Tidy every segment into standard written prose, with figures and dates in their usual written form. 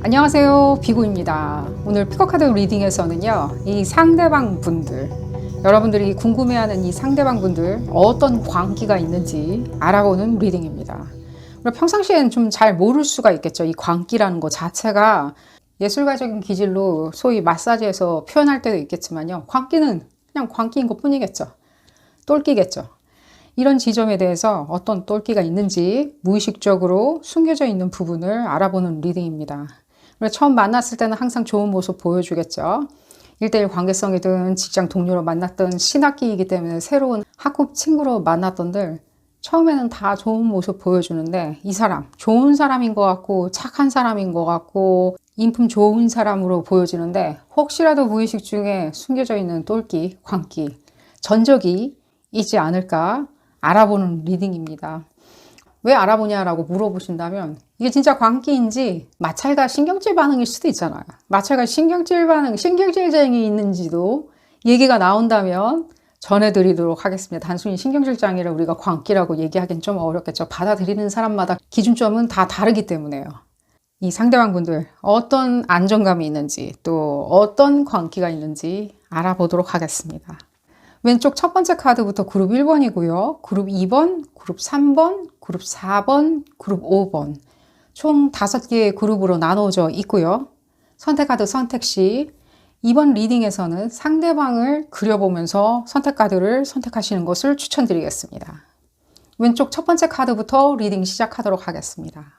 안녕하세요, 비구입니다. 오늘 피커카드 리딩에서는요, 이 상대방 분들, 여러분들이 궁금해하는 이 상대방 분들 어떤 광기가 있는지 알아보는 리딩입니다. 평상시에는 좀 잘 모를 수가 있겠죠. 이 광기라는 것 자체가 예술가적인 기질로 소위 마사지에서 표현할 때도 있겠지만요, 광기는 그냥 광기인 것 뿐이겠죠. 똘끼겠죠. 이런 지점에 대해서 어떤 똘끼가 있는지 무의식적으로 숨겨져 있는 부분을 알아보는 리딩입니다. 처음 만났을 때는 항상 좋은 모습 보여주겠죠. 1대1 관계성이든 직장 동료로 만났던 신학기이기 때문에 새로운 학급 친구로 만났던들 처음에는 다 좋은 모습 보여주는데 이 사람 좋은 사람인 것 같고 착한 사람인 것 같고 인품 좋은 사람으로 보여지는데 혹시라도 무의식 중에 숨겨져 있는 똘끼, 광기, 전적이 있지 않을까 알아보는 리딩입니다. 왜 알아보냐라고 물어보신다면 이게 진짜 광기인지 마찰과 신경질 반응일 수도 있잖아요. 마찰과 신경질 반응, 신경질장이 있는지도 얘기가 나온다면 전해드리도록 하겠습니다. 단순히 신경질장애를 우리가 광기라고 얘기하기는 좀 어렵겠죠. 받아들이는 사람마다 기준점은 다 다르기 때문에요. 이 상대방 분들 어떤 안정감이 있는지 또 어떤 광기가 있는지 알아보도록 하겠습니다. 왼쪽 첫 번째 카드부터 그룹 1번이고요. 그룹 2번, 그룹 3번, 그룹 4번, 그룹 5번 총 5개의 그룹으로 나눠져 있고요. 선택 카드 선택 시 이번 리딩에서는 상대방을 그려보면서 선택 카드를 선택하시는 것을 추천드리겠습니다. 왼쪽 첫 번째 카드부터 리딩 시작하도록 하겠습니다.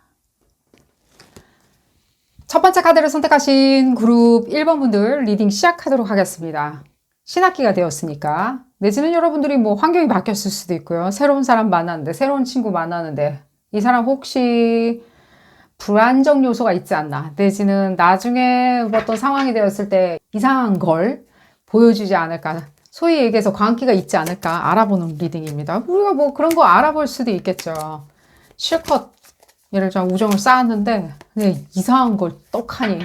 첫 번째 카드를 선택하신 그룹 1번 분들 리딩 시작하도록 하겠습니다. 신학기가 되었으니까 내지는 여러분들이 뭐 환경이 바뀌었을 수도 있고요. 새로운 사람 만났는데 새로운 친구 만나는데 이 사람 혹시 불안정 요소가 있지 않나 내지는 나중에 어떤 상황이 되었을 때 이상한 걸 보여주지 않을까 소위 얘기해서 광기가 있지 않을까 알아보는 리딩입니다. 우리가 뭐 그런 거 알아볼 수도 있겠죠. 실컷 예를 들어 우정을 쌓았는데 그냥 이상한 걸 떡하니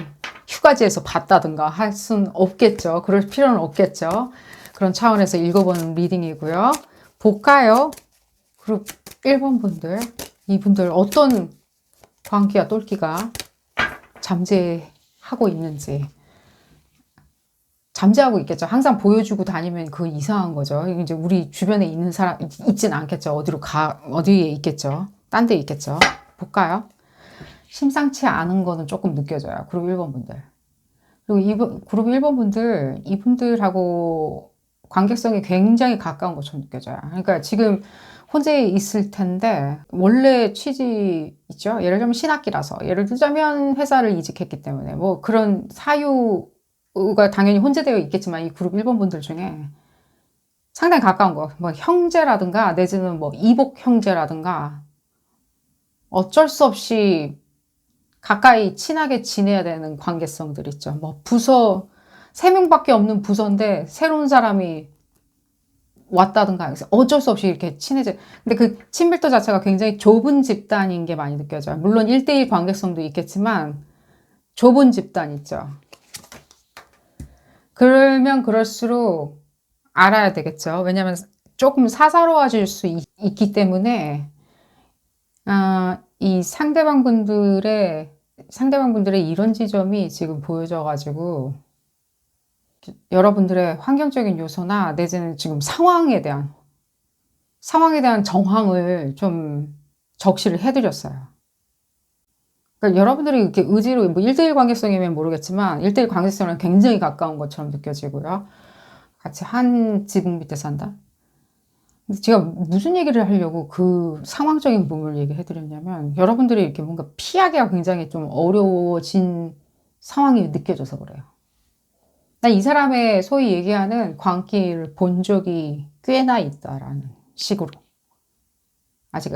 휴가지에서 봤다든가 할 수는 없겠죠. 그럴 필요는 없겠죠. 그런 차원에서 읽어보는 리딩이고요. 볼까요? 그룹 1번 분들, 이분들 어떤 광기와 똘끼가 잠재하고 있는지. 잠재하고 있겠죠. 항상 보여주고 다니면 그거 이상한 거죠. 이제 우리 주변에 있는 사람 있진 않겠죠. 어디에 있겠죠. 딴 데 있겠죠. 볼까요? 심상치 않은 거는 조금 느껴져요. 그룹 1번 분들. 그리고 그룹 1번 분들, 이분들하고 관계성이 굉장히 가까운 것처럼 느껴져요. 그러니까 지금 혼자 있을 텐데, 원래 취지 있죠? 예를 들면 신학기라서. 예를 들자면 회사를 이직했기 때문에, 뭐 그런 사유가 당연히 혼재되어 있겠지만, 이 그룹 1번 분들 중에 상당히 가까운 거, 뭐 형제라든가, 내지는 뭐 이복 형제라든가, 어쩔 수 없이 가까이 친하게 지내야 되는 관계성들 있죠. 뭐 부서 3명밖에 없는 부서인데 새로운 사람이 왔다든가 어쩔 수 없이 이렇게 친해져. 근데 그 친밀도 자체가 굉장히 좁은 집단인 게 많이 느껴져요. 물론 1대1 관계성도 있겠지만 좁은 집단 있죠. 그러면 그럴수록 알아야 되겠죠. 왜냐하면 조금 사사로워질 수 있기 때문에 이 상대방분들의 이런 지점이 지금 보여져가지고 여러분들의 환경적인 요소나 내지는 지금 상황에 대한 정황을 좀 적시를 해드렸어요. 그러니까 여러분들이 이렇게 의지로 뭐 1대1 관계성이면 모르겠지만 1대1 관계성은 굉장히 가까운 것처럼 느껴지고요. 같이 한 지붕 밑에 산다. 제가 무슨 얘기를 하려고 그 상황적인 부분을 얘기해 드렸냐면 여러분들이 이렇게 뭔가 피하기가 굉장히 좀 어려워진 상황이 느껴져서 그래요. 나 이 사람의 소위 얘기하는 광기를 본 적이 꽤나 있다라는 식으로. 아직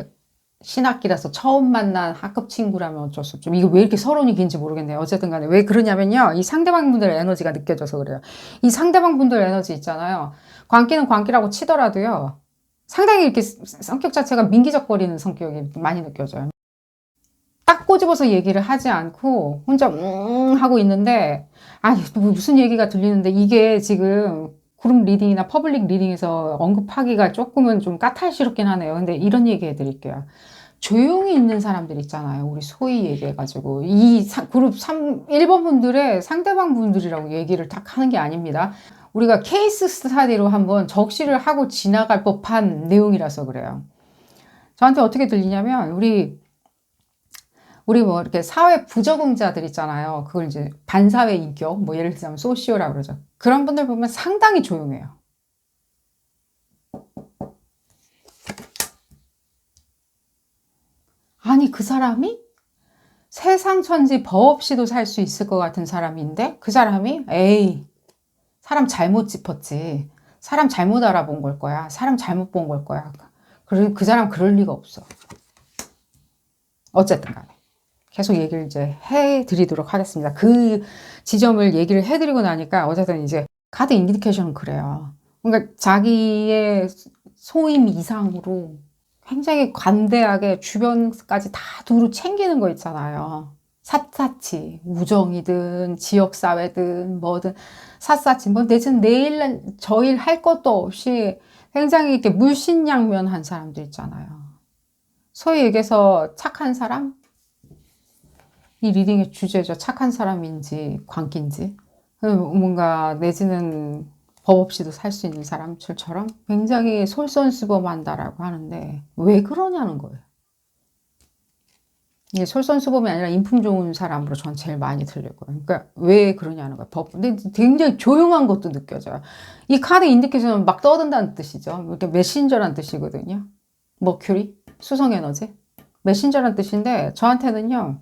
신학기라서 처음 만난 학급 친구라면 어쩔 수 없죠. 이거 왜 이렇게 서론이 긴지 모르겠네요. 어쨌든 간에 왜 그러냐면요. 이 상대방 분들의 에너지가 느껴져서 그래요. 이 상대방 분들 에너지 있잖아요. 광기는 광기라고 치더라도요. 상당히 이렇게 성격 자체가 민기적거리는 성격이 많이 느껴져요. 딱 꼬집어서 얘기를 하지 않고 혼자 하고 있는데 무슨 얘기가 들리는데 이게 지금 그룹 리딩이나 퍼블릭 리딩에서 언급하기가 조금은 좀 까탈스럽긴 하네요. 근데 이런 얘기 해드릴게요. 조용히 있는 사람들 있잖아요. 우리 소위 얘기해가지고. 그룹 1번 분들의 상대방 분들이라고 얘기를 딱 하는 게 아닙니다. 우리가 케이스 스타디로 한번 적시를 하고 지나갈 법한 내용이라서 그래요. 저한테 어떻게 들리냐면, 우리 뭐 이렇게 사회 부적응자들 있잖아요. 그걸 이제 반사회 인격, 뭐 예를 들자면 소시오라고 그러죠. 그런 분들 보면 상당히 조용해요. 아니, 그 사람이 세상 천지 법 없이도 살 수 있을 것 같은 사람인데, 그 사람이, 에이, 사람 잘못 짚었지. 사람 잘못 알아본 걸 거야. 사람 잘못 본 걸 거야. 그 사람 그럴 리가 없어. 어쨌든 간에. 계속 얘기를 이제 해드리도록 하겠습니다. 그 지점을 얘기를 해드리고 나니까 어쨌든 이제 카드 인디케이션은 그래요. 그러니까 자기의 소임 이상으로 굉장히 관대하게 주변까지 다 두루 챙기는 거 있잖아요. 샅샅이 우정이든 지역사회든 뭐든 샅샅이 뭐 내일 저일 할 것도 없이 굉장히 이렇게 물신양면한 사람들 있잖아요. 소위 얘기해서 착한 사람? 이 리딩의 주제죠. 착한 사람인지 광기인지 뭔가 내지는 법 없이도 살 수 있는 사람들처럼 굉장히 솔선수범한다라고 하는데 왜 그러냐는 거예요. 이게 솔선수범이 아니라 인품 좋은 사람으로 전 제일 많이 들리고요. 그러니까 왜 그러냐는 거예요. 근데 굉장히 조용한 것도 느껴져요. 이 카드 인디케이션은 막 떠든다는 뜻이죠. 이렇게 메신저란 뜻이거든요. 머큐리, 수성에너지, 메신저란 뜻인데 저한테는요.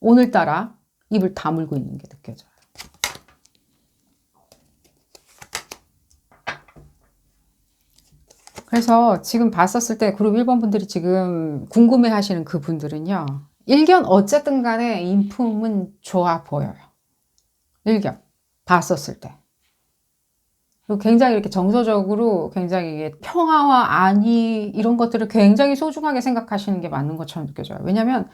오늘따라 입을 다물고 있는 게 느껴져요. 그래서 지금 봤었을 때 그룹 1번 분들이 지금 궁금해 하시는 그 분들은요. 일견 어쨌든 간에 인품은 좋아 보여요. 일견 봤었을 때. 그리고 굉장히 이렇게 정서적으로 굉장히 평화와 안위 이런 것들을 굉장히 소중하게 생각하시는 게 맞는 것처럼 느껴져요. 왜냐하면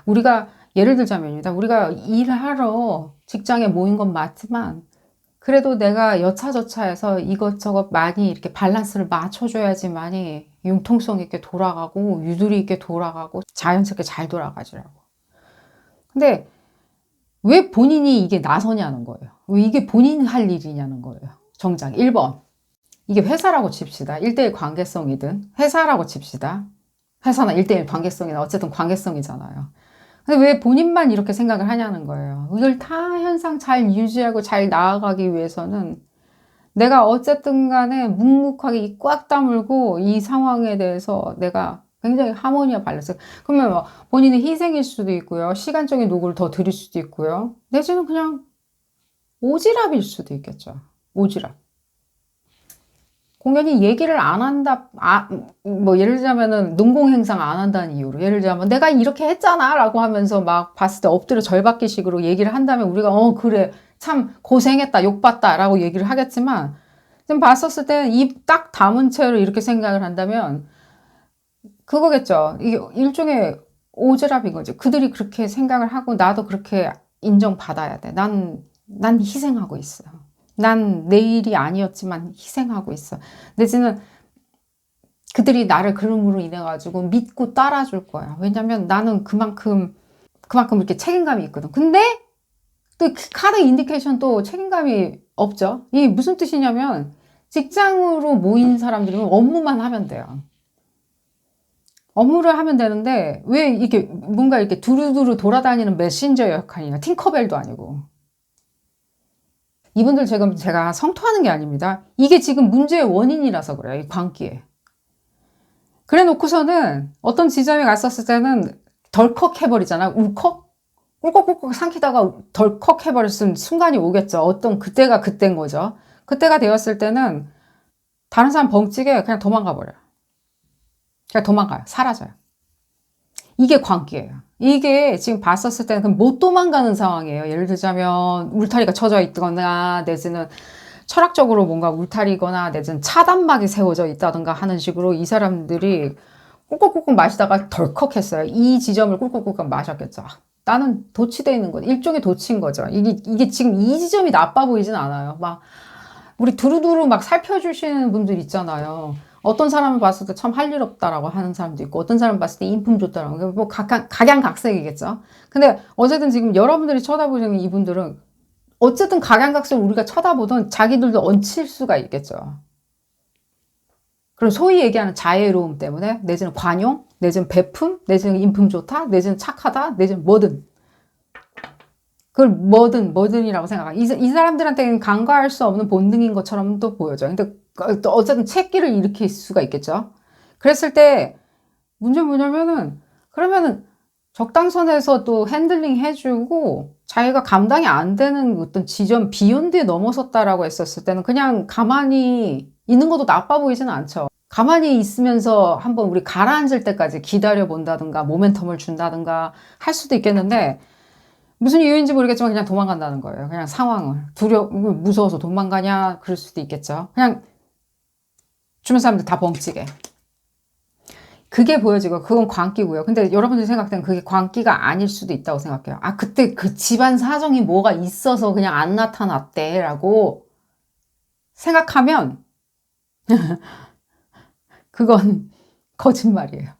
우리가 예를 들자면입니다. 우리가 일하러 직장에 모인 건 맞지만 그래도 내가 여차저차해서 이것저것 많이 이렇게 밸런스를 맞춰줘야지만이 융통성 있게 돌아가고 유두리 있게 돌아가고 자연스럽게 잘 돌아가지라고. 근데 왜 본인이 이게 나서냐는 거예요. 왜 이게 본인이 할 일이냐는 거예요. 정작 1번. 이게 회사라고 칩시다. 1대1 관계성이든 회사라고 칩시다. 회사나 1대1 관계성이나 어쨌든 관계성이잖아요. 근데 왜 본인만 이렇게 생각을 하냐는 거예요. 이걸 다 현상 잘 유지하고 잘 나아가기 위해서는 내가 어쨌든 간에 묵묵하게 이 꽉 다물고 이 상황에 대해서 내가 굉장히 하모니와 밸런스. 그러면 뭐 본인의 희생일 수도 있고요. 시간적인 노고를 더 드릴 수도 있고요. 내지는 그냥 오지랖일 수도 있겠죠. 오지랖. 공연이 얘기를 안 한다, 뭐, 예를 들자면은, 농공행상 안 한다는 이유로. 예를 들자면, 내가 이렇게 했잖아! 라고 하면서 막 봤을 때 엎드려 절받기 식으로 얘기를 한다면 우리가, 그래. 참, 고생했다, 욕봤다. 라고 얘기를 하겠지만, 지금 봤었을 때 입 딱 다문 채로 이렇게 생각을 한다면, 그거겠죠. 이게 일종의 오지랖인 거죠. 그들이 그렇게 생각을 하고, 나도 그렇게 인정받아야 돼. 난 희생하고 있어. 난 내 일이 아니었지만 희생하고 있어. 내지는 그들이 나를 그름으로 인해 가지고 믿고 따라줄 거야. 왜냐면 나는 그만큼 이렇게 책임감이 있거든. 근데 또 카드 인디케이션 또 책임감이 없죠. 이게 무슨 뜻이냐면 직장으로 모인 사람들은 업무만 하면 돼요. 업무를 하면 되는데 왜 이렇게 뭔가 이렇게 두루두루 돌아다니는 메신저 역할이냐. 팅커벨도 아니고. 이분들 지금 제가 성토하는 게 아닙니다. 이게 지금 문제의 원인이라서 그래요. 이 광기에. 그래 놓고서는 어떤 지점에 갔었을 때는 덜컥 해버리잖아. 울컥? 꿀꺽꿀꺽 삼키다가 덜컥 해버렸은 순간이 오겠죠. 어떤 그때가 그때인 거죠. 그때가 되었을 때는 다른 사람 벙찌게 그냥 도망가 버려요. 그냥 도망가요. 사라져요. 이게 광기예요. 이게 지금 봤었을 때는 못 도망가는 상황이에요. 예를 들자면 울타리가 쳐져 있거나 내지는 철학적으로 뭔가 울타리거나 내지는 차단막이 세워져 있다든가 하는 식으로 이 사람들이 꾹꾹꾹꾹 마시다가 덜컥 했어요. 이 지점을 꾹꾹꾹꾹 마셨겠죠. 나는 도취되어 있는 거, 일종의 도취인 거죠. 이게 지금 이 지점이 나빠 보이진 않아요. 막 우리 두루두루 막 살펴주시는 분들 있잖아요. 어떤 사람을 봤을 때 참 할 일 없다라고 하는 사람도 있고, 어떤 사람을 봤을 때 인품 좋다라고. 뭐 각양각색이겠죠. 근데 어쨌든 지금 여러분들이 쳐다보시는 이분들은 어쨌든 각양각색 우리가 쳐다보던 자기들도 얹힐 수가 있겠죠. 그럼 소위 얘기하는 자애로움 때문에, 내지는 관용, 내지는 베품, 내지는 인품 좋다, 내지는 착하다, 내지는 뭐든. 그걸 뭐든이라고 생각하. 이 사람들한테는 간과할 수 없는 본능인 것처럼 또 보여져. 근데 또 어쨌든 채기를 일으킬 수가 있겠죠. 그랬을 때 문제는 뭐냐면은, 그러면은 적당선에서 또 핸들링 해주고 자기가 감당이 안 되는 어떤 지점 비욘드에 넘어섰다라고 했었을 때는 그냥 가만히 있는 것도 나빠 보이지는 않죠. 가만히 있으면서 한번 우리 가라앉을 때까지 기다려 본다든가 모멘텀을 준다든가 할 수도 있겠는데, 무슨 이유인지 모르겠지만 그냥 도망간다는 거예요. 그냥 상황을 무서워서 도망가냐 그럴 수도 있겠죠. 그냥 주변 사람들 다 벙찌게. 그게 보여지고 그건 광기고요. 근데 여러분들이 생각할 때는 그게 광기가 아닐 수도 있다고 생각해요. 아, 그때 그 집안 사정이 뭐가 있어서 그냥 안 나타났대 라고 생각하면 그건 거짓말이에요.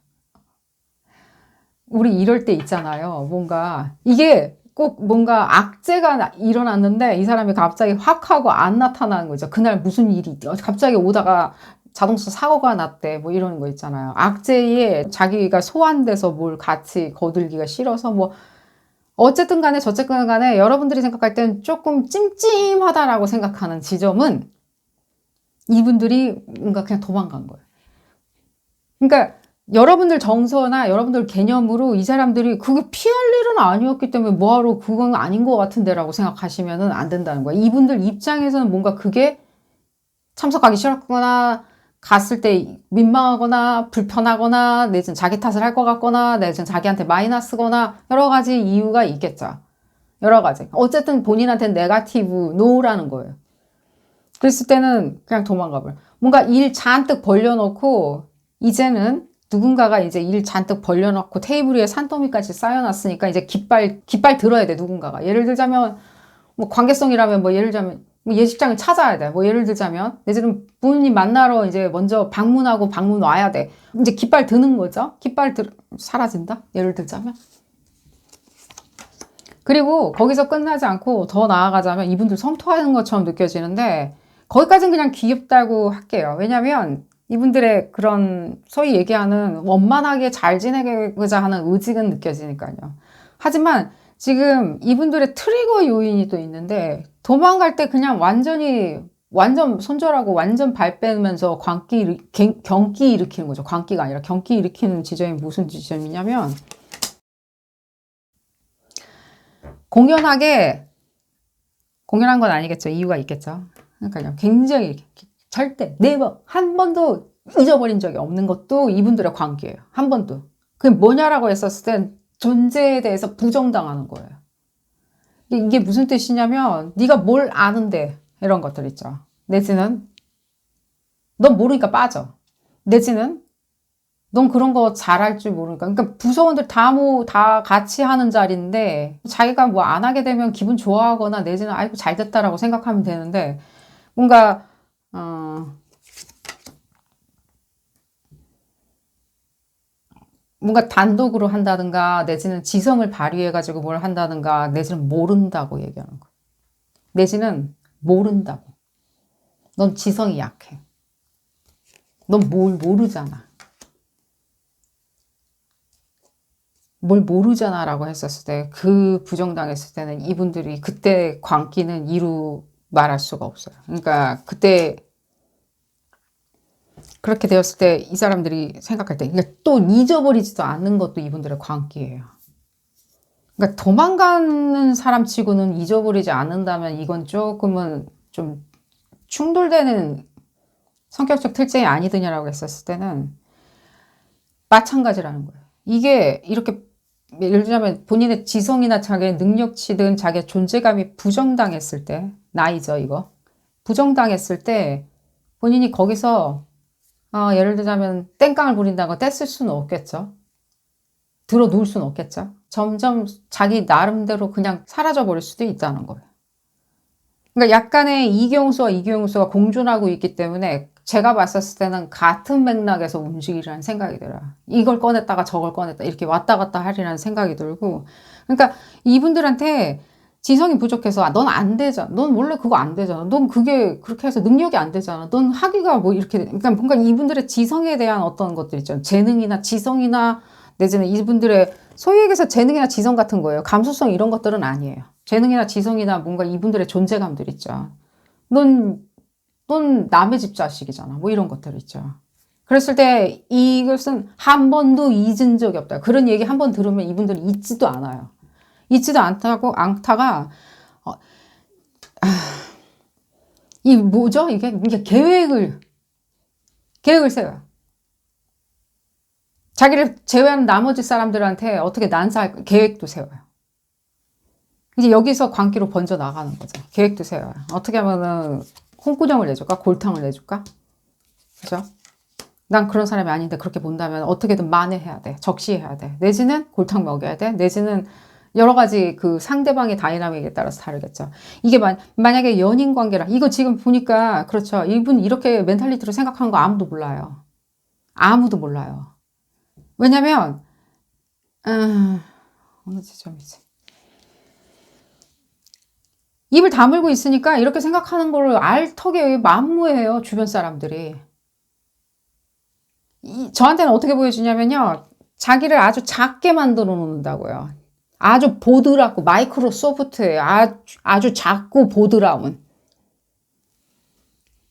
우리 이럴 때 있잖아요. 뭔가 이게 꼭 뭔가 악재가 일어났는데 이 사람이 갑자기 확 하고 안 나타나는 거죠. 그날 무슨 일이 갑자기 오다가 자동차 사고가 났대 뭐 이러는 거 있잖아요. 악재에 자기가 소환돼서 뭘 같이 거들기가 싫어서 뭐 어쨌든 간에 저쨌든 간에 여러분들이 생각할 때는 조금 찜찜하다라고 생각하는 지점은 이분들이 뭔가 그냥 도망간 거예요. 그러니까 여러분들 정서나 여러분들 개념으로 이 사람들이 그게 피할 일은 아니었기 때문에 뭐하러 그건 아닌 것 같은데 라고 생각하시면 안 된다는 거예요. 이분들 입장에서는 뭔가 그게 참석하기 싫었거나 갔을 때 민망하거나 불편하거나 내지는 자기 탓을 할 것 같거나 내지는 자기한테 마이너스거나 여러 가지 이유가 있겠죠. 여러 가지. 어쨌든 본인한테는 네거티브 노라는 거예요. 그랬을 때는 그냥 도망가버려. 뭔가 일 잔뜩 벌려놓고 이제는 누군가가 이제 일 잔뜩 벌려놓고 테이블 위에 산더미까지 쌓여놨으니까 이제 깃발 들어야 돼, 누군가가. 예를 들자면, 뭐 관계성이라면 뭐 예를 들자면, 뭐 예식장을 찾아야 돼. 뭐 예를 들자면, 내지는 부모님 만나러 이제 먼저 방문하고 방문 와야 돼. 이제 깃발 드는 거죠. 사라진다? 예를 들자면. 그리고 거기서 끝나지 않고 더 나아가자면 이분들 성토하는 것처럼 느껴지는데, 거기까지는 그냥 귀엽다고 할게요. 왜냐면, 이분들의 그런 소위 얘기하는 원만하게 잘 지내고자 하는 의지는 느껴지니까요. 하지만 지금 이분들의 트리거 요인이 또 있는데 도망갈 때 그냥 완전 손절하고 완전 발 빼면서 경기 일으키는 거죠. 광기가 아니라 경기 일으키는 지점이 무슨 지점이냐면 공연한 건 아니겠죠. 이유가 있겠죠. 그러니까요. 굉장히 절대 한 번도 잊어버린 적이 없는 것도 이분들의 관계예요. 한 번도. 그게 뭐냐라고 했었을 땐 존재에 대해서 부정당하는 거예요. 이게 무슨 뜻이냐면 네가 뭘 아는데 이런 것들 있죠. 내지는 넌 모르니까 빠져. 내지는 넌 그런 거 잘할 줄 모르니까. 그러니까 부서원들 다 같이 하는 자리인데 자기가 뭐 안 하게 되면 기분 좋아하거나 내지는 아이고 잘 됐다라고 생각하면 되는데 뭔가 뭔가 단독으로 한다든가 내지는 지성을 발휘해가지고 뭘 한다든가 내지는 모른다고 얘기하는 거야. 내지는 모른다고. 넌 지성이 약해. 넌 뭘 모르잖아. 뭘 모르잖아 라고 했었을 때 그 부정당했을 때는 이분들이 그때 광기는 이루 말할 수가 없어요. 그러니까 그때 그렇게 되었을 때 이 사람들이 생각할 때 그러니까 또 잊어버리지도 않는 것도 이분들의 광기예요. 그러니까 도망가는 사람 치고는 잊어버리지 않는다면 이건 조금은 좀 충돌되는 성격적 특징이 아니더냐라고 했었을 때는 마찬가지라는 거예요. 이게 이렇게 예를 들자면 본인의 지성이나 자기의 능력치든 자기의 존재감이 부정당했을 때 나이죠 이거 부정당했을 때 본인이 거기서 예를 들자면 땡깡을 부린다고 떼쓸 수는 없겠죠. 들어 놓을 수는 없겠죠. 점점 자기 나름대로 그냥 사라져 버릴 수도 있다는 거예요. 그러니까 약간의 이경수와 이경수가 공존하고 있기 때문에 제가 봤었을 때는 같은 맥락에서 움직이라는 생각이 들어요. 이걸 꺼냈다가 저걸 꺼냈다 이렇게 왔다 갔다 하리라는 생각이 들고 그러니까 이분들한테 지성이 부족해서 넌 안 되잖아. 넌 원래 그거 안 되잖아. 넌 그게 그렇게 해서 능력이 안 되잖아. 넌 하기가 뭐 이렇게 그러니까 뭔가 이분들의 지성에 대한 어떤 것들 있죠. 재능이나 지성이나 내지는 이분들의 소위 얘기해서 재능이나 지성 같은 거예요. 감수성 이런 것들은 아니에요. 재능이나 지성이나 뭔가 이분들의 존재감들 있죠. 넌 남의 집 자식이잖아. 뭐 이런 것들 있죠. 그랬을 때 이것은 한 번도 잊은 적이 없다. 그런 얘기 한 번 들으면 이분들은 잊지도 않아요. 잊지도 않다가 이 뭐죠? 이게 계획을 세워요. 자기를 제외한 나머지 사람들한테 어떻게 난사할 계획도 세워요. 이제 여기서 광기로 번져 나가는 거죠. 계획도 세워요. 어떻게 하면은 홍구정을 내줄까? 골탕을 내줄까? 그죠? 난 그런 사람이 아닌데 그렇게 본다면 어떻게든 만회해야 돼. 적시해야 돼. 내지는 골탕 먹여야 돼. 내지는 여러 가지 그 상대방의 다이나믹에 따라서 다르겠죠. 이게 만약에 연인 관계라, 이거 지금 보니까, 그렇죠. 이분 이렇게 멘탈리티로 생각하는 거 아무도 몰라요. 아무도 몰라요. 왜냐면, 어느 지점이지? 입을 다물고 있으니까 이렇게 생각하는 거를 알 턱에 만무해요. 주변 사람들이. 저한테는 어떻게 보여주냐면요. 자기를 아주 작게 만들어 놓는다고요. 아주 보드랍고 마이크로소프트예요. 아주 작고 보드라운.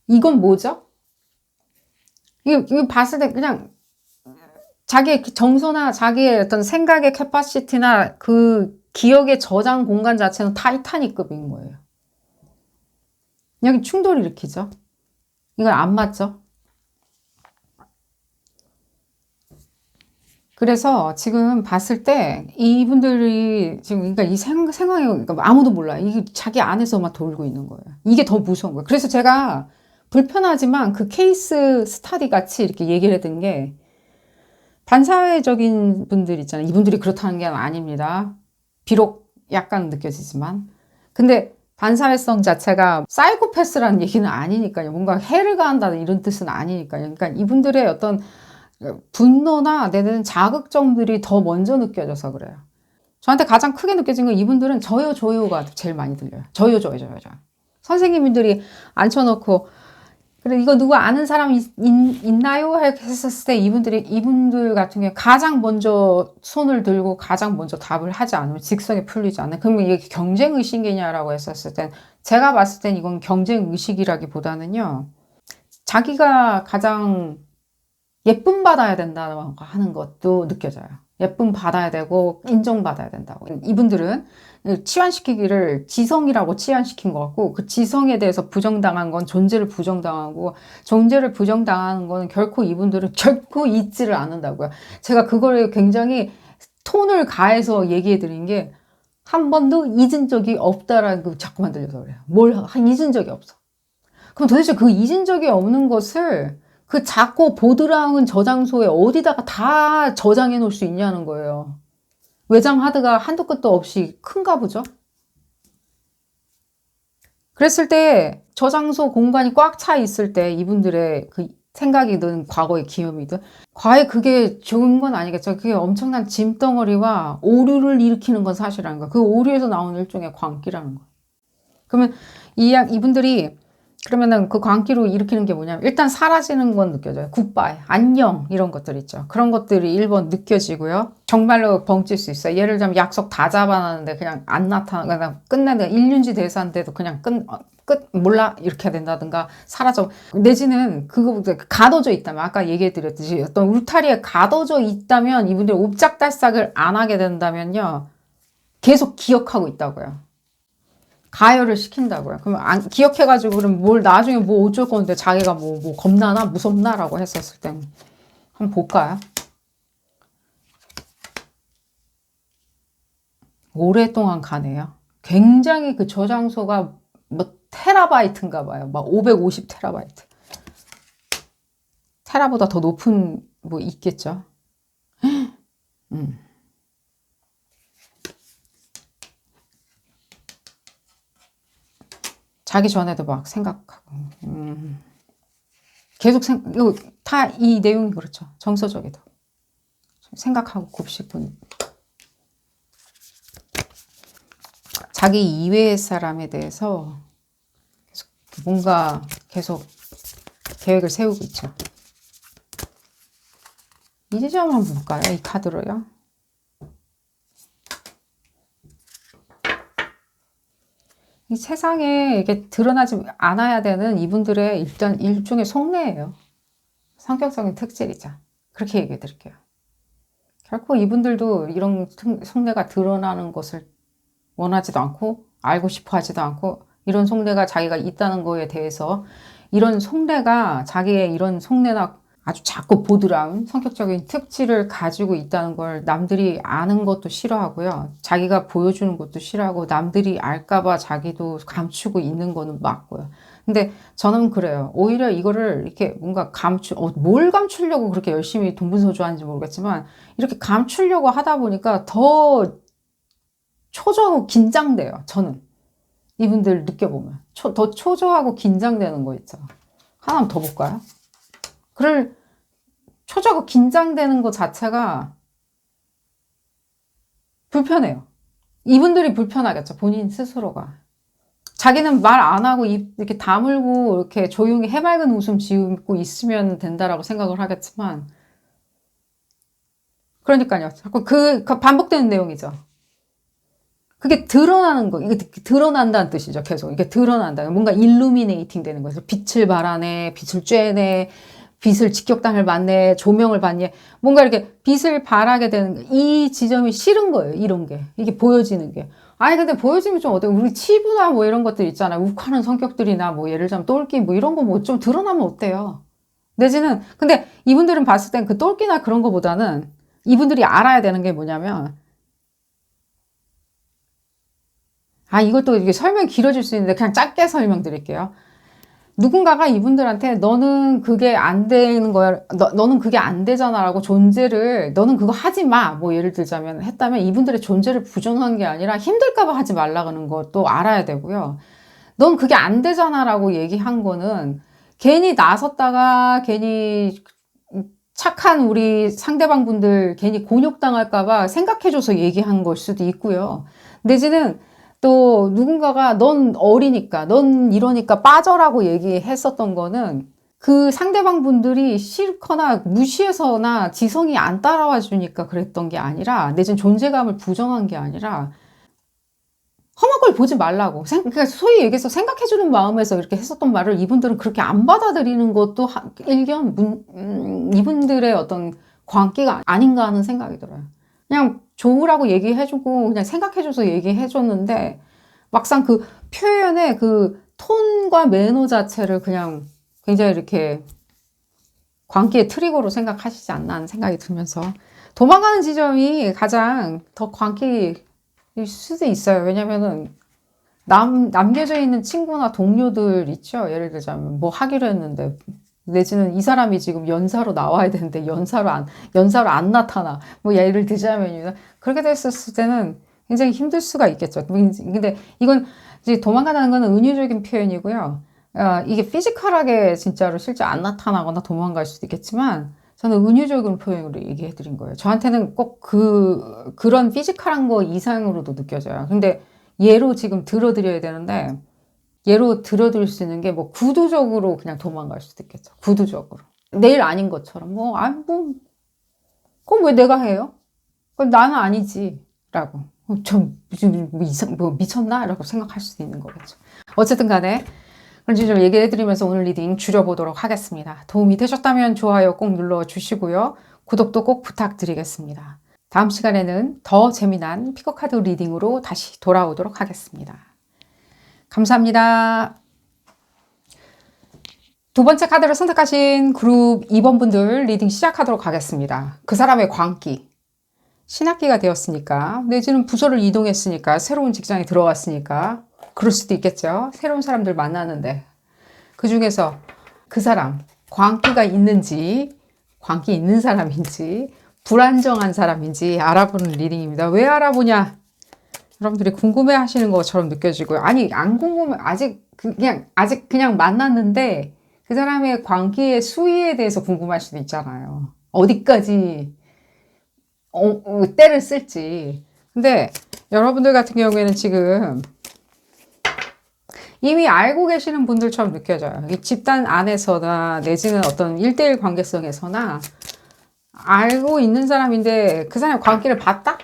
이건 뭐죠? 이거 봤을 때 그냥 자기의 정서나 자기의 어떤 생각의 캐파시티나 그 기억의 저장 공간 자체는 타이타닉급인 거예요. 여기 충돌을 일으키죠. 이건 안 맞죠? 그래서 지금 봤을 때 이분들이 지금 그러니까 이 생각이 그러니까 아무도 몰라요. 이게 자기 안에서만 돌고 있는 거예요. 이게 더 무서운 거예요. 그래서 제가 불편하지만 그 케이스 스타디 같이 이렇게 얘기를 했던 게 반사회적인 분들 있잖아요. 이분들이 그렇다는 게 아닙니다. 비록 약간 느껴지지만. 근데 반사회성 자체가 사이코패스라는 얘기는 아니니까요. 뭔가 해를 가한다는 이런 뜻은 아니니까요. 그러니까 이분들의 어떤 분노나 내는 자극점들이 더 먼저 느껴져서 그래요. 저한테 가장 크게 느껴진 건 이분들은 저요 조요가 제일 많이 들려요. 저요 조요 조요 조. 선생님들이 앉혀놓고 그래 이거 누구 아는 사람 있나요? 했었을 때 이분들 같은 경우에 가장 먼저 손을 들고 가장 먼저 답을 하지 않으면 직성이 풀리지 않아요. 그러면 이게 경쟁 의식이냐라고 했었을 땐 제가 봤을 땐 이건 경쟁 의식이라기보다는요. 자기가 가장 예쁨 받아야 된다고 하는 것도 느껴져요. 예쁨 받아야 되고 인정받아야 된다고. 이분들은 치환시키기를 지성이라고 치환시킨 것 같고 그 지성에 대해서 부정당한 건 존재를 부정당하고 존재를 부정당하는 건 결코 이분들은 결코 잊지를 않는다고요. 제가 그걸 굉장히 톤을 가해서 얘기해 드린 게 한 번도 잊은 적이 없다라는 거 자꾸만 들려서 그래요. 잊은 적이 없어. 그럼 도대체 그 잊은 적이 없는 것을 그 작고 보드라운 저장소에 어디다가 다 저장해 놓을 수 있냐는 거예요. 외장 하드가 한도 끝도 없이 큰가 보죠? 그랬을 때 저장소 공간이 꽉 차 있을 때 이분들의 그 생각이든 과거의 기억이든 과연 그게 좋은 건 아니겠죠. 그게 엄청난 짐덩어리와 오류를 일으키는 건 사실이라는 거예요. 그 오류에서 나오는 일종의 광기라는 거예요. 그러면 이분들이 그러면은 그 광기로 일으키는 게 뭐냐면 일단 사라지는 건 느껴져요. 굿바이, 안녕 이런 것들 있죠. 그런 것들이 1번 느껴지고요. 정말로 벙찔 수 있어요. 예를 들면 약속 다 잡아놨는데 그냥 안 그냥 끝내는 일륜지 대사인데도 그냥 끝 몰라 이렇게 된다든가 사라져 내지는 그거보다 가둬져 있다면 아까 얘기해드렸듯이 어떤 울타리에 가둬져 있다면 이분들이 옵작달싹을 안 하게 된다면요. 계속 기억하고 있다고요. 가열을 시킨다고요. 그럼 기억해가지고 그럼 나중에 뭐 어쩔 건데 자기가 뭐 겁나나 무섭나라고 했었을 때 한번 볼까요? 오랫동안 가네요. 굉장히 그 저장소가 뭐 테라바이트인가 봐요. 막 550 테라바이트. 테라보다 더 높은 뭐 있겠죠. 자기 전에도 막 생각하고. 계속 이거 다 이 내용이 그렇죠. 정서적이다. 생각하고 곱씹은. 자기 이외의 사람에 대해서 계속 뭔가 계속 계획을 세우고 있죠. 이 지점을 한번 볼까요? 이 카드로요. 이 세상에 이게 드러나지 않아야 되는 이분들의 일단 일종의 속내예요. 성격적인 특질이죠. 그렇게 얘기해 드릴게요. 결코 이분들도 이런 속내가 드러나는 것을 원하지도 않고 알고 싶어 하지도 않고 이런 속내가 자기가 있다는 거에 대해서 이런 속내가 자기의 이런 속내나 아주 작고 보드라운 성격적인 특질을 가지고 있다는 걸 남들이 아는 것도 싫어하고요. 자기가 보여주는 것도 싫어하고 남들이 알까봐 자기도 감추고 있는 거는 맞고요. 근데 저는 그래요. 오히려 이거를 이렇게 뭔가 뭘 감추려고 그렇게 열심히 동분서주하는지 모르겠지만 이렇게 감추려고 하다 보니까 더 초조하고 긴장돼요. 저는. 이분들 느껴보면. 더 초조하고 긴장되는 거 있죠. 하나만 더 볼까요? 초조하고 긴장되는 것 자체가 불편해요. 이분들이 불편하겠죠. 본인 스스로가. 자기는 말 안 하고 입 이렇게 다물고 이렇게 조용히 해맑은 웃음 지으고 있으면 된다라고 생각을 하겠지만 그러니까요. 자꾸 그 반복되는 내용이죠. 그게 드러나는 거, 이게 드러난다는 뜻이죠. 계속 이게 드러난다. 뭔가 일루미네이팅 되는 거죠. 빛을 발하네, 빛을 쬐네, 빛을 직격탄을 맞네, 조명을 받네. 뭔가 이렇게 빛을 발하게 되는 이 지점이 싫은 거예요. 이런 게 이게 보여지는 게. 아니 근데 보여지면 좀 어때요? 우리 치부나 뭐 이런 것들 있잖아요. 욱하는 성격들이나 뭐 예를 들자면 똘끼 뭐 이런 거 뭐 좀 드러나면 어때요? 내지는 근데 이분들은 봤을 땐 그 똘끼나 그런 거보다는 이분들이 알아야 되는 게 뭐냐면 이것도 이게 설명이 길어질 수 있는데 그냥 짧게 설명드릴게요. 누군가가 이분들한테 너는 그게 안 되는 거야. 너는 그게 안 되잖아 라고 존재를 너는 그거 하지 마. 뭐 예를 들자면 했다면 이분들의 존재를 부정한 게 아니라 힘들까봐 하지 말라는 것도 알아야 되고요. 넌 그게 안 되잖아 라고 얘기한 거는 괜히 나섰다가 괜히 착한 우리 상대방 분들 괜히 곤욕당할까봐 생각해줘서 얘기한 걸 수도 있고요. 내지는 또 누군가가 넌 어리니까 넌 이러니까 빠져라고 얘기했었던 거는 그 상대방 분들이 싫거나 무시해서나 지성이 안 따라와 주니까 그랬던 게 아니라 내지는 존재감을 부정한 게 아니라 험한 걸 보지 말라고 그러니까 소위 얘기해서 생각해주는 마음에서 이렇게 했었던 말을 이분들은 그렇게 안 받아들이는 것도 일견 이분들의 어떤 광기가 아닌가 하는 생각이 들어요. 그냥 좋으라고 얘기해주고 그냥 생각해줘서 얘기해줬는데 막상 그 표현의 그 톤과 매너 자체를 그냥 굉장히 이렇게 광기의 트리거로 생각하시지 않나 하는 생각이 들면서 도망가는 지점이 가장 더 광기일 수도 있어요. 왜냐면은 남겨져 있는 친구나 동료들 있죠. 예를 들자면 뭐 하기로 했는데 내지는 이 사람이 지금 연사로 나와야 되는데 연사로 안 나타나. 뭐 예를 들자면 그렇게 됐을 때는 굉장히 힘들 수가 있겠죠. 근데 이건 이제 도망가다는 건 은유적인 표현이고요. 이게 피지컬하게 진짜로 실제 안 나타나거나 도망갈 수도 있겠지만 저는 은유적인 표현으로 얘기해 드린 거예요. 저한테는 꼭 그런 피지컬한 거 이상으로도 느껴져요. 근데 예로 지금 들어드려야 되는데 예로 들어드릴 수 있는 게 뭐 구두적으로 그냥 도망갈 수도 있겠죠. 구두적으로. 내일 아닌 것처럼 그럼 왜 내가 해요? 그럼 나는 아니지. 라고. 뭐 미쳤나? 라고 생각할 수도 있는 거겠죠. 어쨌든 간에 그런지 좀 얘기해 드리면서 오늘 리딩 줄여보도록 하겠습니다. 도움이 되셨다면 좋아요 꼭 눌러주시고요. 구독도 꼭 부탁드리겠습니다. 다음 시간에는 더 재미난 피커카드 리딩으로 다시 돌아오도록 하겠습니다. 감사합니다. 두 번째 카드를 선택하신 그룹 2번 분들 리딩 시작하도록 하겠습니다. 그 사람의 광기. 신학기가 되었으니까 내지는 부서를 이동했으니까 새로운 직장에 들어왔으니까 그럴 수도 있겠죠. 새로운 사람들 만나는데 그 중에서 그 사람 광기가 있는지 광기 있는 사람인지 불안정한 사람인지 알아보는 리딩입니다. 왜 알아보냐? 여러분들이 궁금해 하시는 것처럼 느껴지고요. 아니 안 궁금해. 아직 그냥 만났는데 그 사람의 관계의 수위에 대해서 궁금할 수도 있잖아요. 어디까지 때를 쓸지. 근데 여러분들 같은 경우에는 지금 이미 알고 계시는 분들처럼 느껴져요. 이 집단 안에서나 내지는 어떤 1대1 관계성에서나 알고 있는 사람인데 그 사람의 관계를 봤다?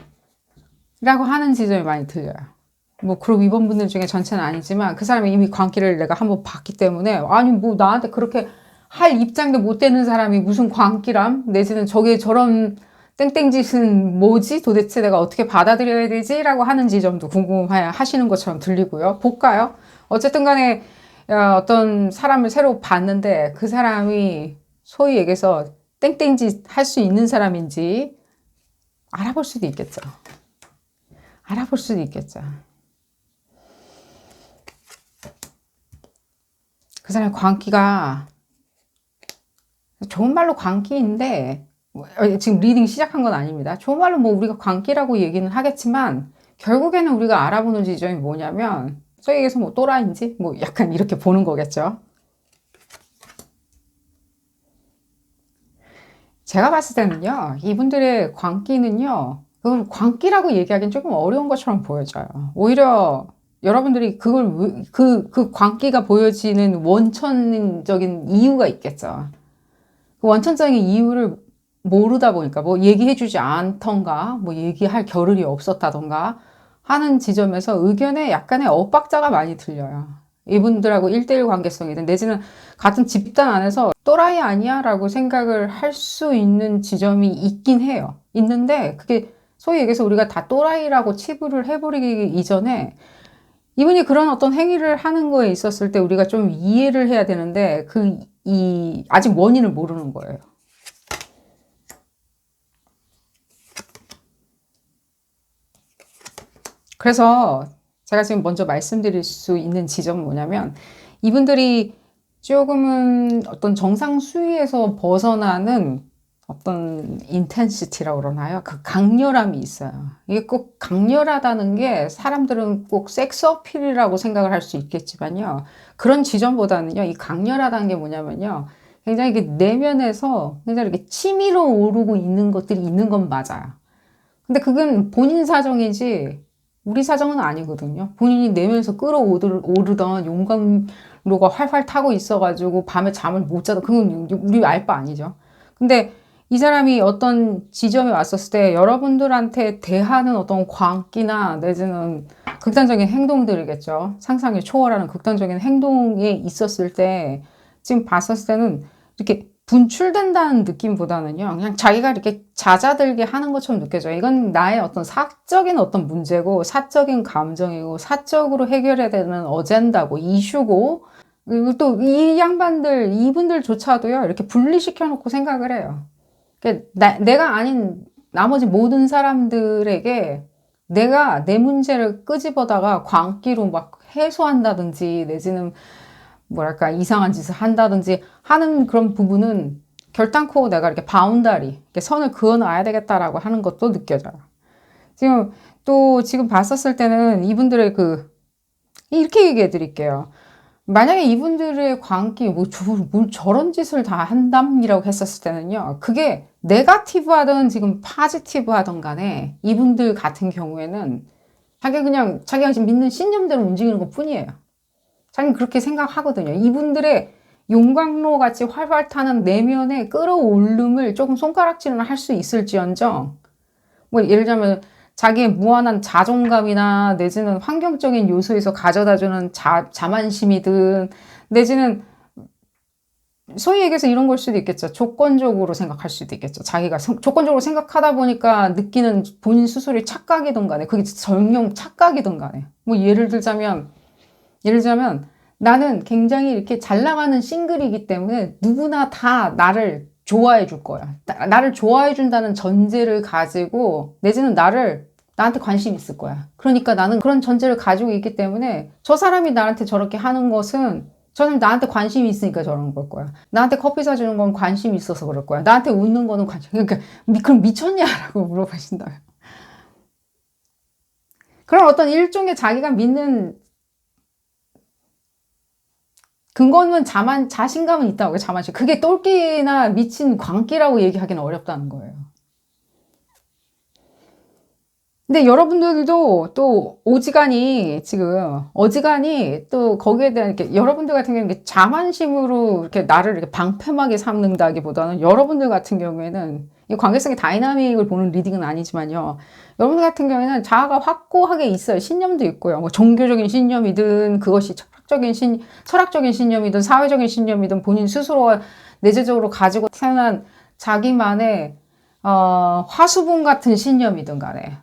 라고 하는 지점이 많이 들려요. 뭐 그리고 이번 분들 중에 전체는 아니지만 그 사람이 이미 관계를 내가 한번 봤기 때문에 아니 뭐 나한테 그렇게 할 입장도 못 되는 사람이 무슨 관계람? 내지는 저게 저런 땡땡짓은 뭐지? 도대체 내가 어떻게 받아들여야 되지? 라고 하는 지점도 궁금해 하시는 것처럼 들리고요. 볼까요? 어쨌든 간에 어떤 사람을 새로 봤는데 그 사람이 소위 얘기해서 땡땡짓 할 수 있는 사람인지 알아볼 수도 있겠죠. 알아볼 수도 있겠죠. 그 사람의 광기가 좋은 말로 광기인데 지금 리딩 시작한 건 아닙니다. 좋은 말로 뭐 우리가 광기라고 얘기는 하겠지만 결국에는 우리가 알아보는 지점이 뭐냐면 소위 얘기해서 뭐 또라이인지 뭐 약간 이렇게 보는 거겠죠. 제가 봤을 때는요, 이분들의 광기는요, 그걸 광기라고 얘기하기는 조금 어려운 것처럼 보여져요. 오히려 여러분들이 그 광기가 보여지는 원천적인 이유가 있겠죠. 그 원천적인 이유를 모르다 보니까, 뭐 얘기해주지 않던가, 뭐 얘기할 겨를이 없었다던가 하는 지점에서 의견에 약간의 엇박자가 많이 들려요. 이분들하고 1대1 관계성이든 내지는 같은 집단 안에서 또라이 아니야? 라고 생각을 할 수 있는 지점이 있긴 해요. 있는데 그게 소위 얘기해서 우리가 다 또라이라고 치부를 해버리기 이전에 이분이 그런 어떤 행위를 하는 거에 있었을 때 우리가 좀 이해를 해야 되는데 아직 원인을 모르는 거예요. 그래서 제가 지금 먼저 말씀드릴 수 있는 지점은 뭐냐면 이분들이 조금은 어떤 정상 수위에서 벗어나는 어떤 인텐시티라고 그러나요? 그 강렬함이 있어요. 이게 꼭 강렬하다는 게 사람들은 꼭 섹스 어필이라고 생각을 할 수 있겠지만요. 그런 지점보다는요, 이 강렬하다는 게 뭐냐면요. 굉장히 이게 내면에서 굉장히 이렇게 치밀어 오르고 있는 것들이 있는 건 맞아요. 근데 그건 본인 사정이지 우리 사정은 아니거든요. 본인이 내면에서 끌어오르던 용광로가 활활 타고 있어가지고 밤에 잠을 못 자도 그건 우리 알 바 아니죠. 근데 이 사람이 어떤 지점에 왔었을 때 여러분들한테 대하는 어떤 광기나 내지는 극단적인 행동들이겠죠. 상상을 초월하는 극단적인 행동에 있었을 때 지금 봤었을 때는 이렇게 분출된다는 느낌보다는요, 그냥 자기가 이렇게 잦아들게 하는 것처럼 느껴져요. 이건 나의 어떤 사적인 어떤 문제고, 사적인 감정이고, 사적으로 해결해야 되는 어젠다고, 이슈고, 그리고 또 이 양반들, 이분들조차도요, 이렇게 분리시켜 놓고 생각을 해요. 내가 아닌 나머지 모든 사람들에게 내가 내 문제를 끄집어다가 광기로 막 해소한다든지, 내지는 뭐랄까 이상한 짓을 한다든지 하는 그런 부분은 결단코 내가 이렇게 바운다리, 이렇게 선을 그어놔야 되겠다라고 하는 것도 느껴져요. 지금 봤었을 때는 이분들의 이렇게 얘기해 드릴게요. 만약에 이분들의 광기, 뭘 저런 짓을 다 한담이라고 했었을 때는요, 그게 네거티브 하든 지금 파지티브 하든 간에 이분들 같은 경우에는 자기가 지금 믿는 신념대로 움직이는 것 뿐이에요. 자기는 그렇게 생각하거든요. 이분들의 용광로 같이 활활 타는 내면의 끌어올림을 조금 손가락질은 할 수 있을지언정, 뭐 예를 들자면 자기의 무한한 자존감이나 내지는 환경적인 요소에서 가져다주는 자만심이든 내지는 소위 얘기해서 이런 걸 수도 있겠죠. 조건적으로 생각할 수도 있겠죠. 자기가 조건적으로 생각하다 보니까 느끼는 본인 스스로의 착각이든 간에 그게 정령 착각이든 간에 뭐 예를 들자면 나는 굉장히 이렇게 잘 나가는 싱글이기 때문에 누구나 다 나를 좋아해 줄 거야. 나를 좋아해 준다는 전제를 가지고 내지는 나한테 관심이 있을 거야. 그러니까 나는 그런 전제를 가지고 있기 때문에 저 사람이 나한테 저렇게 하는 것은 저는 나한테 관심이 있으니까 저러는 걸 거야. 나한테 커피 사주는 건 관심이 있어서 그럴 거야. 나한테 웃는 거는 그러니까 그럼 미쳤냐라고 물어보신다요. 그런 어떤 일종의 자기가 믿는 근거는 자신감은 있다고요. 자만심. 그게 똘끼나 미친 광기라고 얘기하기는 어렵다는 거예요. 근데 여러분들도 또 어지간히 또 거기에 대한 이렇게 여러분들 같은 경우는 자만심으로 이렇게 나를 이렇게 방패막이 삼는다기보다는 여러분들 같은 경우에는 이 관계성의 다이나믹을 보는 리딩은 아니지만요. 여러분들 같은 경우에는 자아가 확고하게 있어요. 신념도 있고요. 뭐 종교적인 신념이든 그것이 철학적인 신념이든 사회적인 신념이든 본인 스스로가 내재적으로 가지고 태어난 자기만의 화수분 같은 신념이든 간에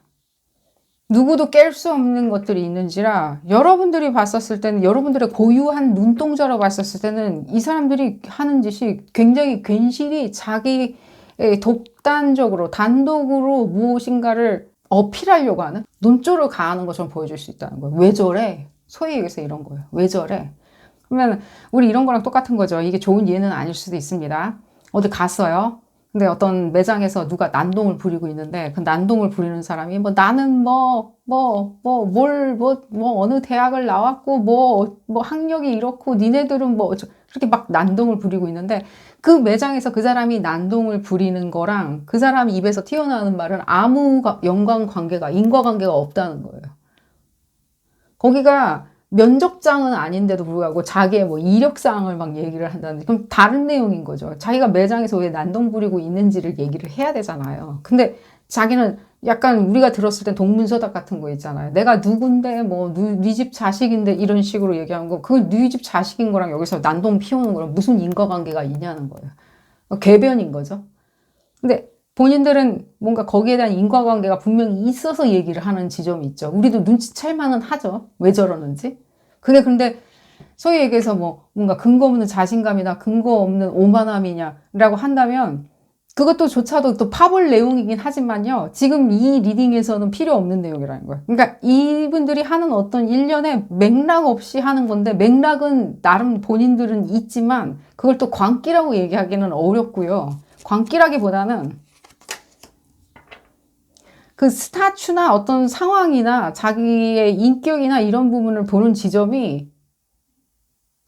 누구도 깰 수 없는 것들이 있는지라 여러분들이 봤었을 때는 여러분들의 고유한 눈동자로 봤었을 때는 이 사람들이 하는 짓이 굉장히 괜시리 자기의 독단적으로 단독으로 무엇인가를 어필하려고 하는 논조를 가하는 것처럼 보여줄 수 있다는 거예요. 왜 저래? 소위 얘기해서 이런 거예요. 왜 저래? 그러면 우리 이런 거랑 똑같은 거죠. 이게 좋은 예는 아닐 수도 있습니다. 어디 갔어요. 근데 어떤 매장에서 누가 난동을 부리고 있는데 그 난동을 부리는 사람이 뭐 나는 어느 대학을 나왔고 뭐 학력이 이렇고 니네들은 그렇게 막 난동을 부리고 있는데 그 매장에서 그 사람이 난동을 부리는 거랑 그 사람 입에서 튀어나오는 말은 아무 인과관계가 없다는 거예요. 거기가 면접장은 아닌데도 불구하고 자기의 뭐 이력사항을 막 얘기를 한다는, 그럼 다른 내용인 거죠. 자기가 매장에서 왜 난동 부리고 있는지를 얘기를 해야 되잖아요. 근데 자기는 약간 우리가 들었을 땐 동문서답 같은 거 있잖아요. 내가 누군데 네 집 자식인데 이런 식으로 얘기하는 거, 그 네 집 자식인 거랑 여기서 난동 피우는 거랑 무슨 인과관계가 있냐는 거예요. 궤변인 거죠. 근데 본인들은 뭔가 거기에 대한 인과관계가 분명히 있어서 얘기를 하는 지점이 있죠. 우리도 눈치챌 만은 하죠. 왜 저러는지. 그게 근데 소위 얘기해서 뭔가 근거 없는 자신감이나 근거 없는 오만함이냐라고 한다면 그것도 조차도 또 파볼 내용이긴 하지만요. 지금 이 리딩에서는 필요 없는 내용이라는 거예요. 그러니까 이분들이 하는 어떤 일련의 맥락 없이 하는 건데 맥락은 나름 본인들은 있지만 그걸 또 광기라고 얘기하기는 어렵고요. 광기라기보다는 그 스타추나 어떤 상황이나 자기의 인격이나 이런 부분을 보는 지점이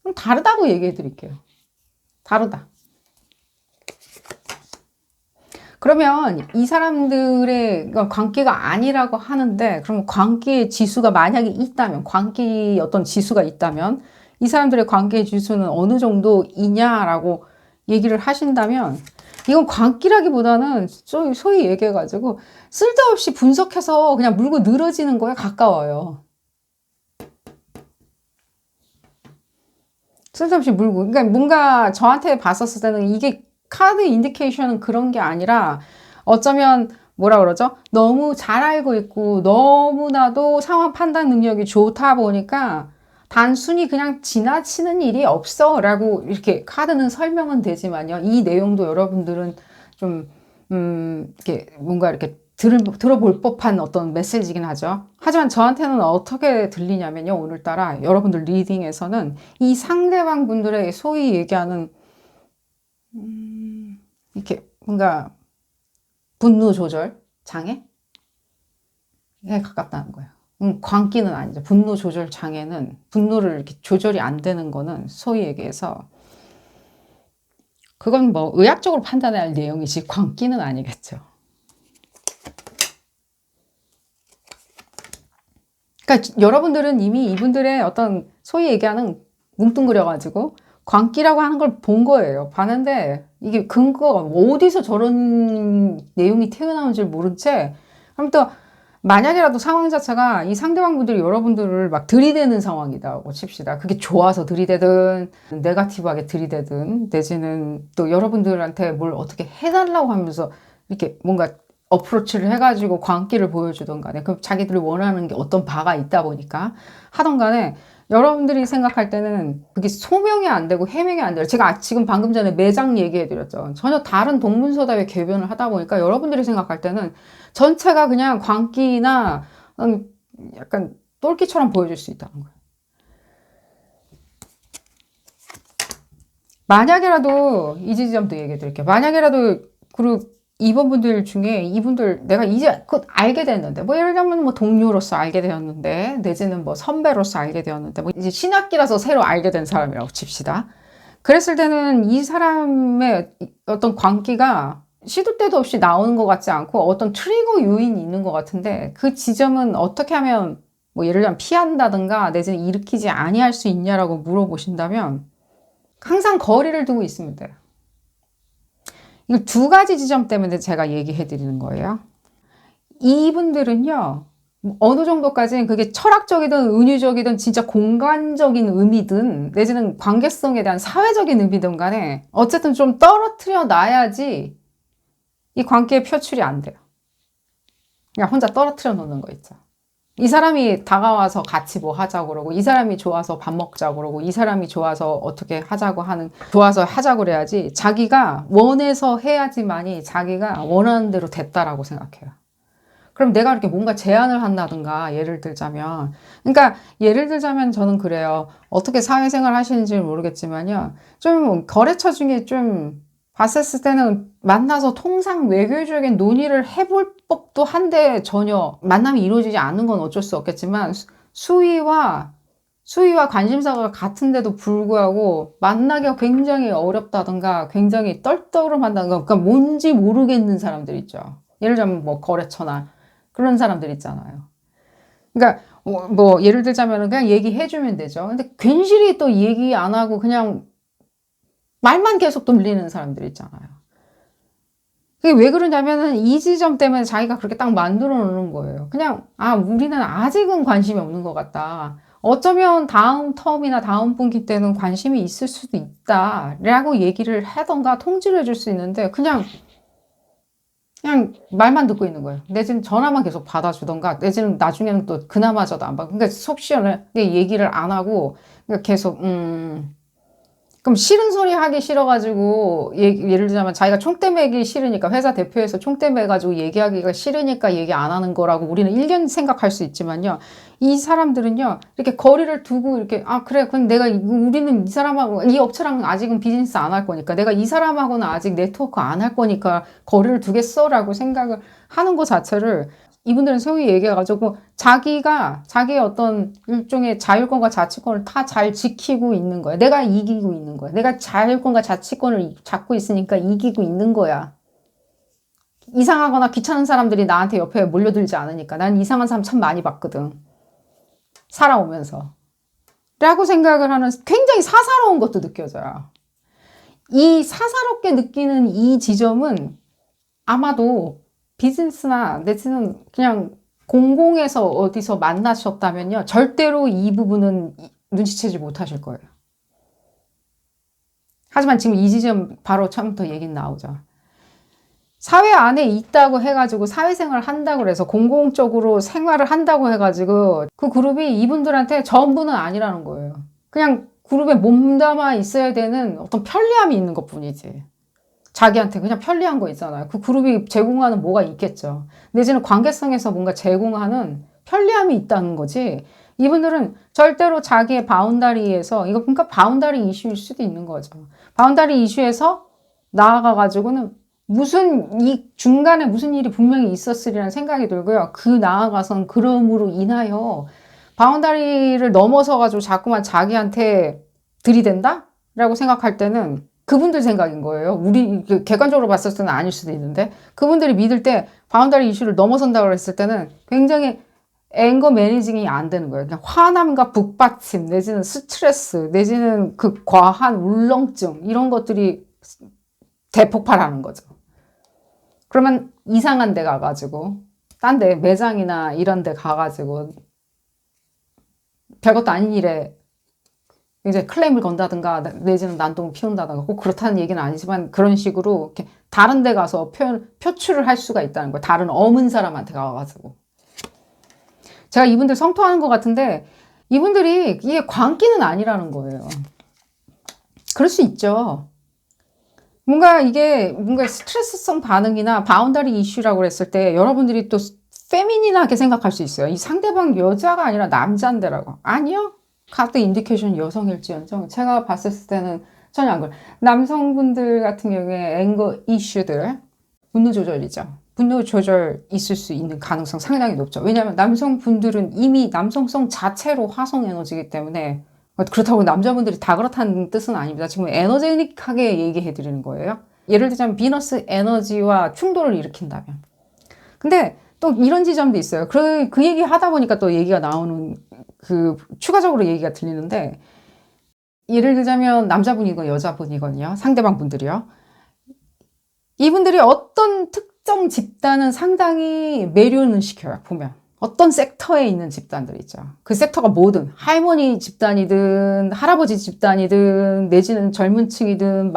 좀 다르다고 얘기해 드릴게요. 다르다. 그러면 이 사람들의 광기가 아니라고 하는데, 그럼 광기의 지수가 만약에 있다면, 광기 어떤 지수가 있다면, 이 사람들의 광기의 지수는 어느 정도이냐라고 얘기를 하신다면, 이건 광기라기보다는 소위 얘기해가지고 쓸데없이 분석해서 그냥 물고 늘어지는 거에 가까워요. 쓸데없이 물고. 그러니까 뭔가 저한테 봤었을 때는 이게 카드 인디케이션은 그런 게 아니라 어쩌면 뭐라 그러죠? 너무 잘 알고 있고 너무나도 상황 판단 능력이 좋다 보니까 단순히 그냥 지나치는 일이 없어 라고 이렇게 카드는 설명은 되지만요. 이 내용도 여러분들은 좀, 이렇게 뭔가 이렇게 들어볼 법한 어떤 메시지긴 하죠. 하지만 저한테는 어떻게 들리냐면요. 오늘따라 여러분들 리딩에서는 이 상대방 분들의 소위 얘기하는, 이렇게 뭔가 분노 조절 장애에 가깝다는 거예요. 광기는 아니죠. 분노 조절 장애는, 분노를 이렇게 조절이 안 되는 거는 소위 얘기해서 그건 의학적으로 판단해야 할 내용이지 광기는 아니겠죠. 그러니까 여러분들은 이미 이분들의 어떤 소위 얘기하는 뭉뚱그려가지고 광기라고 하는 걸 본 거예요. 봤는데 이게 근거가 어디서 저런 내용이 튀어나오는지 모른 채, 아무튼 만약이라도 상황 자체가 이 상대방 분들이 여러분들을 막 들이대는 상황이다고 칩시다. 그게 좋아서 들이대든 네거티브하게 들이대든 내지는 또 여러분들한테 뭘 어떻게 해달라고 하면서 이렇게 뭔가 어프로치를 해가지고 광기를 보여주던 간에, 그럼 자기들이 원하는 게 어떤 바가 있다 보니까 하던 간에 여러분들이 생각할 때는 그게 소명이 안 되고 해명이 안 돼요. 제가 지금 방금 전에 매장 얘기해 드렸죠. 전혀 다른 동문서답의 궤변을 하다 보니까 여러분들이 생각할 때는 전체가 그냥 광기나 약간 똘끼처럼 보여줄 수 있다는 거예요. 만약이라도 이 지점도 얘기해 드릴게요. 만약이라도 이분들 중에 이분들 내가 이제 그 알게 됐는데 뭐 예를 들면 뭐 동료로서 알게 되었는데 내지는 뭐 선배로서 알게 되었는데 뭐 이제 신학기라서 새로 알게 된 사람이라고 칩시다. 그랬을 때는 이 사람의 어떤 광기가 시도 때도 없이 나오는 것 같지 않고 어떤 트리거 요인이 있는 것 같은데 그 지점은 어떻게 하면 뭐 예를 들면 피한다든가 내지는 일으키지 아니할 수 있냐라고 물어보신다면 항상 거리를 두고 있으면 돼요. 이거 두 가지 지점 때문에 제가 얘기해 드리는 거예요. 이분들은요, 어느 정도까지는 그게 철학적이든 은유적이든 진짜 공간적인 의미든 내지는 관계성에 대한 사회적인 의미든 간에 어쨌든 좀 떨어뜨려 놔야지 이 관계의 표출이 안 돼요. 그냥 혼자 떨어뜨려 놓는 거 있죠. 이 사람이 다가와서 같이 뭐 하자고 그러고 이 사람이 좋아서 밥 먹자고 그러고 이 사람이 좋아서 어떻게 하자고 하는 좋아서 하자고 그래야지 자기가 원해서 해야지만이 자기가 원하는 대로 됐다라고 생각해요. 그럼 내가 이렇게 뭔가 제안을 한다든가 예를 들자면 그러니까 예를 들자면 저는 그래요. 어떻게 사회생활 하시는지는 모르겠지만요. 좀 거래처 중에 좀 봤었을 때는 만나서 통상 외교적인 논의를 해볼 법도 한데 전혀 만남이 이루어지지 않는 건 어쩔 수 없겠지만 수위와 관심사가 같은데도 불구하고 만나기가 굉장히 어렵다든가 굉장히 떨떠름한다든가 그러니까 뭔지 모르겠는 사람들 있죠. 예를 들자면 뭐 거래처나 그런 사람들 있잖아요. 그러니까 뭐 예를 들자면 그냥 얘기해주면 되죠. 근데 괜시리 또 얘기 안 하고 그냥 말만 계속 돌리는 사람들 있잖아요. 그게 왜 그러냐면은 이 지점 때문에 자기가 그렇게 딱 만들어 놓는 거예요. 그냥, 우리는 아직은 관심이 없는 것 같다. 어쩌면 다음 텀이나 다음 분기 때는 관심이 있을 수도 있다. 라고 얘기를 하던가 통지를 해줄 수 있는데, 그냥 말만 듣고 있는 거예요. 내지는 전화만 계속 받아주던가, 내지는 나중에는 또 그나마저도 안 받고. 그러니까 속 시원하게 얘기를 안 하고, 그러니까 계속, 그럼 싫은 소리 하기 싫어가지고 예를 들자면 자기가 총대 매기 싫으니까 회사 대표에서 총대 매가지고 얘기하기가 싫으니까 얘기 안 하는 거라고 우리는 일견 생각할 수 있지만요. 이 사람들은요 이렇게 거리를 두고 이렇게 그래 그럼 내가 우리는 이 사람하고 이 업체랑 아직은 비즈니스 안 할 거니까 내가 이 사람하고는 아직 네트워크 안 할 거니까 거리를 두겠어라고 생각을 하는 것 자체를 이분들은 소위 얘기해가지고 자기의 어떤 일종의 자율권과 자치권을 다 잘 지키고 있는 거야. 내가 이기고 있는 거야. 내가 자율권과 자치권을 잡고 있으니까 이기고 있는 거야. 이상하거나 귀찮은 사람들이 나한테 옆에 몰려들지 않으니까. 난 이상한 사람 참 많이 봤거든. 살아오면서. 라고 생각을 하는 굉장히 사사로운 것도 느껴져요. 이 사사롭게 느끼는 이 지점은 아마도 비즈니스나 내지는 그냥 공공에서 어디서 만나셨다면요. 절대로 이 부분은 눈치채지 못하실 거예요. 하지만 지금 이 지점 바로 처음부터 얘기는 나오죠. 사회 안에 있다고 해가지고 사회생활을 한다고 해서 공공적으로 생활을 한다고 해가지고 그 그룹이 이분들한테 전부는 아니라는 거예요. 그냥 그룹에 몸담아 있어야 되는 어떤 편리함이 있는 것 뿐이지. 자기한테 그냥 편리한 거 있잖아요. 그 그룹이 제공하는 뭐가 있겠죠. 내지는 관계성에서 뭔가 제공하는 편리함이 있다는 거지. 이분들은 절대로 자기의 바운다리에서 이거 그러니까 바운다리 이슈일 수도 있는 거죠. 바운다리 이슈에서 나아가가지고는 이 중간에 무슨 일이 분명히 있었으리라는 생각이 들고요. 그 나아가선 그럼으로 인하여 바운다리를 넘어서가지고 자꾸만 자기한테 들이댄다? 라고 생각할 때는 그분들 생각인 거예요. 우리 객관적으로 봤을 때는 아닐 수도 있는데 그분들이 믿을 때 바운다리 이슈를 넘어선다고 했을 때는 굉장히 앵거 매니징이 안 되는 거예요. 그냥 화남과 북받침 내지는 스트레스 내지는 그 과한 울렁증 이런 것들이 대폭발하는 거죠. 그러면 이상한 데 가가지고 딴 데 매장이나 이런 데 가가지고 별것도 아닌 일에 이제 클레임을 건다든가 내지는 난동을 피운다든가 꼭 그렇다는 얘기는 아니지만 그런 식으로 이렇게 다른 데 가서 표출을 할 수가 있다는 거예요. 다른 어문 사람한테 가가지고. 제가 이분들 성토하는 것 같은데 이분들이 이게 광기는 아니라는 거예요. 그럴 수 있죠. 뭔가 스트레스성 반응이나 바운다리 이슈라고 했을 때 여러분들이 또 페미닌하게 생각할 수 있어요. 이 상대방 여자가 아니라 남자인데라고. 아니요. 카드 인디케이션 여성일지언정 제가 봤을 때는 전혀 안 그래요. 남성분들 같은 경우에 앵거 이슈들 분노 조절이죠. 분노 조절 있을 수 있는 가능성 상당히 높죠. 왜냐하면 남성분들은 이미 남성성 자체로 화성 에너지이기 때문에, 그렇다고 남자분들이 다 그렇다는 뜻은 아닙니다. 지금 에너제틱하게 얘기해 드리는 거예요. 예를 들자면 비너스 에너지와 충돌을 일으킨다면. 근데 또 이런 지점도 있어요. 그 얘기 하다 보니까 또 얘기가 나오는, 추가적으로 얘기가 들리는데, 예를 들자면 남자분이건 여자분이거든요. 상대방 분들이요. 이분들이 어떤 특정 집단은 상당히 매료는 시켜요. 보면 어떤 섹터에 있는 집단들 있죠. 그 섹터가 뭐든 할머니 집단이든 할아버지 집단이든 내지는 젊은 층이든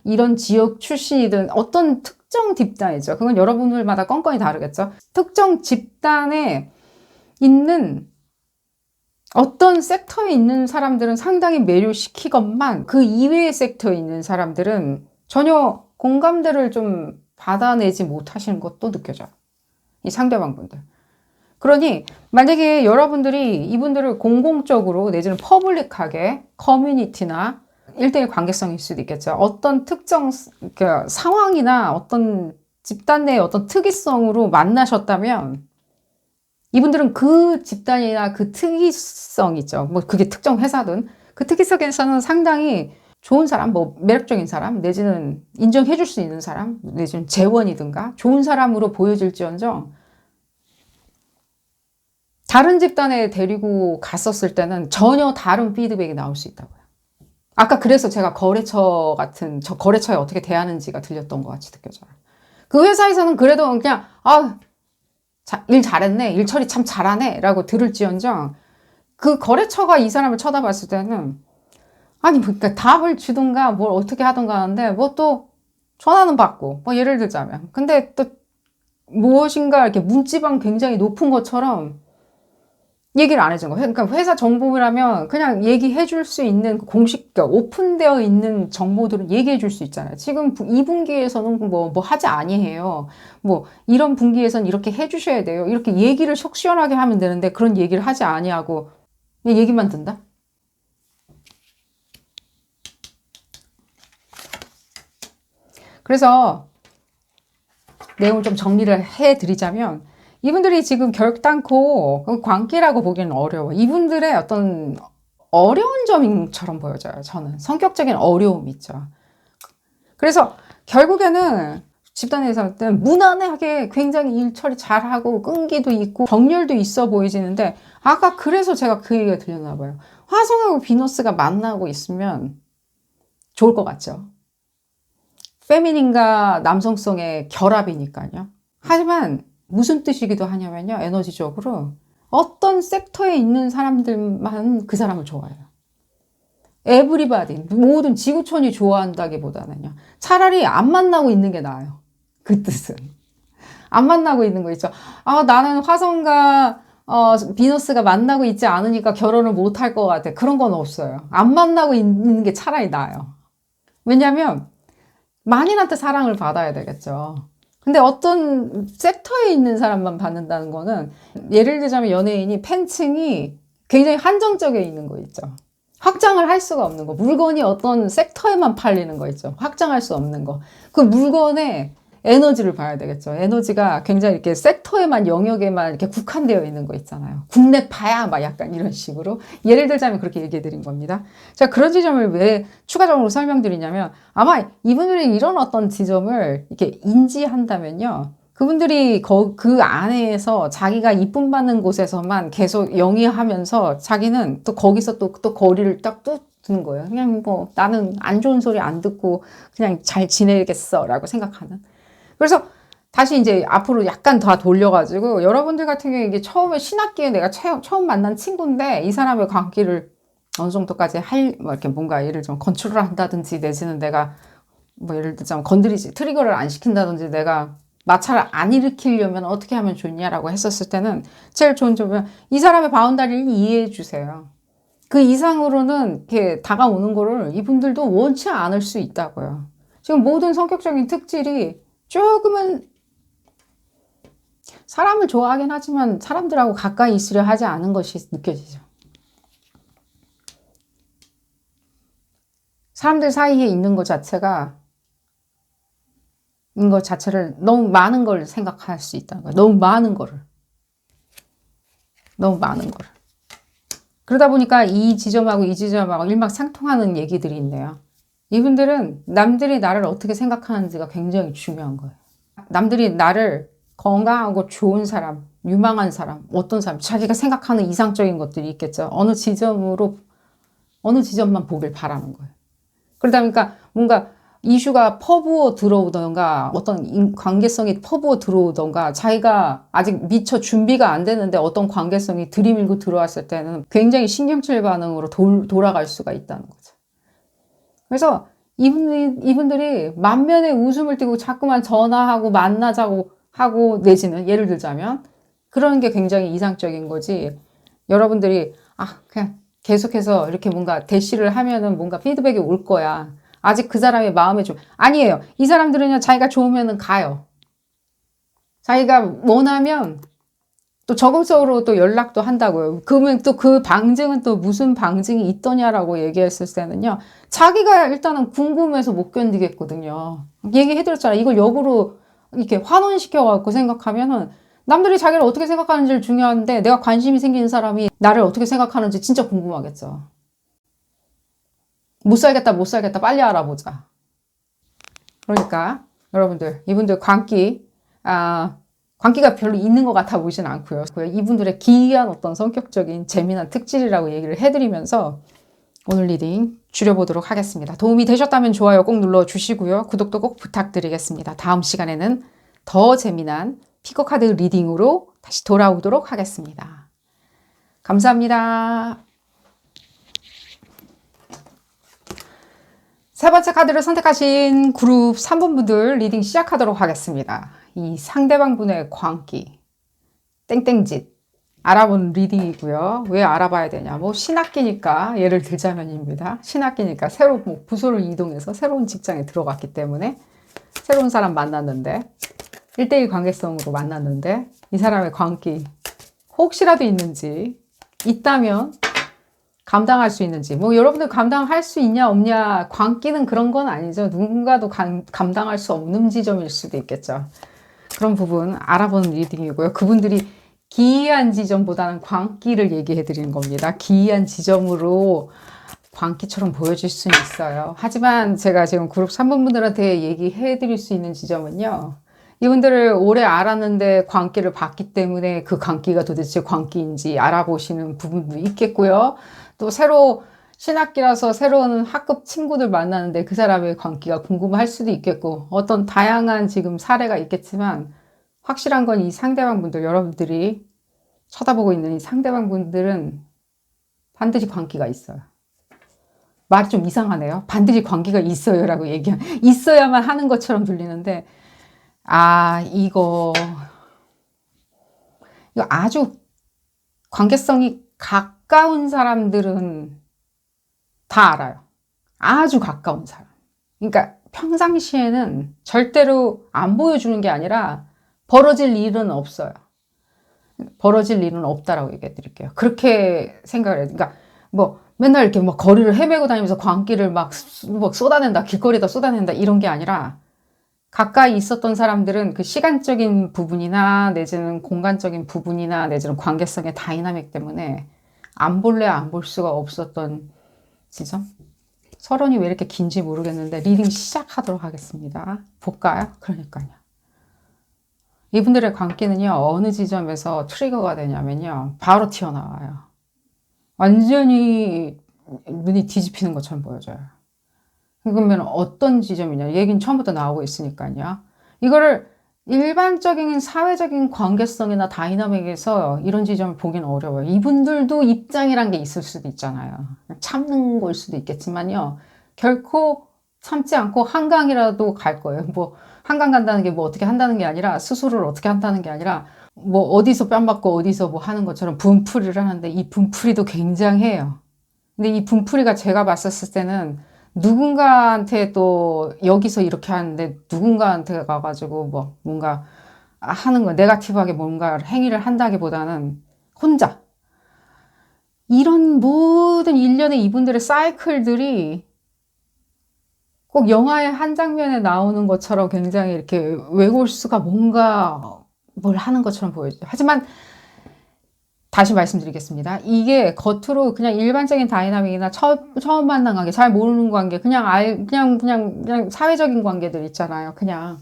이런 지역 출신이든 어떤 특정 집단이죠. 그건 여러분들마다 건건이 다르겠죠. 특정 집단에 있는 어떤 섹터에 있는 사람들은 상당히 매료시키건만 그 이외의 섹터에 있는 사람들은 전혀 공감대를 좀 받아내지 못하시는 것도 느껴져요. 이 상대방 분들. 그러니 만약에 여러분들이 이분들을 공공적으로 내지는 퍼블릭하게 커뮤니티나 1대1 관계성일 수도 있겠죠. 어떤 특정 상황이나 어떤 집단 내의 어떤 특이성으로 만나셨다면 이분들은 그 집단이나 그 특이성이죠. 뭐 그게 특정 회사든 그 특이성에서는 상당히 좋은 사람, 뭐 매력적인 사람, 내지는 인정해 줄 수 있는 사람, 내지는 재원이든가 좋은 사람으로 보여질지언정 다른 집단에 데리고 갔었을 때는 전혀 다른 피드백이 나올 수 있다고요. 아까 그래서 제가 거래처 같은, 저 거래처에 어떻게 대하는지가 들렸던 것 같이 느껴져요. 그 회사에서는 그래도 그냥 일 잘했네, 일 처리 참 잘하네 라고 들을지언정 그 거래처가 이 사람을 쳐다봤을 때는 아니 그러니까 답을 주든가 뭘 어떻게 하든가 하는데 뭐 또 전화는 받고 뭐 예를 들자면 근데 또 무엇인가 이렇게 문지방 굉장히 높은 것처럼 얘기를 안 해준 거예요. 그러니까 회사 정보라면 그냥 얘기해 줄 수 있는 공식, 그러니까 오픈되어 있는 정보들은 얘기해 줄 수 있잖아요. 지금 이 분기에서는 뭐 하지 아니해요. 뭐 이런 분기에서는 이렇게 해 주셔야 돼요. 이렇게 얘기를 속 시원하게 하면 되는데 그런 얘기를 하지 아니하고 그냥 얘기만 든다? 그래서 내용을 좀 정리를 해 드리자면 이분들이 지금 결단코 관계라고 보기는 어려워. 이분들의 어떤 어려운 점처럼 보여져요. 저는 성격적인 어려움이 있죠. 그래서 결국에는 집단에서 할 때 무난하게 굉장히 일 처리 잘하고 끈기도 있고 정열도 있어 보이지는데 아까 그래서 제가 그 얘기가 들렸나 봐요. 화성하고 비너스가 만나고 있으면 좋을 것 같죠. 페미닌과 남성성의 결합이니까요. 하지만 무슨 뜻이기도 하냐면요. 에너지적으로 어떤 섹터에 있는 사람들만 그 사람을 좋아해요. 에브리바디, 모든 지구촌이 좋아한다기보다는요. 차라리 안 만나고 있는 게 나아요. 그 뜻은. 안 만나고 있는 거 있죠. 나는 화성과 비너스가 만나고 있지 않으니까 결혼을 못 할 것 같아. 그런 건 없어요. 안 만나고 있는 게 차라리 나아요. 왜냐면 만인한테 사랑을 받아야 되겠죠. 근데 어떤 섹터에 있는 사람만 받는다는 거는 예를 들자면 연예인이 팬층이 굉장히 한정적에 있는 거 있죠. 확장을 할 수가 없는 거. 물건이 어떤 섹터에만 팔리는 거 있죠. 확장할 수 없는 거. 그 물건의 에너지를 봐야 되겠죠. 에너지가 굉장히 이렇게 섹터에만 영역에만 이렇게 국한되어 있는 거 있잖아요. 국내파야 막 약간 이런 식으로 예를 들자면 그렇게 얘기해 드린 겁니다. 제가 그런 지점을 왜 추가적으로 설명드리냐면 아마 이분들이 이런 어떤 지점을 이렇게 인지한다면요. 그분들이 그 안에서 자기가 이쁨 받는 곳에서만 계속 영위하면서 자기는 또 거기서 또 거리를 딱 두는 거예요. 그냥 뭐 나는 안 좋은 소리 안 듣고 그냥 잘 지내겠어 라고 생각하는. 그래서 다시 이제 앞으로 약간 더 돌려가지고 여러분들 같은 경우에 이게 처음에 신학기에 내가 처음 만난 친구인데 이 사람의 관계를 어느 정도까지 뭐 이렇게 뭔가 예를 들면 건축을 한다든지 내지는 내가 뭐 예를 들자면 건드리지 트리거를 안 시킨다든지 내가 마찰을 안 일으키려면 어떻게 하면 좋냐라고 했었을 때는 제일 좋은 점은 이 사람의 바운다리를 이해해 주세요. 그 이상으로는 이렇게 다가오는 거를 이분들도 원치 않을 수 있다고요. 지금 모든 성격적인 특질이 조금은 사람을 좋아하긴 하지만 사람들하고 가까이 있으려 하지 않은 것이 느껴지죠. 사람들 사이에 있는 것 자체가 것 자체를 너무 많은 걸 생각할 수 있다는 거예요. 너무 많은 거를. 너무 많은 거를. 그러다 보니까 이 지점하고 이 지점하고 일맥상통하는 얘기들이 있네요. 이분들은 남들이 나를 어떻게 생각하는지가 굉장히 중요한 거예요. 남들이 나를 건강하고 좋은 사람, 유망한 사람, 어떤 사람, 자기가 생각하는 이상적인 것들이 있겠죠. 어느 지점만 보길 바라는 거예요. 그러다 보니까 뭔가 이슈가 퍼부어 들어오던가 어떤 관계성이 퍼부어 들어오던가 자기가 아직 미처 준비가 안 되는데 어떤 관계성이 들이밀고 들어왔을 때는 굉장히 신경질 반응으로 돌아갈 수가 있다는 거죠. 그래서 이분들이 만면에 웃음을 띠고 자꾸만 전화하고 만나자고 하고 내지는 예를 들자면 그런 게 굉장히 이상적인 거지. 여러분들이 그냥 계속해서 이렇게 뭔가 대시를 하면은 뭔가 피드백이 올 거야. 아직 그 사람의 마음에 좀 아니에요. 이 사람들은요 자기가 좋으면은 가요. 자기가 원하면 또 적극적으로 또 연락도 한다고요. 그러면 또 그 방증은 또 무슨 방증이 있더냐라고 얘기했을 때는요. 자기가 일단은 궁금해서 못 견디겠거든요. 얘기해드렸잖아. 이걸 역으로 이렇게 환원시켜갖고 생각하면은 남들이 자기를 어떻게 생각하는지를 중요한데 내가 관심이 생기는 사람이 나를 어떻게 생각하는지 진짜 궁금하겠죠. 못 살겠다, 못 살겠다. 빨리 알아보자. 그러니까 여러분들, 이분들 광기가 별로 있는 것 같아 보이진 않고요. 이분들의 기이한 어떤 성격적인 재미난 특질이라고 얘기를 해드리면서 오늘 리딩 줄여보도록 하겠습니다. 도움이 되셨다면 좋아요 꼭 눌러주시고요. 구독도 꼭 부탁드리겠습니다. 다음 시간에는 더 재미난 피커카드 리딩으로 다시 돌아오도록 하겠습니다. 감사합니다. 세 번째 카드를 선택하신 그룹 3번 분들 리딩 시작하도록 하겠습니다. 이 상대방 분의 광기, 땡땡짓 알아본 리딩이고요. 왜 알아봐야 되냐? 뭐 신학기니까 예를 들자면입니다. 신학기니까 새로 부서를 이동해서 새로운 직장에 들어갔기 때문에 새로운 사람 만났는데 1대1 관계성으로 만났는데 이 사람의 광기 혹시라도 있는지 있다면 감당할 수 있는지 뭐 여러분들 감당할 수 있냐 없냐 광기는 그런 건 아니죠. 누군가도 감당할 수 없는 지점일 수도 있겠죠. 그런 부분 알아보는 리딩이고요. 그분들이 기이한 지점보다는 광기를 얘기해 드리는 겁니다. 기이한 지점으로 광기처럼 보여질 수는 있어요. 하지만 제가 지금 그룹 3번 분들한테 얘기해 드릴 수 있는 지점은요. 이분들을 오래 알았는데 광기를 봤기 때문에 그 광기가 도대체 광기인지 알아보시는 부분도 있겠고요. 또 새로 신학기라서 새로운 학급 친구들 만나는데 그 사람의 광기가 궁금할 수도 있겠고 어떤 다양한 지금 사례가 있겠지만 확실한 건 이 상대방 분들 여러분들이 쳐다보고 있는 이 상대방 분들은 반드시 광기가 있어요. 말이 좀 이상하네요. 반드시 광기가 있어요 라고 있어야만 하는 것처럼 들리는데 이거 아주 관계성이 가까운 사람들은 다 알아요. 아주 가까운 사람. 그러니까 평상시에는 절대로 안 보여주는 게 아니라 벌어질 일은 없어요. 벌어질 일은 없다라고 얘기해 드릴게요. 그렇게 생각을 해요. 그러니까 뭐 맨날 이렇게 막 거리를 헤매고 다니면서 광기를 막 쏟아낸다, 길거리에다 쏟아낸다 이런 게 아니라 가까이 있었던 사람들은 그 시간적인 부분이나 내지는 공간적인 부분이나 내지는 관계성의 다이나믹 때문에 안 볼래 안 볼 수가 없었던 지점? 서론이 왜 이렇게 긴지 모르겠는데 리딩 시작하도록 하겠습니다. 볼까요? 그러니까요. 이분들의 관계는요. 어느 지점에서 트리거가 되냐면요. 바로 튀어나와요. 완전히 눈이 뒤집히는 것처럼 보여져요. 그러면 어떤 지점이냐? 얘기는 처음부터 나오고 있으니까요. 이거를 일반적인 사회적인 관계성이나 다이나믹에서 이런 지점을 보기는 어려워요. 이분들도 입장이란 게 있을 수도 있잖아요. 참는 걸 수도 있겠지만요. 결코 참지 않고 한강이라도 갈 거예요. 뭐 한강 간다는 게 뭐 어떻게 한다는 게 아니라 스스로를 어떻게 한다는 게 아니라 뭐 어디서 뺨 맞고 어디서 뭐 하는 것처럼 분풀이를 하는데 이 분풀이도 굉장해요. 근데 이 분풀이가 제가 봤었을 때는 누군가한테 또 여기서 이렇게 하는데 누군가한테 가가지고 뭐 뭔가 하는 거 네거티브하게 뭔가 행위를 한다기보다는 혼자 이런 모든 일련의 이분들의 사이클들이 꼭 영화의 한 장면에 나오는 것처럼 굉장히 이렇게 외골수가 뭔가 뭘 하는 것처럼 보여요. 하지만 다시 말씀드리겠습니다. 이게 겉으로 그냥 일반적인 다이나믹이나 처음 만난 관계, 잘 모르는 관계, 그냥 사회적인 관계들 있잖아요. 그냥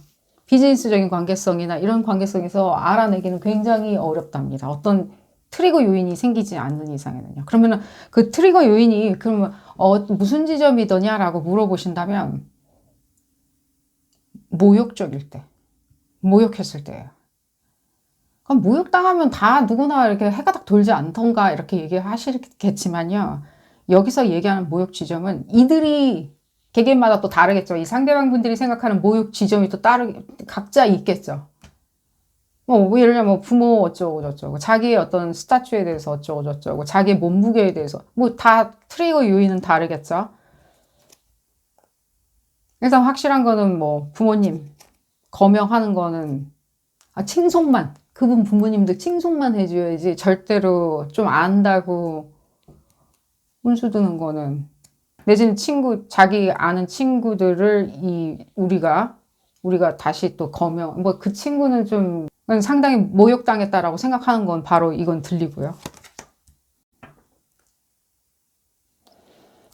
비즈니스적인 관계성이나 이런 관계성에서 알아내기는 굉장히 어렵답니다. 어떤 트리거 요인이 생기지 않는 이상에는요. 그러면은 그 트리거 요인이 그러면 무슨 지점이더냐라고 물어보신다면 모욕적일 때, 모욕했을 때예요. 그럼 모욕당하면 다 누구나 이렇게 해가 딱 돌지 않던가 이렇게 얘기하시겠지만요. 여기서 얘기하는 모욕 지점은 이들이 개개인마다 또 다르겠죠. 이 상대방 분들이 생각하는 모욕 지점이 또 각자 있겠죠. 뭐 예를 들면 뭐 부모 어쩌고 저쩌고 자기의 어떤 스타츄에 대해서 어쩌고 저쩌고 자기의 몸무게에 대해서 뭐 다 트리거 요인은 다르겠죠. 일단 확실한 거는 뭐 부모님 거명하는 거는 칭송만 그분 부모님들 칭송만 해줘야지 절대로 좀 안다고 훈수 두는 거는 내지는 자기 아는 친구들을 우리가 다시 또 거명 뭐 그 친구는 좀 상당히 모욕당했다라고 생각하는 건 바로 이건 들리고요.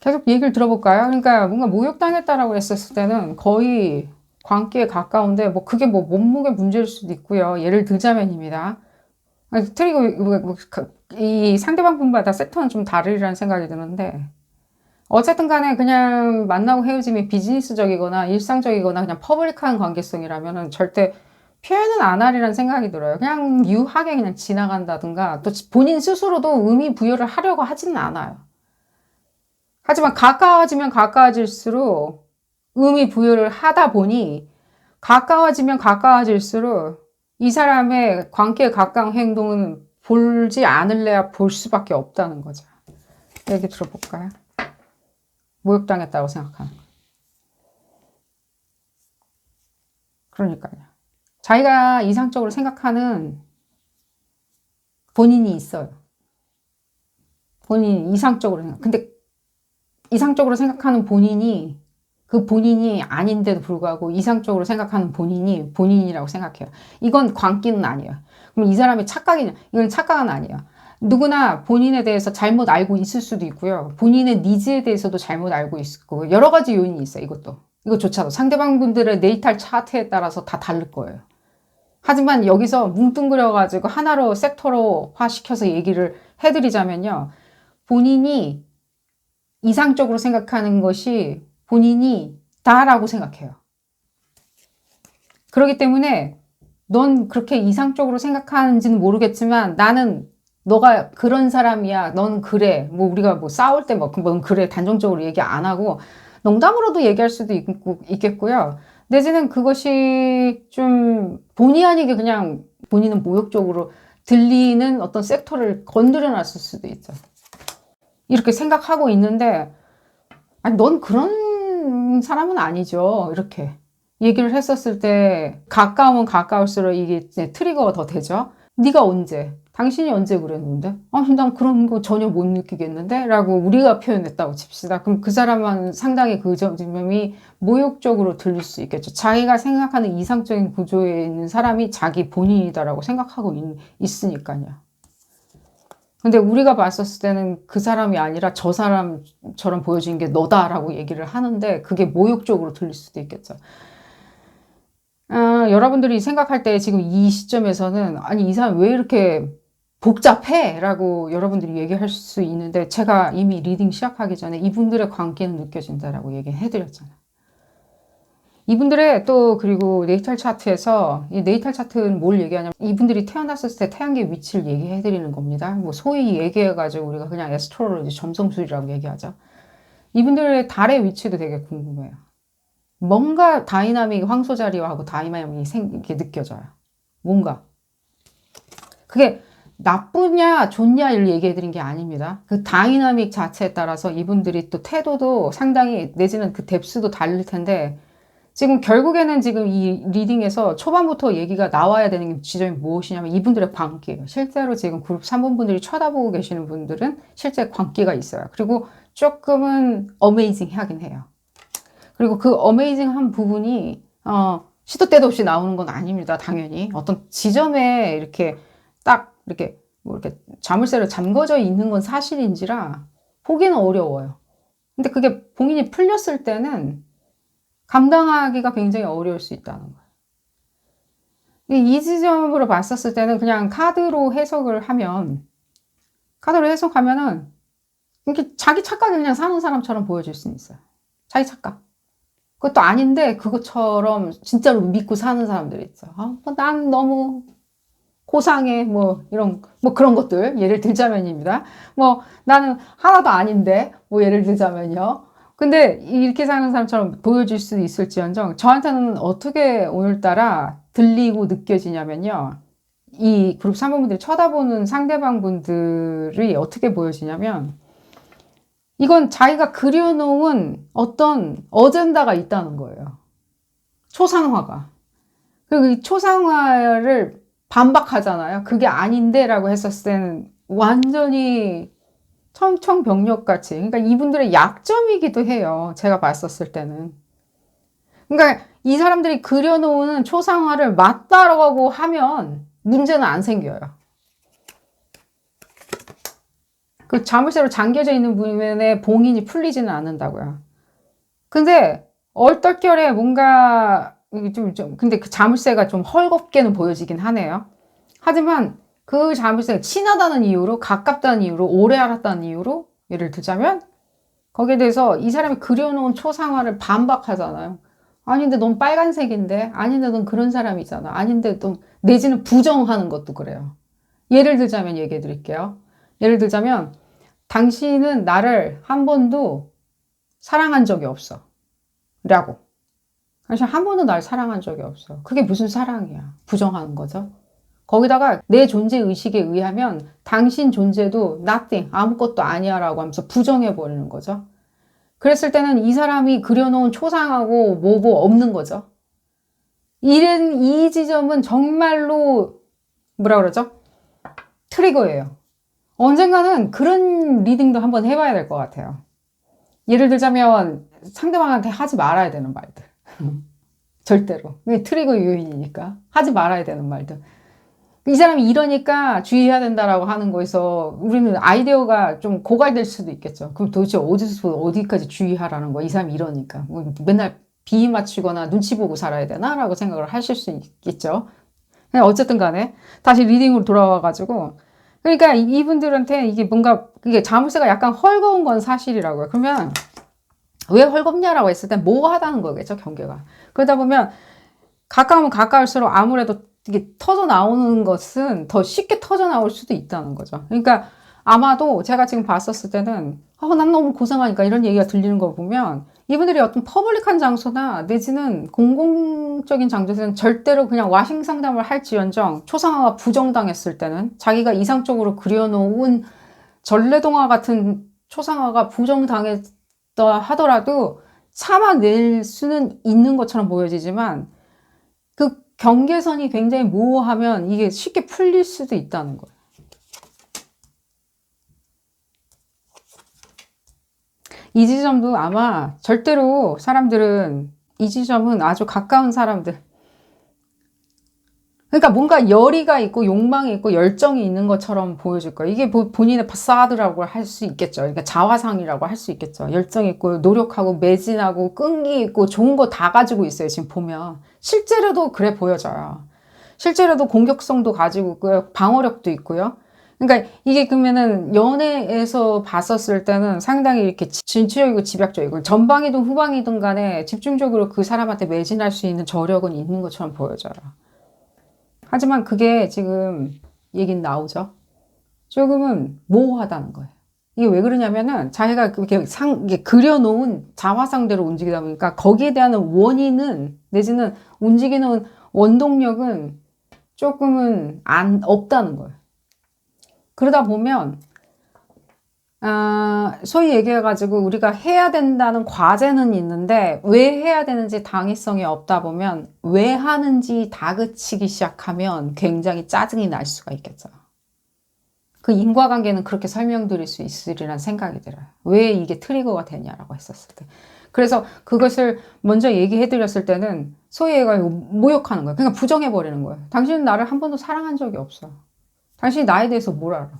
계속 얘기를 들어볼까요? 그러니까 뭔가 모욕당했다라고 했었을 때는 거의 광기에 가까운데 뭐 그게 뭐 몸무게 문제일 수도 있고요. 예를 들자면입니다. 트리거 이 상대방 분마다 섹터는 좀 다르리라는 생각이 드는데 어쨌든 간에 그냥 만나고 헤어짐이 비즈니스적이거나 일상적이거나 그냥 퍼블릭한 관계성이라면은 절대 표현은 안 하리라는 생각이 들어요. 그냥 유하게 그냥 지나간다든가 또 본인 스스로도 의미 부여를 하려고 하지는 않아요. 하지만 가까워지면 가까워질수록 의미 부여를 하다 보니 가까워지면 가까워질수록 이 사람의 관계에 가까운 행동은 보지 않을래야 볼 수밖에 없다는 거죠. 얘기 들어볼까요? 모욕당했다고 생각하는 거. 그러니까요. 자기가 이상적으로 생각하는 본인이 있어요. 본인이 이상적으로 생각. 근데 이상적으로 생각하는 본인이 그 본인이 아닌데도 불구하고 이상적으로 생각하는 본인이 본인이라고 생각해요. 이건 광기는 아니에요. 그럼 이 사람이 착각이냐? 이건 착각은 아니에요. 누구나 본인에 대해서 잘못 알고 있을 수도 있고요. 본인의 니즈에 대해서도 잘못 알고 있고 여러 가지 요인이 있어요. 이것조차도 상대방 분들의 네이탈 차트에 따라서 다 다를 거예요. 하지만 여기서 뭉뚱그려가지고 하나로 섹터로화 시켜서 얘기를 해드리자면요. 본인이 이상적으로 생각하는 것이 본인이 다라고 생각해요. 그렇기 때문에 넌 그렇게 이상적으로 생각하는지는 모르겠지만 나는 너가 그런 사람이야. 넌 그래. 뭐 우리가 뭐 싸울 때 뭐 그래. 단정적으로 얘기 안 하고 농담으로도 얘기할 수도 있겠고요. 내지는 그것이 좀 본의 아니게 그냥 본인은 모욕적으로 들리는 어떤 섹터를 건드려 놨을 수도 있죠. 이렇게 생각하고 있는데 아니, 넌 그런 사람은 아니죠. 이렇게 얘기를 했었을 때 가까우면 가까울수록 이게 트리거가 더 되죠. 네가 언제? 당신이 언제 그랬는데? 아니, 난 그런 거 전혀 못 느끼겠는데? 라고 우리가 표현했다고 칩시다. 그럼 그 사람은 상당히 그 점이 모욕적으로 들릴 수 있겠죠. 자기가 생각하는 이상적인 구조에 있는 사람이 자기 본인이다라고 생각하고 있으니까요. 근데 우리가 봤었을 때는 그 사람이 아니라 저 사람처럼 보여진 게 너다라고 얘기를 하는데 그게 모욕적으로 들릴 수도 있겠죠. 여러분들이 생각할 때 지금 이 시점에서는 아니 이 사람 왜 이렇게 복잡해? 라고 여러분들이 얘기할 수 있는데 제가 이미 리딩 시작하기 전에 이분들의 관계는 느껴진다라고 얘기해 드렸잖아요. 이분들의 또 그리고 네이탈 차트에서 이 네이탈 차트는 뭘 얘기하냐면 이분들이 태어났을 때 태양계 위치를 얘기해 드리는 겁니다. 뭐 소위 얘기해 가지고 우리가 그냥 에스트로로지 점성술이라고 얘기하죠. 이분들의 달의 위치도 되게 궁금해요. 뭔가 다이나믹 황소자리하고 다이나믹이 생기게 느껴져요. 뭔가 그게 나쁘냐 좋냐를 얘기해 드린 게 아닙니다. 그 다이나믹 자체에 따라서 이분들이 또 태도도 상당히 내지는 그 뎁스도 다를 텐데 지금 결국에는 지금 이 리딩에서 초반부터 얘기가 나와야 되는 지점이 무엇이냐면 이분들의 광기예요. 실제로 지금 그룹 3번 분들이 쳐다보고 계시는 분들은 실제 광기가 있어요. 그리고 조금은 어메이징 하긴 해요. 그리고 그 어메이징한 부분이 시도 때도 없이 나오는 건 아닙니다. 당연히 어떤 지점에 이렇게 딱 이렇게 뭐 이렇게 자물쇠로 잠궈져 있는 건 사실인지라 보기는 어려워요. 근데 그게 봉인이 풀렸을 때는 감당하기가 굉장히 어려울 수 있다는 거예요. 이 지점으로 봤었을 때는 그냥 카드로 해석하면은 이렇게 자기 착각이 그냥 사는 사람처럼 보여질 수는 있어요. 자기 착각. 그것도 아닌데 그것처럼 진짜로 믿고 사는 사람들이 있어. 난 너무 고상해. 뭐 그런 것들. 예를 들자면입니다. 나는 하나도 아닌데. 예를 들자면요. 근데 이렇게 사는 사람처럼 보여질 수도 있을지언정 저한테는 어떻게 오늘따라 들리고 느껴지냐면요. 이 그룹 3번분들이 쳐다보는 상대방 분들이 어떻게 보여지냐면 이건 자기가 그려놓은 어떤 어젠다가 있다는 거예요. 초상화가. 그리고 이 초상화를 반박하잖아요. 그게 아닌데 라고 했었을 때는 완전히 청천벽력같이. 그러니까 이분들의 약점이기도 해요. 제가 봤었을 때는. 그러니까 이 사람들이 그려놓은 초상화를 맞다라고 하면 문제는 안 생겨요. 그 자물쇠로 잠겨져 있는 부분에 봉인이 풀리지는 않는다고요. 근데 얼떨결에 뭔가 근데 그 자물쇠가 좀 헐겁게는 보여지긴 하네요. 하지만 그 자물쇠가 친하다는 이유로, 가깝다는 이유로, 오래 알았다는 이유로 예를 들자면 거기에 대해서 이 사람이 그려놓은 초상화를 반박하잖아요. 아닌데 넌 빨간색인데, 아닌데 넌 그런 사람이잖아, 아닌데 넌, 내지는 부정하는 것도 그래요. 예를 들자면 얘기해 드릴게요. 예를 들자면 당신은 나를 한 번도 사랑한 적이 없어 라고. 당신 한 번도 날 사랑한 적이 없어. 그게 무슨 사랑이야. 부정하는 거죠. 거기다가 내 존재 의식에 의하면 당신 존재도 nothing, 아무것도 아니야 라고 하면서 부정해 버리는 거죠. 그랬을 때는 이 사람이 그려놓은 초상하고 뭐고 없는 거죠. 이 지점은 정말로 뭐라 그러죠? 트리거예요. 언젠가는 그런 리딩도 한번 해봐야 될 것 같아요. 예를 들자면 상대방한테 하지 말아야 되는 말들. 절대로. 이게 트리거 요인이니까. 하지 말아야 되는 말들. 이 사람이 이러니까 주의해야 된다라고 하는 거에서 우리는 아이디어가 좀 고갈될 수도 있겠죠. 그럼 도대체 어디까지 주의하라는 거야? 이 사람이 이러니까. 맨날 비위 맞추거나 눈치 보고 살아야 되나? 라고 생각을 하실 수 있겠죠. 어쨌든 간에 다시 리딩으로 돌아와가지고 그러니까 이분들한테 이게 뭔가 이게 자물쇠가 약간 헐거운 건 사실이라고요. 그러면 왜 헐겁냐라고 했을 때 뭐 하다는 거겠죠, 경계가. 그러다 보면 가까우면 가까울수록 아무래도 이게 터져 나오는 것은 더 쉽게 터져 나올 수도 있다는 거죠. 그러니까 아마도 제가 지금 봤었을 때는 난 너무 고생하니까 이런 얘기가 들리는 걸 보면 이분들이 어떤 퍼블릭한 장소나 내지는 공공적인 장소에서는 절대로 그냥 와싱 상담을 할지언정 초상화가 부정당했을 때는 자기가 이상적으로 그려놓은 전래동화 같은 초상화가 부정당했다 하더라도 참아낼 수는 있는 것처럼 보여지지만 그 경계선이 굉장히 모호하면 이게 쉽게 풀릴 수도 있다는 거예요. 이 지점도 아마 절대로 사람들은 이 지점은 아주 가까운 사람들, 그러니까 뭔가 열의가 있고 욕망이 있고 열정이 있는 것처럼 보여질 거예요. 이게 본인의 파사드라고 할 수 있겠죠. 그러니까 자화상이라고 할 수 있겠죠. 열정 있고 노력하고 매진하고 끈기 있고 좋은 거 다 가지고 있어요. 지금 보면 실제로도 그래 보여져요. 실제로도 공격성도 가지고 있고요. 방어력도 있고요. 그러니까 이게 그러면은 연애에서 봤었을 때는 상당히 이렇게 진취적이고 집약적이고 전방이든 후방이든 간에 집중적으로 그 사람한테 매진할 수 있는 저력은 있는 것처럼 보여져요. 하지만 그게 지금 얘기는 나오죠. 조금은 모호하다는 거예요. 이게 왜 그러냐면은 자기가 이게 그려놓은 자화상대로 움직이다 보니까 거기에 대한 원인은 내지는 움직이는 원동력은 조금은 없다는 거예요. 그러다 보면 소위 얘기해가지고 우리가 해야 된다는 과제는 있는데 왜 해야 되는지 당위성이 없다 보면 왜 하는지 다그치기 시작하면 굉장히 짜증이 날 수가 있겠죠. 그 인과관계는 그렇게 설명드릴 수 있으리란 생각이 들어요. 왜 이게 트리거가 되냐라고 했었을 때. 그래서 그것을 먼저 얘기해 드렸을 때는 소위 얘가 모욕하는 거예요. 그러니까 부정해 버리는 거예요. 당신은 나를 한 번도 사랑한 적이 없어. 당신이 나에 대해서 뭘 알아?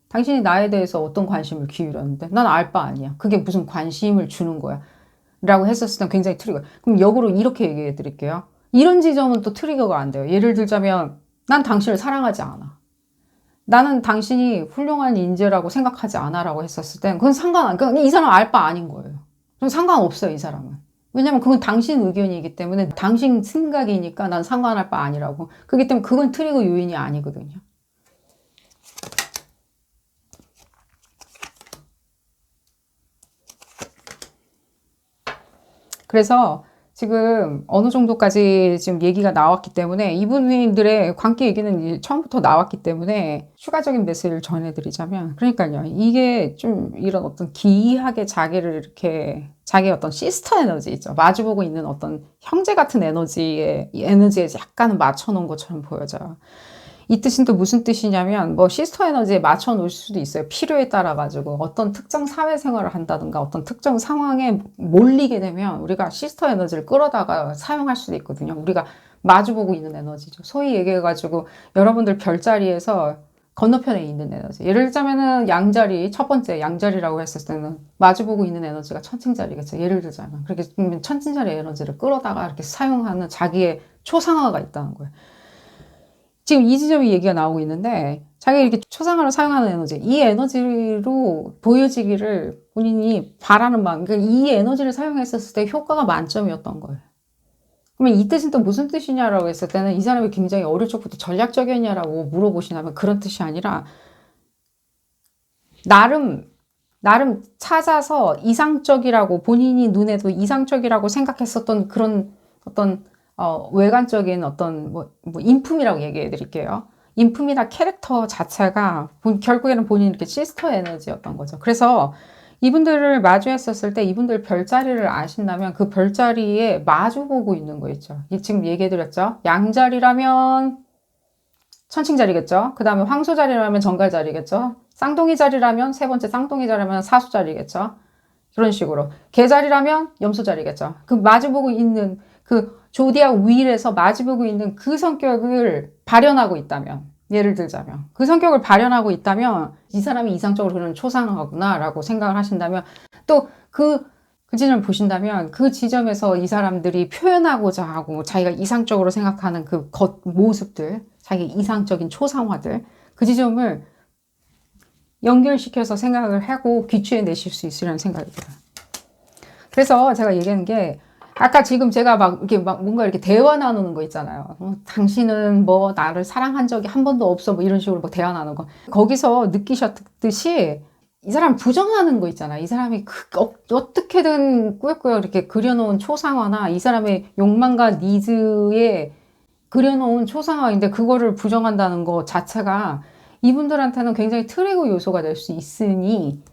당신이 나에 대해서 어떤 관심을 기울였는데 난 알 바 아니야. 그게 무슨 관심을 주는 거야. 라고 했었을 땐 굉장히 트리거. 그럼 역으로 이렇게 얘기해 드릴게요. 이런 지점은 또 트리거가 안 돼요. 예를 들자면 난 당신을 사랑하지 않아. 나는 당신이 훌륭한 인재라고 생각하지 않아 라고 했었을 땐 그건 그러니까 이 사람은 알 바 아닌 거예요. 그럼 상관없어요, 이 사람은. 왜냐면 그건 당신 의견이기 때문에 당신 생각이니까 난 상관할 바 아니라고. 그렇기 때문에 그건 트리거 요인이 아니거든요. 그래서 지금 어느 정도까지 지금 얘기가 나왔기 때문에 이분들의 관계 얘기는 처음부터 나왔기 때문에 추가적인 메시지를 전해드리자면, 그러니까요, 이게 좀 이런 어떤 기이하게 자기를 이렇게 자기의 어떤 시스터 에너지 있죠. 마주보고 있는 어떤 형제 같은 에너지에 약간은 맞춰놓은 것처럼 보여져요. 이 뜻은 또 무슨 뜻이냐면 뭐 시스터 에너지에 맞춰 놓을 수도 있어요. 필요에 따라 가지고 어떤 특정 사회생활을 한다든가 어떤 특정 상황에 몰리게 되면 우리가 시스터 에너지를 끌어다가 사용할 수도 있거든요. 우리가 마주보고 있는 에너지죠. 소위 얘기해 가지고 여러분들 별자리에서 건너편에 있는 에너지. 예를 들자면은 양자리, 첫 번째 양자리라고 했을 때는 마주보고 있는 에너지가 천칭자리겠죠. 예를 들자면 그렇게 천칭자리 에너지를 끌어다가 이렇게 사용하는 자기의 초상화가 있다는 거예요. 지금 이 지점이 얘기가 나오고 있는데 자기가 이렇게 초상화로 사용하는 에너지, 이 에너지로 보여지기를 본인이 바라는 마음, 그러니까 이 에너지를 사용했었을 때 효과가 만점이었던 거예요. 그러면 이 뜻은 또 무슨 뜻이냐라고 했을 때는 이 사람이 굉장히 어릴 적부터 전략적이었냐라고 물어보시냐면 그런 뜻이 아니라 나름 찾아서 이상적이라고 본인이 눈에도 이상적이라고 생각했었던 그런 어떤 외관적인 어떤 인품이라고 얘기해 드릴게요. 인품이나 캐릭터 자체가 결국에는 본인 이렇게 시스터 에너지였던 거죠. 그래서 이분들을 마주했었을 때 이분들 별자리를 아신다면 그 별자리에 마주보고 있는 거 있죠. 지금 얘기해 드렸죠. 양자리라면 천칭자리겠죠. 그 다음에 황소자리라면 정갈자리겠죠. 쌍둥이 자리라면 세 번째 쌍둥이 자리라면 사수자리겠죠. 그런 식으로. 개자리라면 염소자리겠죠. 그 마주보고 있는 그 조디악 윌에서 마주보고 있는 그 성격을 발현하고 있다면, 예를 들자면 그 성격을 발현하고 있다면 이 사람이 이상적으로 그런 초상화구나 라고 생각을 하신다면 또 그 지점을 보신다면 그 지점에서 이 사람들이 표현하고자 하고 자기가 이상적으로 생각하는 그 겉모습들, 자기 이상적인 초상화들, 그 지점을 연결시켜서 생각을 하고 귀추해 내실 수 있으리라는 생각이 들어요. 그래서 제가 얘기하는 게 아까 지금 제가 뭔가 이렇게 대화 나누는 거 있잖아요. 당신은 뭐 나를 사랑한 적이 한 번도 없어 뭐 이런 식으로 뭐 대화 나누는 거. 거기서 느끼셨듯이 이 사람 부정하는 거 있잖아요. 이 사람이 어떻게든 꾸역꾸역 이렇게 그려놓은 초상화나 이 사람의 욕망과 니즈에 그려놓은 초상화인데 그거를 부정한다는 거 자체가 이분들한테는 굉장히 트리거 요소가 될 수 있으니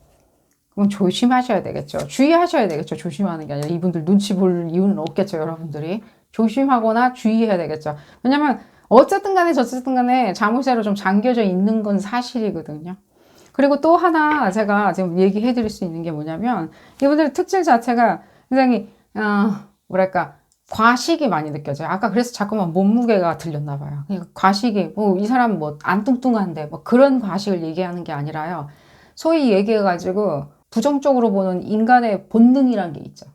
그럼 조심하셔야 되겠죠. 주의하셔야 되겠죠. 조심하는 게 아니라 이분들 눈치 볼 이유는 없겠죠. 여러분들이 조심하거나 주의해야 되겠죠. 왜냐면 어쨌든 간에 저쨌든 간에 자물쇠로 좀 잠겨져 있는 건 사실이거든요. 그리고 또 하나 제가 지금 얘기해 드릴 수 있는 게 뭐냐면 이분들의 특질 자체가 굉장히 뭐랄까 과식이 많이 느껴져요. 아까 그래서 자꾸만 몸무게가 들렸나 봐요. 그러니까 과식이 이 사람 뭐 안 뚱뚱한데 뭐 그런 과식을 얘기하는 게 아니라요. 소위 얘기해가지고 부정적으로 보는 인간의 본능이란 게 있죠.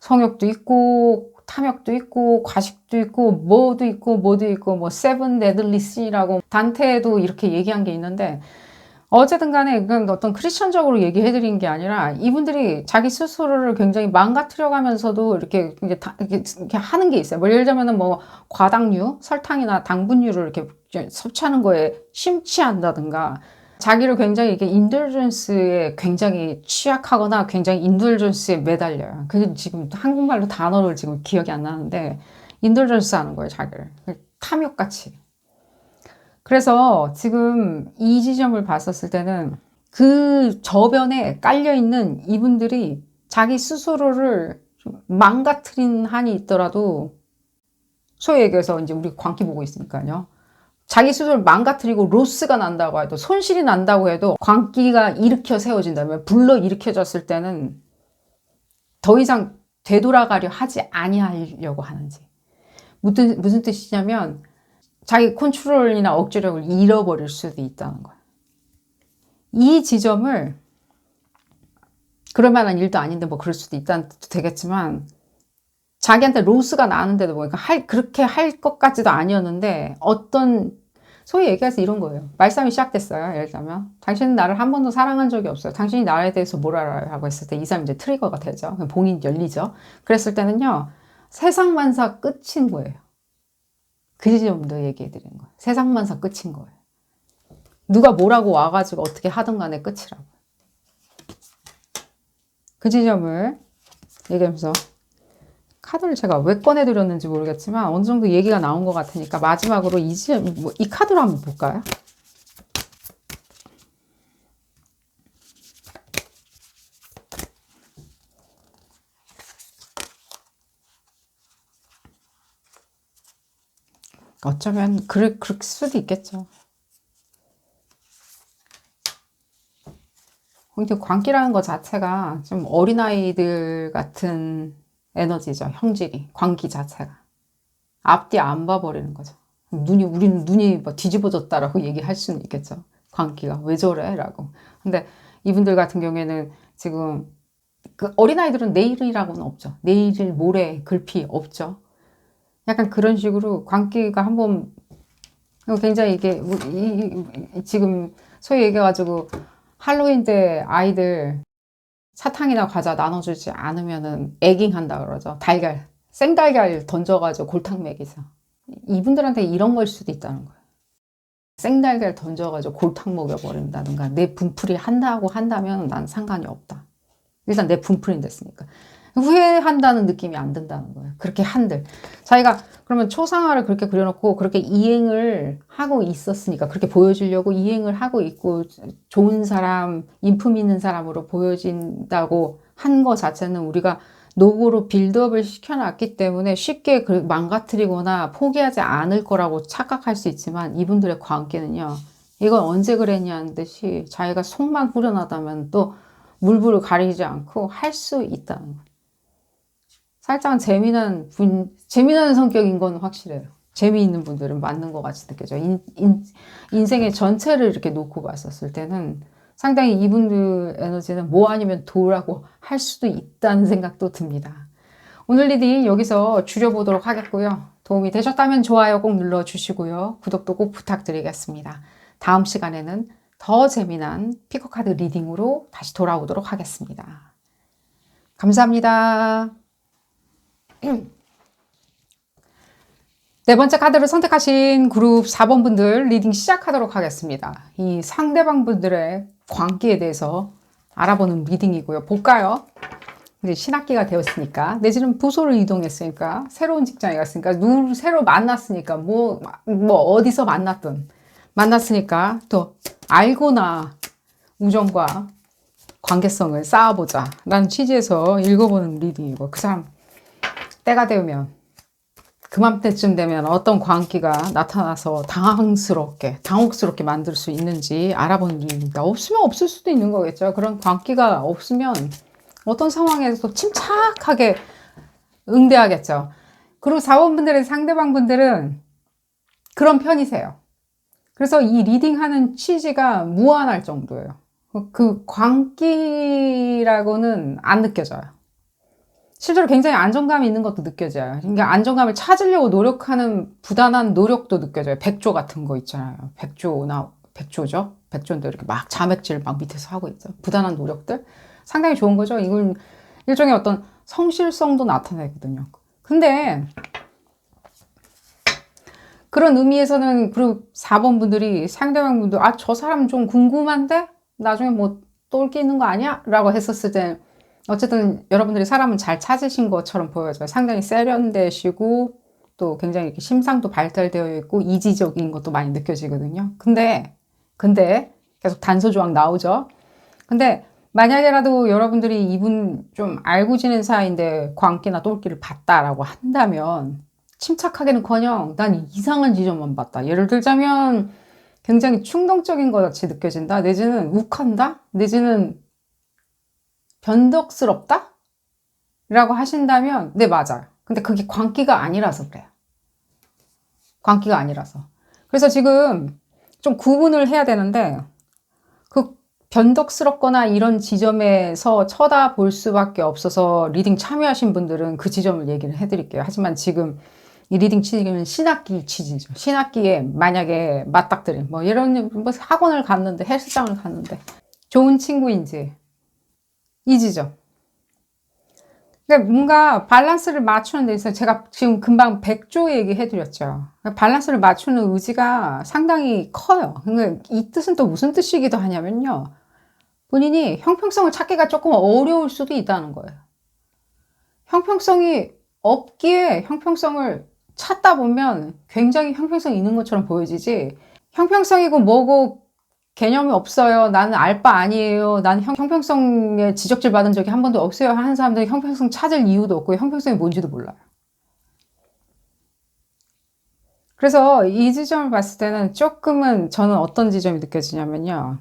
성욕도 있고 탐욕도 있고 과식도 있고 뭐도 있고 뭐 세븐 데들리 신이라고 단테도 이렇게 얘기한 게 있는데 어쨌든 간에 어떤 크리스천적으로 얘기해 드린 게 아니라 이분들이 자기 스스로를 굉장히 망가뜨려 가면서도 이렇게 하는 게 있어요. 뭐 예를 들자면은 뭐 과당류, 설탕이나 당분류를 이렇게 섭취하는 거에 심취한다든가 자기를 굉장히 이렇게 인돌전스에 굉장히 취약하거나 굉장히 인돌전스에 매달려요. 그게 지금 한국말로 단어를 지금 기억이 안 나는데 인돌전스 하는 거예요, 자기를. 탐욕같이. 그래서 지금 이 지점을 봤었을 때는 그 저변에 깔려있는 이분들이 자기 스스로를 좀 망가뜨린 한이 있더라도 소위 얘기해서 이제 우리 광기 보고 있으니까요. 자기 스스로를 망가뜨리고 로스가 난다고 해도 손실이 난다고 해도 광기가 일으켜 세워진다면 불러 일으켜졌을 때는 더 이상 되돌아가려 하지 아니하려고 하는지. 무슨 뜻이냐면 자기 컨트롤이나 억제력을 잃어버릴 수도 있다는 거예요. 이 지점을 그럴 만한 일도 아닌데 뭐 그럴 수도 있다는 뜻도 되겠지만 자기한테 로스가 나는데도 보니까 그렇게 할 것까지도 아니었는데 소위 얘기해서 이런 거예요. 말싸움이 시작됐어요. 예를 들면 당신은 나를 한 번도 사랑한 적이 없어요. 당신이 나에 대해서 뭘 알아요? 라고 했을 때 이 사람이 이제 트리거가 되죠. 봉이 열리죠. 그랬을 때는요. 세상만사 끝인 거예요. 그 지점도 얘기해 드리는 거예요. 세상만사 끝인 거예요. 누가 뭐라고 와가지고 어떻게 하든 간에 끝이라고. 그 지점을 얘기하면서 카드를 제가 왜 꺼내드렸는지 모르겠지만 어느 정도 얘기가 나온 것 같으니까 마지막으로 이 카드로 한번 볼까요? 어쩌면 그럴 수도 있겠죠. 근데 광기라는 것 자체가 좀 어린아이들 같은 에너지죠. 형질이. 광기 자체가. 앞뒤 안 봐버리는 거죠. 우리는 눈이 뭐 뒤집어졌다라고 얘기할 수는 있겠죠. 광기가. 왜 저래? 라고. 근데 이분들 같은 경우에는 지금 그 어린아이들은 내일이라고는 없죠. 내일, 모레, 글피 없죠. 약간 그런 식으로 광기가 한번 굉장히 이게 지금 소위 얘기해가지고 할로윈 때 아이들 사탕이나 과자 나눠주지 않으면은 에깅한다 그러죠. 생달걀 던져가지고 골탕 먹이죠. 이분들한테 이런 걸 수도 있다는 거예요. 생달걀 던져가지고 골탕 먹여버린다든가 내 분풀이 한다면 난 상관이 없다. 일단 내 분풀이 됐으니까. 후회한다는 느낌이 안 든다는 거예요. 그렇게 한들. 자기가 그러면 초상화를 그렇게 그려놓고 그렇게 이행을 하고 있었으니까 그렇게 보여주려고 이행을 하고 있고 좋은 사람, 인품 있는 사람으로 보여진다고 한 거 자체는 우리가 노고로 빌드업을 시켜놨기 때문에 쉽게 망가뜨리거나 포기하지 않을 거라고 착각할 수 있지만 이분들의 관계는요. 이건 언제 그랬냐는 듯이 자기가 속만 후련하다면 또 물불을 가리지 않고 할 수 있다는 거예요. 살짝 재미난 성격인 건 확실해요. 재미있는 분들은 맞는 것 같이 느껴져요. 인생의 전체를 이렇게 놓고 봤었을 때는 상당히 이분들 에너지는 뭐 아니면 도라고 할 수도 있다는 생각도 듭니다. 오늘 리딩 여기서 줄여보도록 하겠고요. 도움이 되셨다면 좋아요 꼭 눌러주시고요. 구독도 꼭 부탁드리겠습니다. 다음 시간에는 더 재미난 피커카드 리딩으로 다시 돌아오도록 하겠습니다. 감사합니다. 네 번째 카드를 선택하신 그룹 4번 분들 리딩 시작하도록 하겠습니다. 이 상대방 분들의 관계에 대해서 알아보는 리딩이고요. 볼까요? 이제 신학기가 되었으니까 내지는 부서를 이동했으니까 새로운 직장에 갔으니까 누굴 새로 만났으니까 뭐 어디서 만났으니까 또 알고나 우정과 관계성을 쌓아보자 라는 취지에서 읽어보는 리딩이고 그 사람 때가 되면 그맘때쯤 되면 어떤 광기가 나타나서 당혹스럽게 만들 수 있는지 알아보는 일입니다. 없으면 없을 수도 있는 거겠죠. 그런 광기가 없으면 어떤 상황에서 침착하게 응대하겠죠. 그리고 4번분들의 상대방 분들은 그런 편이세요. 그래서 이 리딩하는 취지가 무한할 정도예요. 그 광기라고는 안 느껴져요. 실제로 굉장히 안정감이 있는 것도 느껴져요. 그러니까 안정감을 찾으려고 노력하는 부단한 노력도 느껴져요. 백조 같은 거 있잖아요. 백조죠? 백조인데 이렇게 막 자맥질 막 밑에서 하고 있죠. 부단한 노력들. 상당히 좋은 거죠. 이건 일종의 어떤 성실성도 나타내거든요. 근데 그런 의미에서는 그리고 4번 분들이 상대방 분들 저 사람 좀 궁금한데? 나중에 뭐 똘끼 있는 거 아니야? 라고 했었을 때 어쨌든 여러분들이 사람은 잘 찾으신 것처럼 보여져요. 상당히 세련되시고 또 굉장히 이렇게 심상도 발달되어 있고 이지적인 것도 많이 느껴지거든요. 근데 계속 단서조항 나오죠. 근데 만약에라도 여러분들이 이분 좀 알고 지낸 사이인데 광기나 똘끼를 봤다라고 한다면 침착하게는커녕 난 이상한 지점만 봤다. 예를 들자면 굉장히 충동적인 것 같이 느껴진다. 내지는 욱한다. 내지는 변덕스럽다? 라고 하신다면 네, 맞아요. 근데 그게 광기가 아니라서 그래요. 광기가 아니라서. 그래서 지금 좀 구분을 해야 되는데 그 변덕스럽거나 이런 지점에서 쳐다볼 수밖에 없어서 리딩 참여하신 분들은 그 지점을 얘기를 해드릴게요. 하지만 지금 이 리딩 취지는 신학기 취지죠. 신학기에 만약에 맞닥뜨린 뭐 이런 뭐 학원을 갔는데 헬스장을 갔는데 좋은 친구인지 이 지점. 그러니까 뭔가 밸런스를 맞추는 데 있어서 제가 지금 금방 백조 얘기해드렸죠. 밸런스를 맞추는 의지가 상당히 커요. 그러니까 이 뜻은 또 무슨 뜻이기도 하냐면요. 본인이 형평성을 찾기가 조금 어려울 수도 있다는 거예요. 형평성이 없기에 형평성을 찾다 보면 굉장히 형평성이 있는 것처럼 보여지지, 형평성이고 뭐고 개념이 없어요, 나는 알 바 아니에요, 나는 형평성에 지적질 받은 적이 한 번도 없어요 하는 사람들이 형평성 찾을 이유도 없고 형평성이 뭔지도 몰라요. 그래서 이 지점을 봤을 때는 조금은 저는 어떤 지점이 느껴지냐면요,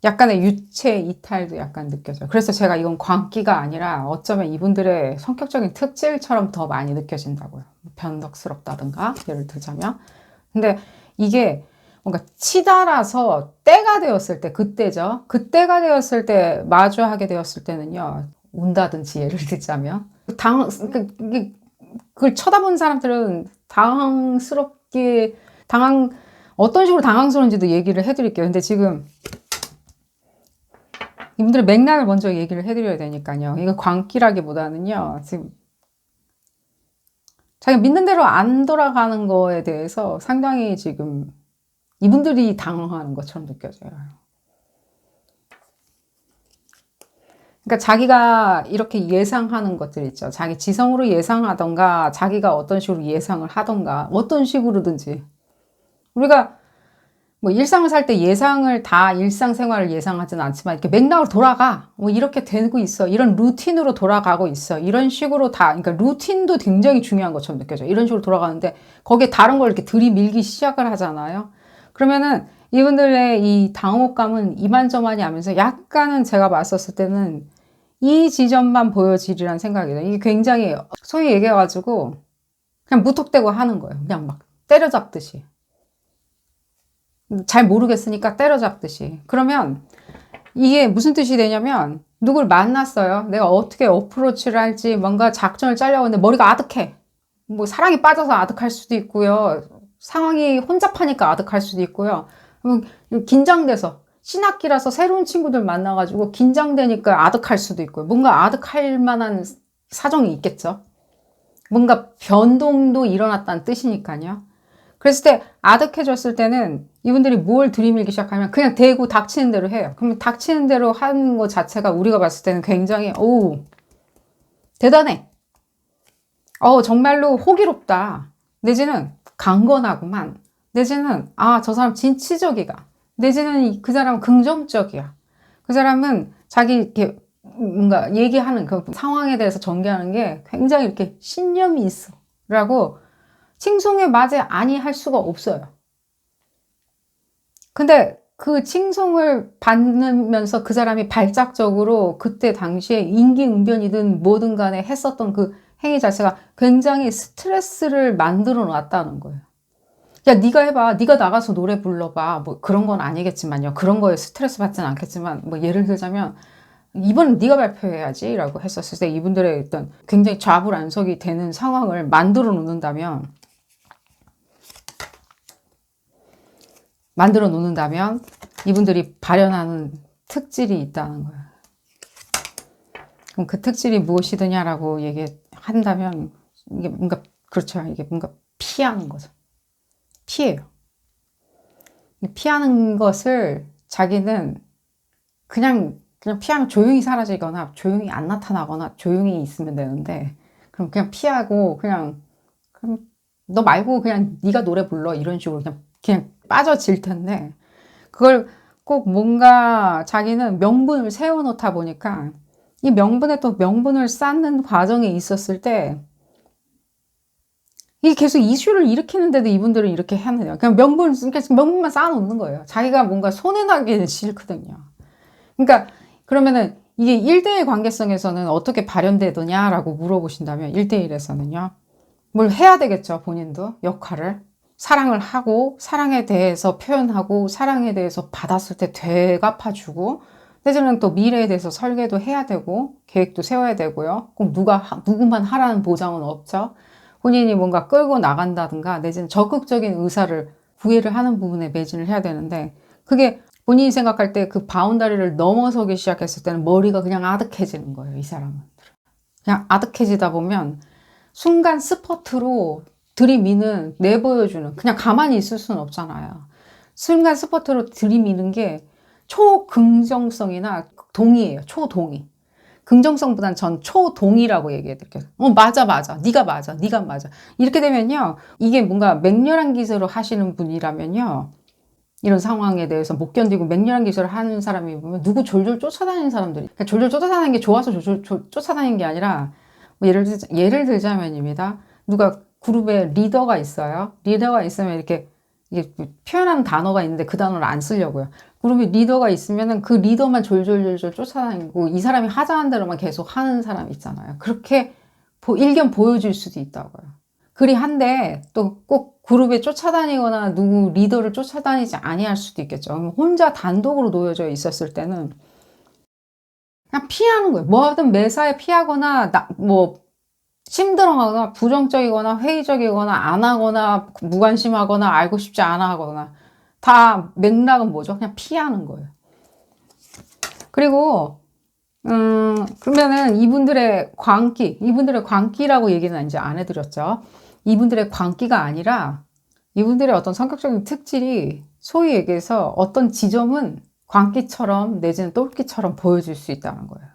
약간의 유체 이탈도 약간 느껴져요. 그래서 제가 이건 광기가 아니라 어쩌면 이분들의 성격적인 특질처럼 더 많이 느껴진다고요. 변덕스럽다든가 예를 들자면. 근데 이게 뭔가 치달아서 때가 되었을 때, 그때죠. 그때가 되었을 때 마주하게 되었을 때는요, 운다든지 예를 들자면 그걸 쳐다본 사람들은 당황스럽게 어떤 식으로 당황스러운지도 얘기를 해드릴게요. 근데 지금 이분들의 맥락을 먼저 얘기를 해드려야 되니까요. 이거 광기라기보다는요, 지금 자기가 믿는 대로 안 돌아가는 거에 대해서 상당히 지금 이분들이 당황하는 것처럼 느껴져요. 그러니까 자기가 이렇게 예상하는 것들 있죠. 자기 지성으로 예상하던가, 자기가 어떤 식으로 예상을 하던가, 어떤 식으로든지. 우리가 뭐 일상을 살 때 예상을 다 일상생활을 예상하지는 않지만 이렇게 맥락으로 돌아가, 뭐 이렇게 되고 있어, 이런 루틴으로 돌아가고 있어, 이런 식으로 다, 그러니까 루틴도 굉장히 중요한 것처럼 느껴져요. 이런 식으로 돌아가는데 거기에 다른 걸 이렇게 들이밀기 시작을 하잖아요. 그러면은 이분들의 이 당혹감은 이만저만이 하면서 약간은 제가 봤었을 때는 이 지점만 보여지리란 생각이에요. 이게 굉장히 소위 얘기해가지고 그냥 무턱대고 하는 거예요. 그냥 막 때려잡듯이. 잘 모르겠으니까 때려잡듯이. 그러면 이게 무슨 뜻이 되냐면, 누굴 만났어요. 내가 어떻게 어프로치를 할지 뭔가 작전을 짜려고 하는데 머리가 아득해. 뭐 사랑에 빠져서 아득할 수도 있고요. 상황이 혼잡하니까 아득할 수도 있고요. 긴장돼서, 신학기라서 새로운 친구들 만나가지고 긴장되니까 아득할 수도 있고요. 뭔가 아득할 만한 사정이 있겠죠. 뭔가 변동도 일어났다는 뜻이니까요. 그랬을 때 아득해졌을 때는 이분들이 뭘 들이밀기 시작하면 그냥 대고 닥치는 대로 해요. 그럼 닥치는 대로 하는 것 자체가 우리가 봤을 때는 굉장히 대단해. 정말로 호기롭다. 내지는 강건하구만. 내지는 저 사람 진취적이다. 내지는 그 사람은 긍정적이야. 그 사람은 자기 이렇게 뭔가 얘기하는 그 상황에 대해서 전개하는 게 굉장히 이렇게 신념이 있어 라고 칭송에 맞이 아니할 수가 없어요. 근데 그 칭송을 받으면서 그 사람이 발작적으로 그때 당시에 임기응변이든 뭐든 간에 했었던 그 행위 자체가 굉장히 스트레스를 만들어 놨다는 거예요. 야, 네가 해봐. 네가 나가서 노래 불러봐. 뭐 그런 건 아니겠지만요. 그런 거에 스트레스 받지는 않겠지만, 뭐 예를 들자면 이번엔 네가 발표해야지 라고 했었을 때 이분들의 어떤 굉장히 좌불안석이 되는 상황을 만들어 놓는다면 이분들이 발현하는 특질이 있다는 거예요. 그럼 그 특질이 무엇이더냐라고 얘기한다면 이게 뭔가, 그렇죠. 이게 뭔가 피하는 거죠. 피해요. 피하는 것을 자기는 그냥 피하면 조용히 사라지거나 조용히 안 나타나거나 조용히 있으면 되는데, 그럼 그냥 피하고 그럼 너 말고 그냥 네가 노래 불러 이런 식으로 그냥 빠져질 텐데, 그걸 꼭 뭔가 자기는 명분을 세워놓다 보니까 이 명분에 또 명분을 쌓는 과정에 있었을 때 이게 계속 이슈를 일으키는데도 이분들은 이렇게 하느냐. 그냥 명분만 쌓아놓는 거예요. 자기가 뭔가 손해나기는 싫거든요. 그러니까 그러면은 이게 1대1 관계성에서는 어떻게 발현되느냐라고 물어보신다면 1대1에서는요. 뭘 해야 되겠죠. 본인도 역할을. 사랑을 하고 사랑에 대해서 표현하고 사랑에 대해서 받았을 때 되갚아주고 내지는 또 미래에 대해서 설계도 해야 되고 계획도 세워야 되고요. 꼭 누구만 하라는 보장은 없죠. 본인이 뭔가 끌고 나간다든가 내지는 적극적인 의사를 구애를 하는 부분에 매진을 해야 되는데 그게 본인이 생각할 때 그 바운다리를 넘어서기 시작했을 때는 머리가 그냥 아득해지는 거예요. 이 사람은. 그냥 아득해지다 보면 순간 스퍼트로 들이미는, 내보여주는, 그냥 가만히 있을 수는 없잖아요. 순간 스퍼트로 들이미는 게 초긍정성이나 동의예요. 초동의. 긍정성보단 전 초동의라고 얘기해 드릴게요. 맞아. 네가 맞아. 네가 맞아. 이렇게 되면요. 이게 뭔가 맹렬한 기세로 하시는 분이라면요. 이런 상황에 대해서 못 견디고 맹렬한 기세를 하는 사람이 보면 누구 졸졸 쫓아다니는 사람들이, 그러니까 졸졸 쫓아다니는 게 좋아서 졸졸 쫓아다니는 게 아니라 뭐 예를 들자면입니다. 누가 그룹에 리더가 있어요. 리더가 있으면 이게 표현하는 단어가 있는데 그 단어를 안 쓰려고요. 그룹에 리더가 있으면은 그 리더만 졸졸 쫓아다니고 이 사람이 하자는 대로만 계속 하는 사람 있잖아요. 그렇게 일견 보여줄 수도 있다고요. 그리 한데 또 꼭 그룹에 쫓아다니거나 누구 리더를 쫓아다니지 아니할 수도 있겠죠. 혼자 단독으로 놓여져 있었을 때는 그냥 피하는 거예요. 뭐든 매사에 피하거나 힘들어하거나 부정적이거나 회의적이거나 안 하거나 무관심하거나 알고 싶지 않아 하거나 다 맥락은 뭐죠? 그냥 피하는 거예요. 그리고 그러면은 이분들의 광기라고 얘기는 이제 안 해드렸죠. 이분들의 광기가 아니라 이분들의 어떤 성격적인 특질이 소위 얘기해서 어떤 지점은 광기처럼 내지는 똘끼처럼 보여질 수 있다는 거예요.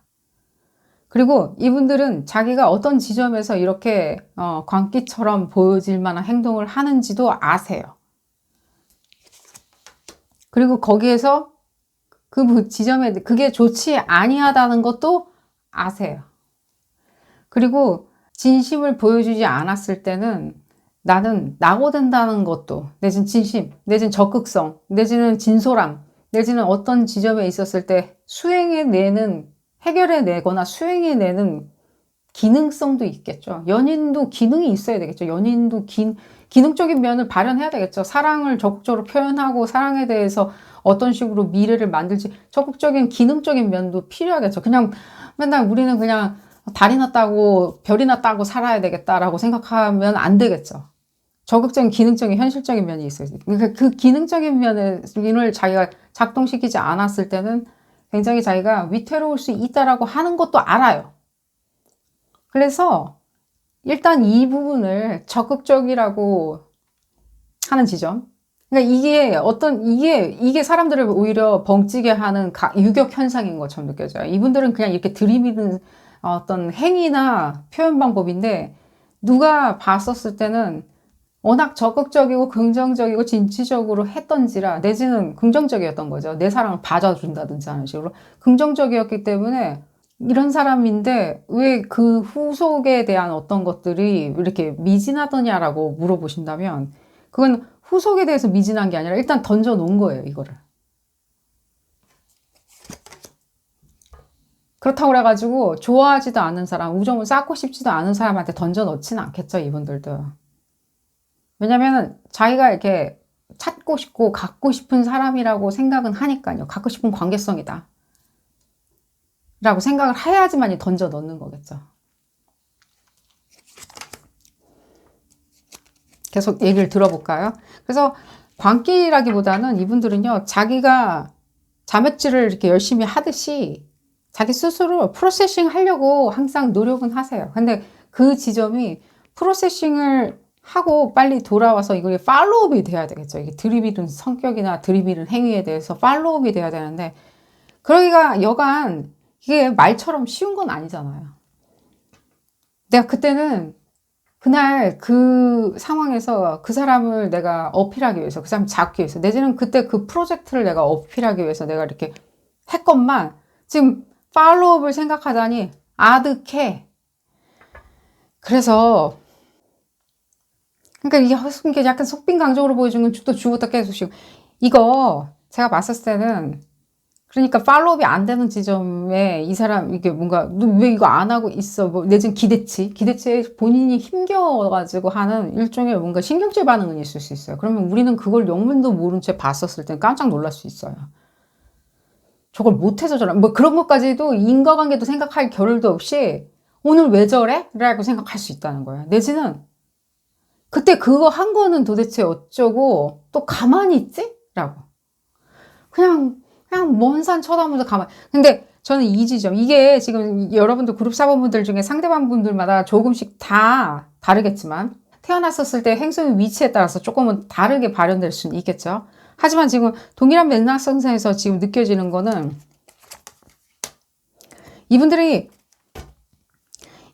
그리고 이분들은 자기가 어떤 지점에서 이렇게 광기처럼 보여질 만한 행동을 하는지도 아세요. 그리고 거기에서 그 지점에 그게 좋지 아니하다는 것도 아세요. 그리고 진심을 보여주지 않았을 때는 나는 낙오된다는 것도 내지는 진심, 내지는 적극성, 내지는 진솔함, 내지는 어떤 지점에 있었을 때 해결해내거나 수행해내는 기능성도 있겠죠. 연인도 기능이 있어야 되겠죠. 연인도 기능적인 면을 발현해야 되겠죠. 사랑을 적극적으로 표현하고 사랑에 대해서 어떤 식으로 미래를 만들지 적극적인 기능적인 면도 필요하겠죠. 그냥 맨날 우리는 그냥 달이 났다고 별이 났다고 살아야 되겠다라고 생각하면 안 되겠죠. 적극적인 기능적인 현실적인 면이 있어요. 그러니까 그 기능적인 면을 자기가 작동시키지 않았을 때는 굉장히 자기가 위태로울 수 있다라고 하는 것도 알아요. 그래서 일단 이 부분을 적극적이라고 하는 지점. 그러니까 이게 사람들을 오히려 벙찌게 하는 유격 현상인 것처럼 느껴져요. 이분들은 그냥 이렇게 들이미는 어떤 행위나 표현 방법인데 누가 봤었을 때는 워낙 적극적이고 긍정적이고 진취적으로 했던지라 내지는 긍정적이었던 거죠. 내 사랑을 봐줘준다든지 하는 식으로 긍정적이었기 때문에 이런 사람인데 왜 그 후속에 대한 어떤 것들이 이렇게 미진하더냐라고 물어보신다면 그건 후속에 대해서 미진한 게 아니라 일단 던져 놓은 거예요, 이거를. 그렇다고 그래가지고 좋아하지도 않는 사람, 우정을 쌓고 싶지도 않은 사람한테 던져 넣지는 않겠죠, 이분들도. 왜냐면 자기가 이렇게 찾고 싶고 갖고 싶은 사람이라고 생각은 하니까요. 갖고 싶은 관계성이다 라고 생각을 해야지만 던져 넣는 거겠죠. 계속 얘기를 들어볼까요? 그래서 광기라기보다는 이분들은요, 자기가 자매질을 이렇게 열심히 하듯이 자기 스스로 프로세싱 하려고 항상 노력은 하세요. 근데 그 지점이 프로세싱을 하고 빨리 돌아와서 이게 팔로우업이 돼야 되겠죠. 이게 들이밀은 성격이나 들이밀은 행위에 대해서 팔로우업이 돼야 되는데, 그러기가 여간 이게 말처럼 쉬운 건 아니잖아요. 내가 그때는 그날 그 상황에서 그 사람을 내가 어필하기 위해서, 그 사람 잡기 위해서, 내지는 그때 그 프로젝트를 내가 어필하기 위해서 내가 이렇게 했건만 지금 팔로우업을 생각하다니 아득해. 그래서 그러니까 이게 약간 속빈강정으로 보여주는 또 죽었다 깨서 이거 제가 봤을 때는 그러니까 팔로우업이 안 되는 지점에 이 사람 이게 뭔가 너 왜 이거 안 하고 있어? 뭐 내지는 기대치에 본인이 힘겨워가지고 하는 일종의 뭔가 신경질 반응은 있을 수 있어요. 그러면 우리는 그걸 영문도 모른 채 봤었을 때 깜짝 놀랄 수 있어요. 저걸 못해서 저런 뭐 그런 것까지도 인과관계도 생각할 겨를도 없이 오늘 왜 저래? 라고 생각할 수 있다는 거예요. 내지는 그때 그거 한 거는 도대체 어쩌고 또 가만히 있지? 라고 그냥 먼 산 쳐다보면서 가만히. 근데 저는 이 지점, 이게 지금 여러분들 그룹 사범분들 중에 상대방 분들마다 조금씩 다 다르겠지만 태어났었을 때 행성의 위치에 따라서 조금은 다르게 발현될 수는 있겠죠. 하지만 지금 동일한 맥락상에서 지금 느껴지는 거는 이분들의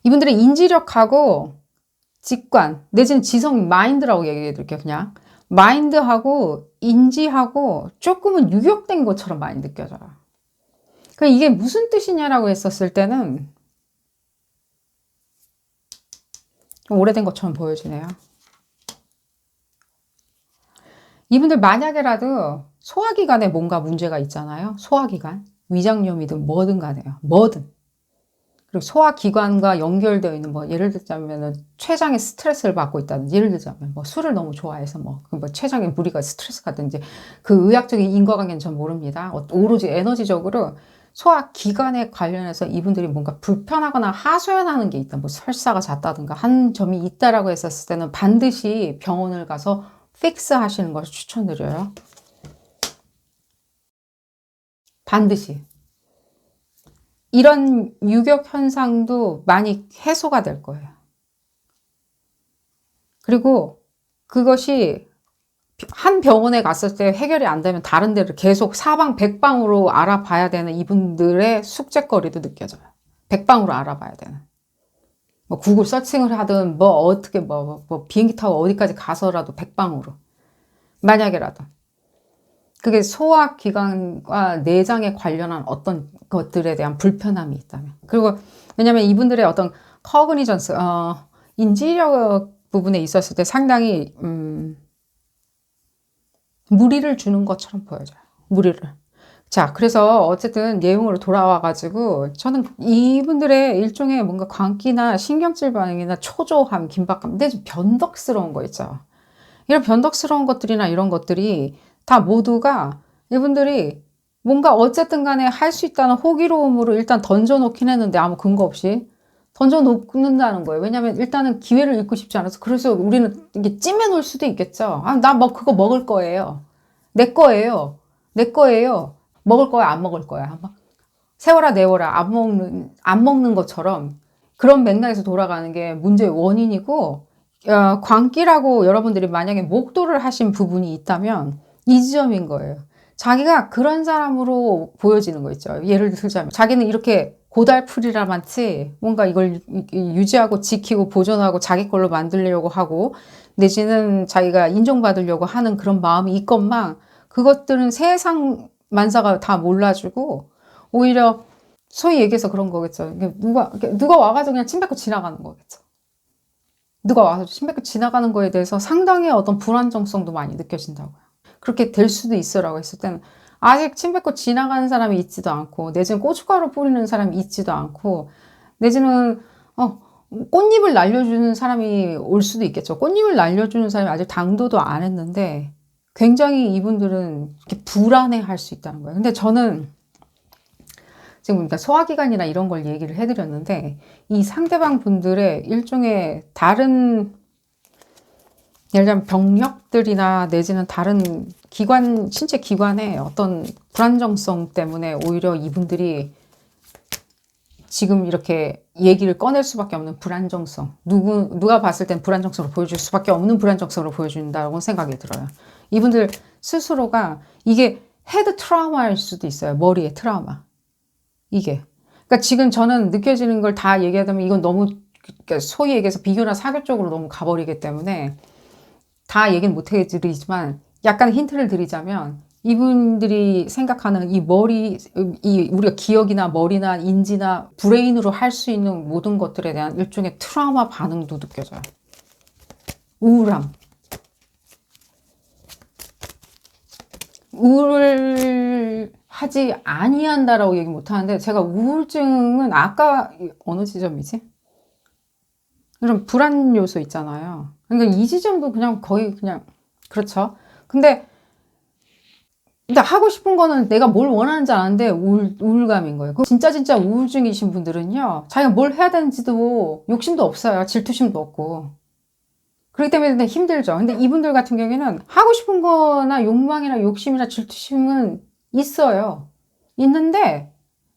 인지력하고 직관, 내지는 지성, 마인드라고 얘기해 드릴게요. 그냥 마인드하고 인지하고 조금은 유격된 것처럼 많이 느껴져요. 그럼 이게 무슨 뜻이냐라고 했었을 때는 좀 오래된 것처럼 보여지네요. 이분들 만약에라도 소화기관에 뭔가 문제가 있잖아요. 소화기관, 위장염이든 뭐든 간에요. 뭐든. 그리고 소화기관과 연결되어 있는 뭐 예를 들자면 췌장에 스트레스를 받고 있다든지 예를 들자면 뭐 술을 너무 좋아해서 뭐 췌장에 무리가 스트레스 가든지 그 의학적인 인과관계는 전 모릅니다. 오로지 에너지적으로 소화기관에 관련해서 이분들이 뭔가 불편하거나 하소연하는 게 있다. 뭐 설사가 잦다든가 한 점이 있다라고 했었을 때는 반드시 병원을 가서 픽스 하시는 것을 추천드려요. 반드시. 이런 유격 현상도 많이 해소가 될 거예요. 그리고 그것이 한 병원에 갔을 때 해결이 안 되면 다른 데를 계속 사방백방으로 알아봐야 되는 이분들의 숙제거리도 느껴져요. 백방으로 알아봐야 되는. 뭐 구글 서칭을 하든 뭐 어떻게 뭐 비행기 타고 어디까지 가서라도 백방으로. 만약에라도. 그게 소화기관과 내장에 관련한 어떤 것들에 대한 불편함이 있다면. 그리고 왜냐면 이분들의 어떤 커그니전스, 인지력 부분에 있었을 때 상당히 무리를 주는 것처럼 보여져요. 무리를. 자, 그래서 어쨌든 내용으로 돌아와가지고 저는 이분들의 일종의 뭔가 광기나 신경질 반응이나 초조함, 긴박감, 근데 좀 변덕스러운 거 있죠. 이런 변덕스러운 것들이나 이런 것들이 다 모두가 이분들이 뭔가 어쨌든 간에 할 수 있다는 호기로움으로 일단 던져놓긴 했는데 아무 근거 없이 던져놓는다는 거예요. 왜냐하면 일단은 기회를 잃고 싶지 않아서. 그래서 우리는 이게 찜해놓을 수도 있겠죠. 아, 나 뭐 그거 먹을 거예요. 내 거예요. 내 거예요. 먹을 거야, 안 먹을 거야. 세워라, 내워라. 안 먹는 것처럼 그런 맥락에서 돌아가는 게 문제의 원인이고, 광기라고 여러분들이 만약에 목도를 하신 부분이 있다면 이 지점인 거예요. 자기가 그런 사람으로 보여지는 거 있죠. 예를 들자면 자기는 이렇게 고달프리라만치 뭔가 이걸 유지하고 지키고 보존하고 자기 걸로 만들려고 하고 내지는 자기가 인정받으려고 하는 그런 마음이 있건만 그것들은 세상 만사가 다 몰라주고 오히려 소위 얘기해서 그런 거겠죠. 누가 와가지고 그냥 침 뱉고 지나가는 거겠죠. 누가 와서 침 뱉고 지나가는 거에 대해서 상당히 어떤 불안정성도 많이 느껴진다고요. 그렇게 될 수도 있어라고 했을 때는 아직 침 뱉고 지나가는 사람이 있지도 않고 내지는 고춧가루 뿌리는 사람이 있지도 않고 내지는 꽃잎을 날려주는 사람이 올 수도 있겠죠. 꽃잎을 날려주는 사람이 아직 당도도 안 했는데 굉장히 이분들은 이렇게 불안해할 수 있다는 거예요. 근데 저는 지금 그러니까 소화기관이나 이런 걸 얘기를 해드렸는데 이 상대방 분들의 일종의 다른 예를 들면 병력들이나 내지는 다른 기관, 신체 기관의 어떤 불안정성 때문에 오히려 이분들이 지금 이렇게 얘기를 꺼낼 수밖에 없는 불안정성. 누가 봤을 땐 불안정성으로 보여줄 수밖에 없는 불안정성으로 보여준다고 생각이 들어요. 이분들 스스로가 이게 헤드 트라우마일 수도 있어요. 머리의 트라우마. 이게. 그러니까 지금 저는 느껴지는 걸 다 얘기하자면 이건 너무 소위 얘기해서 비교나 사교 쪽으로 너무 가버리기 때문에 다 얘기는 못 해드리지만 약간 힌트를 드리자면 이분들이 생각하는 이 우리가 기억이나 머리나 인지나 브레인으로 할 수 있는 모든 것들에 대한 일종의 트라우마 반응도 느껴져요. 우울함. 하지 아니한다라고 얘기 못 하는데, 제가 우울증은 아까 어느 지점이지? 이런 불안 요소 있잖아요. 그러니까 이 지점도 그냥 거의 그냥 그렇죠. 근데 하고 싶은 거는 내가 뭘 원하는지 아는데 우울감인 거예요. 진짜 우울증이신 분들은요, 자기가 뭘 해야 되는지도 욕심도 없어요. 질투심도 없고. 그렇기 때문에 힘들죠. 근데 이분들 같은 경우에는 하고 싶은 거나 욕망이나 욕심이나 질투심은 있어요. 있는데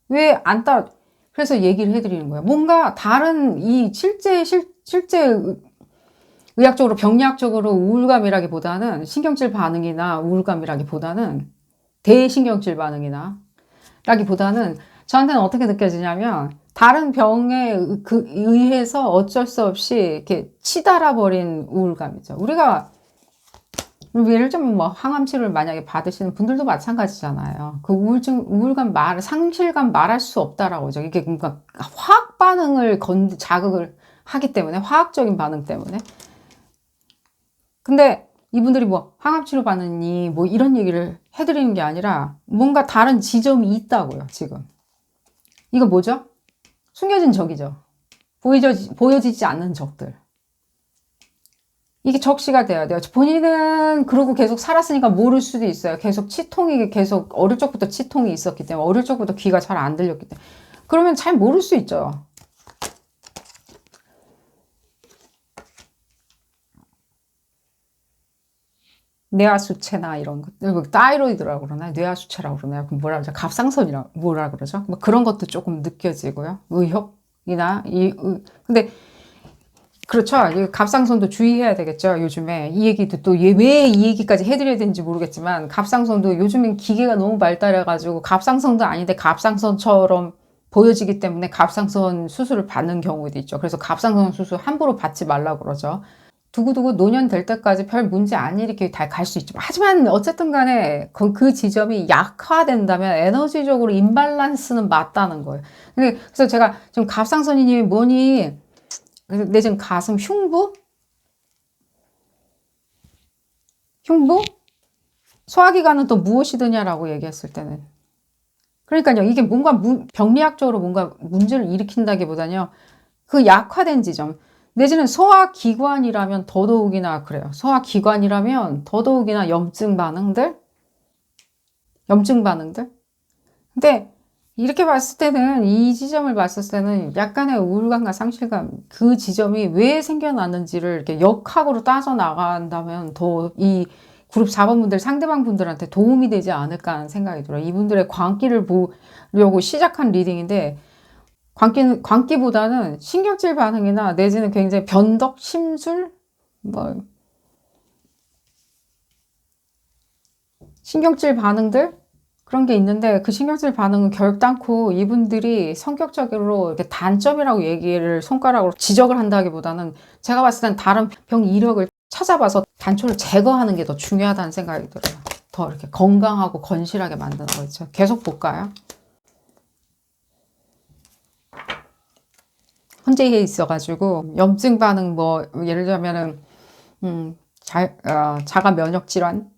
왜 안 따라, 그래서 얘기를 해드리는 거예요. 뭔가 다른 이 실제 의학적으로 병리학적으로 우울감이라기보다는 신경질 반응이나 우울감이라기보다는 대신경질 반응이나 라기보다는 저한테는 어떻게 느껴지냐면, 다른 병에 의해서 어쩔 수 없이 이렇게 치달아 버린 우울감이죠. 우리가 예를 들면 뭐 항암 치료를 만약에 받으시는 분들도 마찬가지잖아요. 그 우울감 상실감 말할 수 없다라고 하죠. 이게 뭔가 화학 반응을 자극을 하기 때문에, 화학적인 반응 때문에. 근데 이분들이 뭐 항암 치료 받느니 뭐 이런 얘기를 해드리는 게 아니라, 뭔가 다른 지점이 있다고요, 지금. 이거 뭐죠? 숨겨진 적이죠. 보여지지 않는 적들. 이게 적시가 돼야 돼요. 본인은 그러고 계속 살았으니까 모를 수도 있어요. 계속 어릴 적부터 치통이 있었기 때문에, 어릴 적부터 귀가 잘 안 들렸기 때문에. 그러면 잘 모를 수 있죠. 뇌하수체나 이런 것, 타이로이드라고 그러나요? 뇌하수체라고 그러나요? 그럼 뭐라 그러죠? 갑상선이라 뭐라 그러죠? 뭐 그런 것도 조금 느껴지고요. 의협이나 근데 그렇죠. 이 갑상선도 주의해야 되겠죠. 요즘에 이 얘기도 또 왜 이 얘기까지 해드려야 되는지 모르겠지만, 갑상선도 요즘엔 기계가 너무 발달해가지고 갑상선도 아닌데 갑상선처럼 보여지기 때문에 갑상선 수술을 받는 경우도 있죠. 그래서 갑상선 수술 함부로 받지 말라고 그러죠. 두고두고 노년 될 때까지 별 문제 안 일으키게 다 갈 수 있죠. 하지만 어쨌든 간에 그 지점이 약화된다면 에너지적으로 임밸런스는 맞다는 거예요. 그래서 제가 지금 갑상선이니 뭐니, 내 지금 가슴 흉부? 소화기관은 또 무엇이드냐라고 얘기했을 때는. 그러니까요, 이게 뭔가 병리학적으로 뭔가 문제를 일으킨다기보다는요, 그 약화된 지점. 내지는 소화기관이라면 더더욱이나 그래요. 소화기관이라면 더더욱이나 염증 반응들? 근데 이렇게 봤을 때는, 이 지점을 봤을 때는 약간의 우울감과 상실감, 그 지점이 왜 생겨났는지를 이렇게 역학으로 따져 나간다면 더 이 그룹 4번 분들, 상대방 분들한테 도움이 되지 않을까 하는 생각이 들어요. 이분들의 광기를 보려고 시작한 리딩인데, 광기보다는 신경질 반응이나 내지는 굉장히 변덕, 심술, 뭐, 신경질 반응들? 그런 게 있는데, 그 신경질 반응은 결단코 이분들이 성격적으로 이렇게 단점이라고 얘기를 손가락으로 지적을 한다기보다는, 제가 봤을 땐 다른 병 이력을 찾아봐서 단초를 제거하는 게 더 중요하다는 생각이 들어요. 더 이렇게 건강하고 건실하게 만드는 거죠. 계속 볼까요? 혼재해 있어가지고 염증 반응, 뭐 예를 들면은 자가 면역 질환,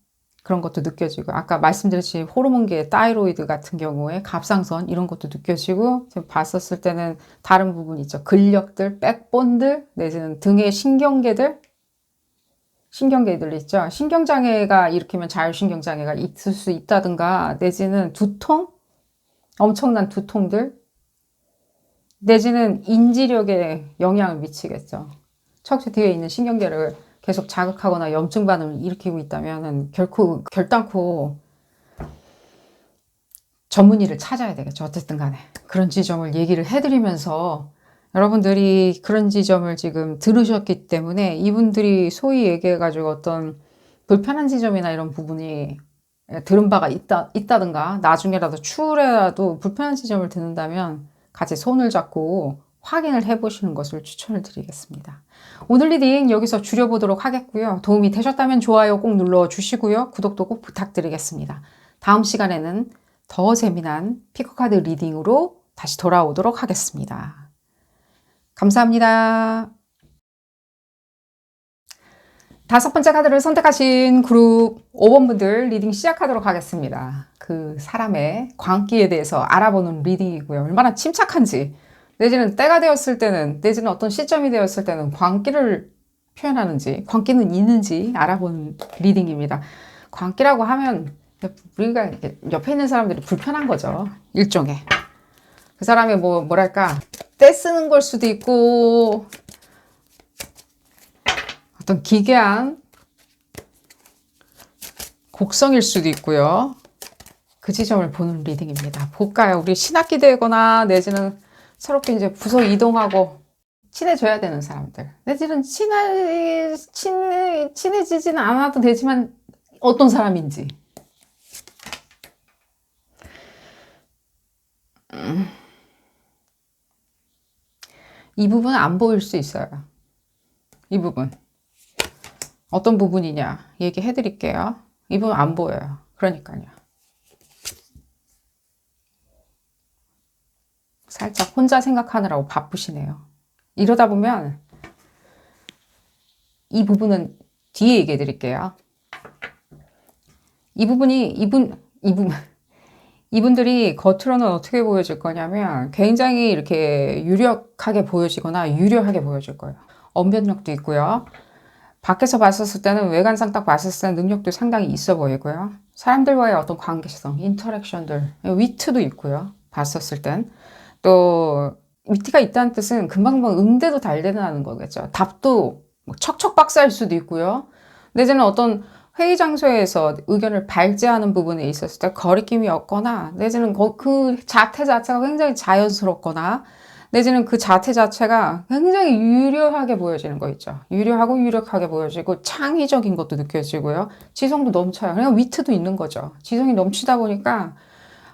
그런 것도 느껴지고, 아까 말씀드렸듯이 호르몬계 타이로이드 같은 경우에 갑상선 이런 것도 느껴지고, 지금 봤었을 때는 다른 부분 있죠. 근력들, 백본들, 내지는 등의 신경계들 있죠. 신경장애가 일으키면 자율신경장애가 있을 수 있다든가, 내지는 두통, 엄청난 두통들, 내지는 인지력에 영향을 미치겠죠. 척추 뒤에 있는 신경계를 계속 자극하거나 염증 반응을 일으키고 있다면 결단코 전문의를 찾아야 되겠죠. 어쨌든 간에 그런 지점을 얘기를 해드리면서, 여러분들이 그런 지점을 지금 들으셨기 때문에, 이분들이 소위 얘기해가지고 어떤 불편한 지점이나 이런 부분이 들은 바가 있다든가, 나중에라도 추후에라도 불편한 지점을 듣는다면 같이 손을 잡고 확인을 해보시는 것을 추천을 드리겠습니다. 오늘 리딩 여기서 줄여보도록 하겠고요. 도움이 되셨다면 좋아요 꼭 눌러주시고요. 구독도 꼭 부탁드리겠습니다. 다음 시간에는 더 재미난 피커카드 리딩으로 다시 돌아오도록 하겠습니다. 감사합니다. 다섯 번째 카드를 선택하신 그룹 5번 분들 리딩 시작하도록 하겠습니다. 그 사람의 광기에 대해서 알아보는 리딩이고요. 얼마나 침착한지, 내지는 때가 되었을 때는, 내지는 어떤 시점이 되었을 때는 광기를 표현하는지, 광기는 있는지 알아보는 리딩입니다. 광기라고 하면 우리가 옆에 있는 사람들이 불편한 거죠. 일종의. 그 사람의 뭐랄까, 떼쓰는 걸 수도 있고, 어떤 기괴한 곡성일 수도 있고요. 그 지점을 보는 리딩입니다. 볼까요? 우리 신학기 되거나 내지는 새롭게 이제 부서 이동하고 친해져야 되는 사람들. 내지는 친해지지는 않아도 되지만 어떤 사람인지. 이 부분은 안 보일 수 있어요. 이 부분. 어떤 부분이냐 얘기해 드릴게요. 이 부분 안 보여요. 그러니까요. 살짝 혼자 생각하느라고 바쁘시네요. 이러다 보면 이 부분은 뒤에 얘기해 드릴게요. 이 부분이 이분들이 겉으로는 어떻게 보여질 거냐면 굉장히 이렇게 유력하게 보여지거나 유려하게 보여질 거예요. 언변력도 있고요. 밖에서 봤었을 때는 외관상 딱 봤었을 때는 능력도 상당히 있어 보이고요. 사람들과의 어떤 관계성, 인터랙션들, 위트도 있고요. 봤었을 땐. 또 위트가 있다는 뜻은 금방금방 응대도 잘 되는 거겠죠. 답도 척척 박사일 수도 있고요. 내지는 어떤 회의 장소에서 의견을 발제하는 부분에 있었을 때 거리낌이 없거나, 내지는 그 자태 자체가 굉장히 자연스럽거나, 내지는 그 자태 자체가 굉장히 유려하게 보여지는 거 있죠. 유려하고 유력하게 보여지고 창의적인 것도 느껴지고요. 지성도 넘쳐요. 그냥 위트도 있는 거죠. 지성이 넘치다 보니까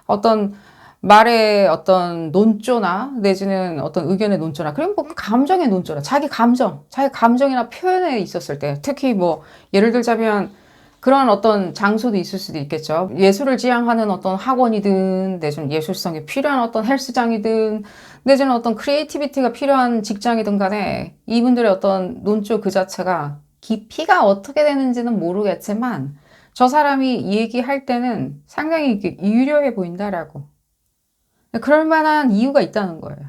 어떤 말의 어떤 논조나 내지는 어떤 의견의 논조나, 그리고 뭐 감정의 논조나, 자기 감정이나 표현에 있었을 때, 특히 뭐 예를 들자면 그런 어떤 장소도 있을 수도 있겠죠. 예술을 지향하는 어떤 학원이든, 내지는 예술성이 필요한 어떤 헬스장이든, 내지는 어떤 크리에이티비티가 필요한 직장이든 간에 이분들의 어떤 논조 그 자체가 깊이가 어떻게 되는지는 모르겠지만 저 사람이 얘기할 때는 상당히 유려해 보인다라고. 그럴 만한 이유가 있다는 거예요.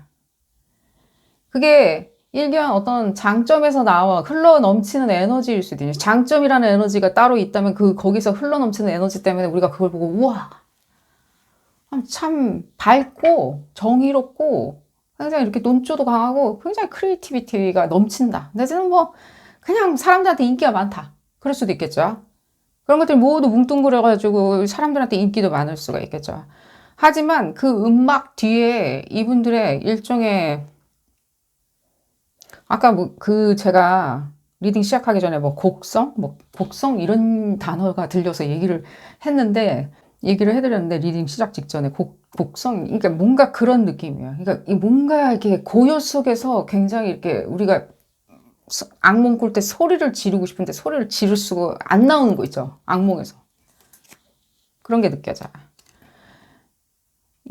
그게 일견 어떤 장점에서 나와 흘러 넘치는 에너지일 수도 있어요. 장점이라는 에너지가 따로 있다면 거기서 흘러 넘치는 에너지 때문에 우리가 그걸 보고 우와, 참 밝고 정의롭고 굉장히 이렇게 논조도 강하고 굉장히 크리에이티비티가 넘친다. 내지는 뭐 그냥 사람들한테 인기가 많다. 그럴 수도 있겠죠. 그런 것들이 모두 뭉뚱그려가지고 사람들한테 인기도 많을 수가 있겠죠. 하지만 그 음악 뒤에 이분들의 일종의, 아까 제가 리딩 시작하기 전에 곡성 이런 단어가 들려서 얘기를 해드렸는데 리딩 시작 직전에 곡성, 그러니까 뭔가 그런 느낌이에요. 그러니까 뭔가 이렇게 고요 속에서 굉장히 이렇게 우리가 악몽 꿀 때 소리를 지르고 싶은데 소리를 지를 수가 안 나오는 거 있죠. 악몽에서. 그런 게 느껴져요.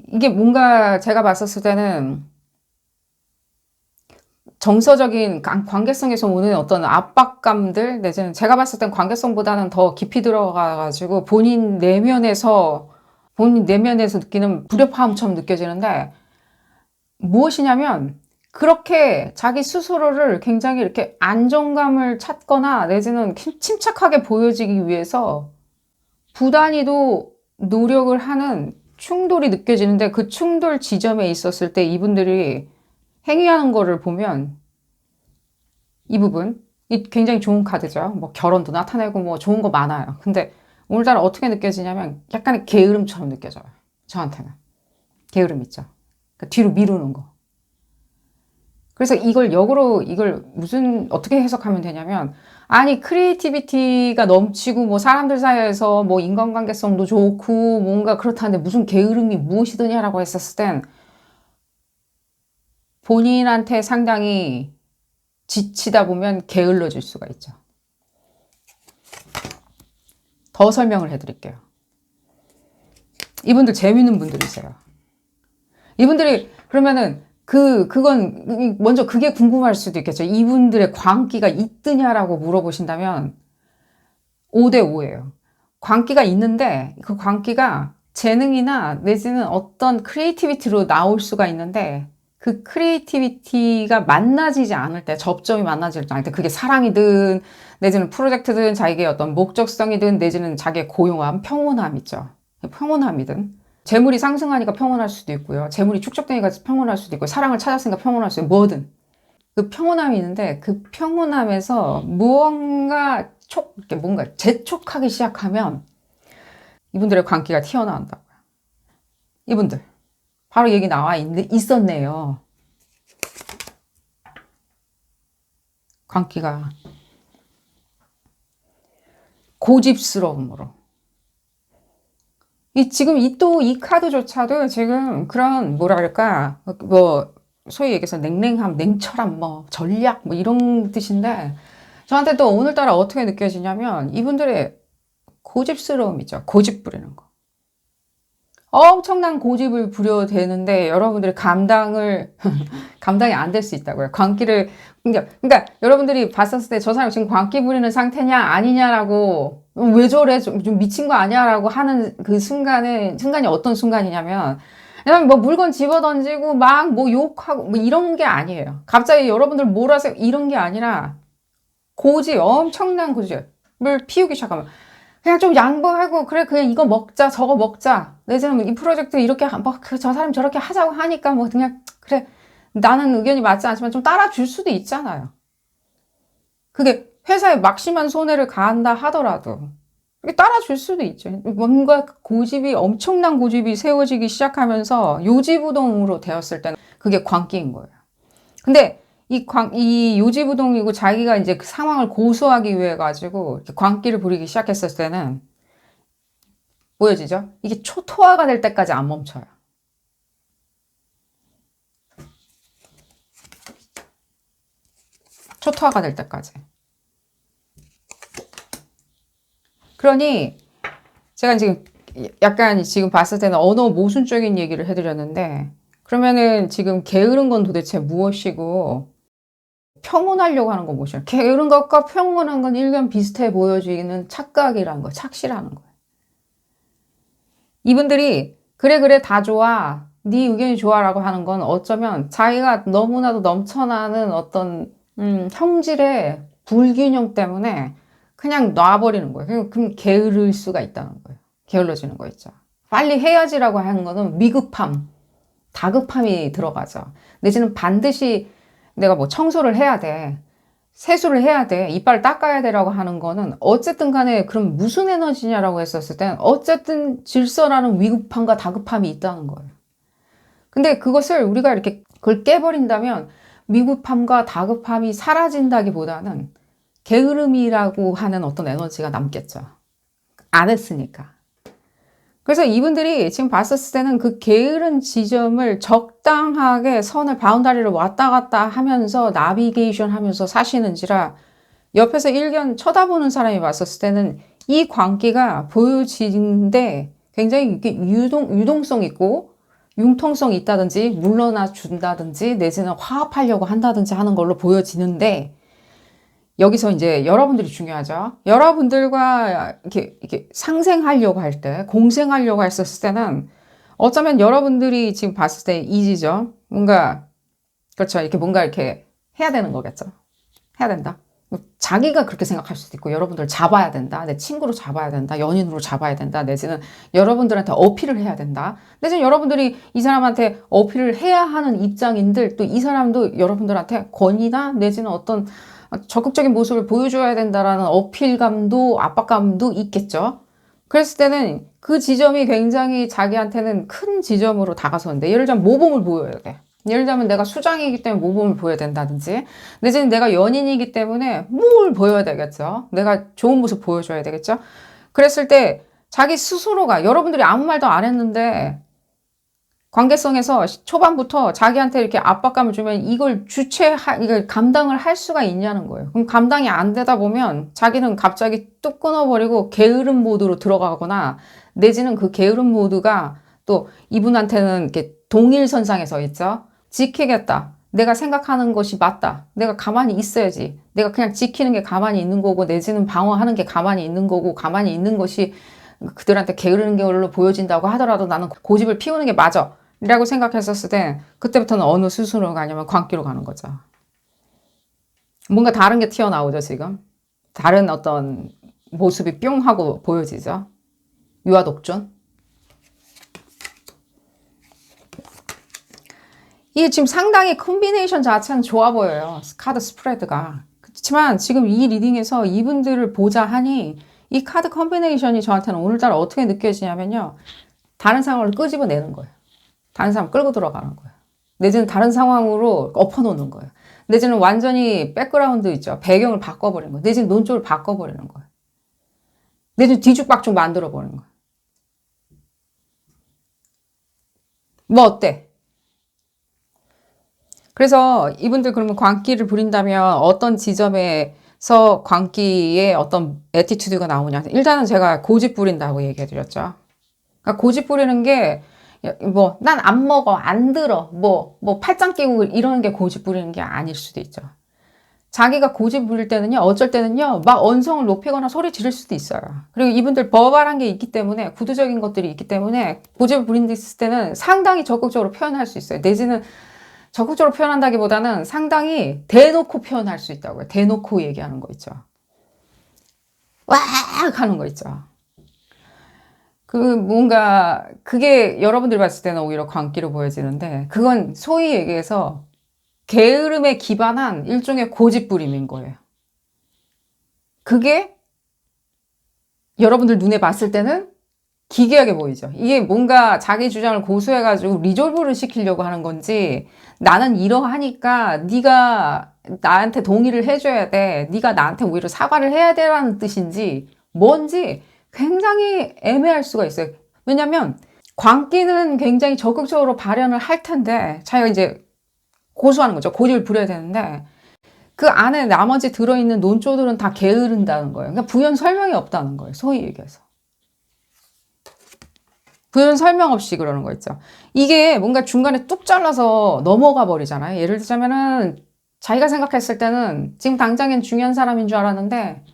이게 뭔가 제가 봤었을 때는 정서적인 관계성에서 오는 어떤 압박감들, 내지는 제가 봤을 땐 관계성보다는 더 깊이 들어가가지고 본인 내면에서 느끼는 불협화음처럼 느껴지는데, 무엇이냐면 그렇게 자기 스스로를 굉장히 이렇게 안정감을 찾거나 내지는 침착하게 보여지기 위해서 부단히도 노력을 하는 충돌이 느껴지는데, 그 충돌 지점에 있었을 때 이분들이 행위하는 거를 보면 이 부분, 굉장히 좋은 카드죠. 뭐 결혼도 나타내고 뭐 좋은 거 많아요. 근데 오늘따라 어떻게 느껴지냐면 약간의 게으름처럼 느껴져요. 저한테는. 게으름 있죠. 그러니까 뒤로 미루는 거. 그래서 이걸 어떻게 해석하면 되냐면, 아니, 크리에이티비티가 넘치고, 뭐, 사람들 사이에서 뭐, 인간관계성도 좋고, 뭔가 그렇다는데 무슨 게으름이 무엇이더냐라고 했었을 땐, 본인한테 상당히 지치다 보면 게을러질 수가 있죠. 더 설명을 해드릴게요. 이분들 재밌는 분들이세요. 이분들이, 그러면은, 그건, 먼저 그게 궁금할 수도 있겠죠. 이분들의 광기가 있드냐라고 물어보신다면, 5대 5예요. 광기가 있는데 그 광기가 재능이나 내지는 어떤 크리에이티비티로 나올 수가 있는데 그 크리에이티비티가 만나지지 않을 때, 접점이 만나지 않을 때, 그게 사랑이든 내지는 프로젝트든 자기의 어떤 목적성이든 내지는 자기의 고용함, 평온함 있죠. 평온함이든 재물이 상승하니까 평온할 수도 있고요. 재물이 축적되니까 평온할 수도 있고, 사랑을 찾았으니까 평온할 수도 있고, 뭐든 그 평온함이 있는데 그 평온함에서 무언가 이렇게 뭔가 재촉하기 시작하면 이분들의 광기가 튀어나온다고요. 이분들 바로 얘기 나와 있었네요. 광기가 고집스러움으로. 지금 이 카드조차도 지금 그런 뭐랄까 소위 얘기해서 냉랭함, 냉철함, 전략 이런 뜻인데, 저한테 또 오늘따라 어떻게 느껴지냐면 이분들의 고집스러움이죠. 고집 부리는 거. 엄청난 고집을 부려대는데 여러분들이 감당이 안 될 수 있다고요. 광기를, 그러니까 여러분들이 봤었을 때 저 사람 지금 광기 부리는 상태냐 아니냐라고, 왜 저래? 좀 미친 거 아니야? 라고 하는 그 순간이 어떤 순간이냐면, 그냥 물건 집어 던지고 막 욕하고 이런 게 아니에요. 갑자기 여러분들 몰아서 이런 게 아니라 엄청난 고집을 피우기 시작하면 그냥 좀 양보하고, 그래 그냥 이거 먹자 저거 먹자, 내지는 이 프로젝트 이렇게 저 사람 저렇게 하자고 하니까 그냥 그래, 나는 의견이 맞지 않지만 좀 따라줄 수도 있잖아요. 그게 회사에 막심한 손해를 가한다 하더라도 따라줄 수도 있죠. 뭔가 엄청난 고집이 세워지기 시작하면서 요지부동으로 되었을 때는 그게 광기인 거예요. 근데 이 요지부동이고 자기가 이제 그 상황을 고수하기 위해 가지고 이렇게 광기를 부리기 시작했을 때는 보여지죠? 이게 초토화가 될 때까지 안 멈춰요. 초토화가 될 때까지. 그러니 제가 지금 봤을 때는 언어 모순적인 얘기를 해드렸는데, 그러면은 지금 게으른 건 도대체 무엇이고 평온하려고 하는 건 무엇이냐? 게으른 것과 평온한 건 일견 비슷해 보여지는 착각이라는 거예요. 착시라는 거예요. 이분들이 그래 다 좋아, 네 의견이 좋아라고 하는 건 어쩌면 자기가 너무나도 넘쳐나는 어떤 형질의 불균형 때문에 그냥 놔버리는 거예요. 그럼 게으를 수가 있다는 거예요. 게을러지는 거 있죠. 빨리 해야지라고 하는 거는 미급함, 다급함이 들어가죠. 내지는 반드시 내가 청소를 해야 돼, 세수를 해야 돼, 이빨을 닦아야 돼라고 하는 거는 어쨌든 간에 그럼 무슨 에너지냐라고 했었을 땐 어쨌든 질서라는 위급함과 다급함이 있다는 거예요. 근데 그것을 우리가 이렇게 그걸 깨버린다면 미급함과 다급함이 사라진다기보다는 게으름이라고 하는 어떤 에너지가 남겠죠. 안 했으니까. 그래서 이분들이 지금 봤었을 때는 그 게으른 지점을 적당하게 선을 바운다리를 왔다 갔다 하면서 나비게이션 하면서 사시는지라, 옆에서 일견 쳐다보는 사람이 봤었을 때는 이 광기가 보여지는데 굉장히 이게 유동성 있고 융통성이 있다든지 물러나 준다든지 내지는 화합하려고 한다든지 하는 걸로 보여지는데, 여기서 이제 여러분들이 중요하죠. 여러분들과 이렇게 상생하려고 할 때, 공생하려고 했었을 때는 어쩌면 여러분들이 지금 봤을 때 이지죠. 그렇죠. 이렇게 해야 되는 거겠죠. 해야 된다. 자기가 그렇게 생각할 수도 있고, 여러분들 잡아야 된다, 내 친구로 잡아야 된다, 연인으로 잡아야 된다, 내지는 여러분들한테 어필을 해야 된다, 내지는 여러분들이 이 사람한테 어필을 해야 하는 입장인들, 또 이 사람도 여러분들한테 권위나 내지는 어떤 적극적인 모습을 보여줘야 된다라는 어필감도 압박감도 있겠죠. 그랬을 때는 그 지점이 굉장히 자기한테는 큰 지점으로 다가서는데, 예를 들자면 모범을 보여야 돼. 예를 들자면 내가 수장이기 때문에 모범을 보여야 된다든지, 내지는 내가 연인이기 때문에 뭘 보여야 되겠죠. 내가 좋은 모습 보여줘야 되겠죠. 그랬을 때 자기 스스로가, 여러분들이 아무 말도 안 했는데 관계성에서 초반부터 자기한테 이렇게 압박감을 주면 이걸 감당을 할 수가 있냐는 거예요. 그럼 감당이 안 되다 보면 자기는 갑자기 뚝 끊어버리고 게으름 모드로 들어가거나, 내지는 그 게으름 모드가 또 이분한테는 이렇게 동일선상에 서 있죠. 지키겠다, 내가 생각하는 것이 맞다. 내가 가만히 있어야지. 내가 그냥 지키는 게 가만히 있는 거고 내지는 방어하는 게 가만히 있는 거고 가만히 있는 것이 그들한테 게으르는 걸로 보여진다고 하더라도 나는 고집을 피우는 게 맞아. 라고 생각했었을 때 그때부터는 어느 수순으로 가냐면 광기로 가는 거죠. 뭔가 다른 게 튀어나오죠, 지금. 다른 어떤 모습이 뿅 하고 보여지죠. 유아독존. 이게 지금 상당히 콤비네이션 자체는 좋아 보여요. 카드 스프레드가. 그렇지만 지금 이 리딩에서 이분들을 보자 하니 이 카드 콤비네이션이 저한테는 오늘따라 어떻게 느껴지냐면요. 다른 상황을 끄집어내는 거예요. 다른 사람 끌고 들어가는 거예요. 내지는 다른 상황으로 엎어놓는 거예요. 내지는 완전히 백그라운드 있죠. 배경을 바꿔버리는 거예요. 내지는 논조를 바꿔버리는 거예요. 내지는 뒤죽박죽 만들어버리는 거예요. 뭐 어때? 그래서 이분들 그러면 광기를 부린다면 어떤 지점에서 광기의 어떤 애티튜드가 나오냐. 일단은 제가 고집 부린다고 얘기해드렸죠. 그러니까 고집 부리는 게 뭐 난 안 먹어, 안 들어, 뭐 팔짱 끼고 이러는 게 고집 부리는 게 아닐 수도 있죠. 자기가 고집 부릴 때는요, 어쩔 때는요, 막 언성을 높이거나 소리 지를 수도 있어요. 그리고 이분들 버발한 게 있기 때문에, 구두적인 것들이 있기 때문에 고집을 부린다 했을 때는 상당히 적극적으로 표현할 수 있어요. 내지는 적극적으로 표현한다기보다는 상당히 대놓고 표현할 수 있다고요. 대놓고 얘기하는 거 있죠. 와 하는 거 있죠. 뭔가 그게 여러분들이 봤을 때는 오히려 광기로 보여지는데 그건 소위 얘기해서 게으름에 기반한 일종의 고집부림인 거예요. 그게 여러분들 눈에 봤을 때는 기괴하게 보이죠. 이게 뭔가 자기 주장을 고수해가지고 리졸브를 시키려고 하는 건지 나는 이러하니까 네가 나한테 동의를 해줘야 돼. 네가 나한테 오히려 사과를 해야 되라는 뜻인지 뭔지 굉장히 애매할 수가 있어요. 왜냐면 광기는 굉장히 적극적으로 발현을 할 텐데 자기가 이제 고수하는 거죠. 고집을 부려야 되는데 그 안에 나머지 들어있는 논조들은 다 게으른다는 거예요. 그러니까 부연 설명이 없다는 거예요. 소위 얘기해서. 부연 설명 없이 그러는 거 있죠. 이게 뭔가 중간에 뚝 잘라서 넘어가 버리잖아요. 예를 들자면은 자기가 생각했을 때는 지금 당장엔 중요한 사람인 줄 알았는데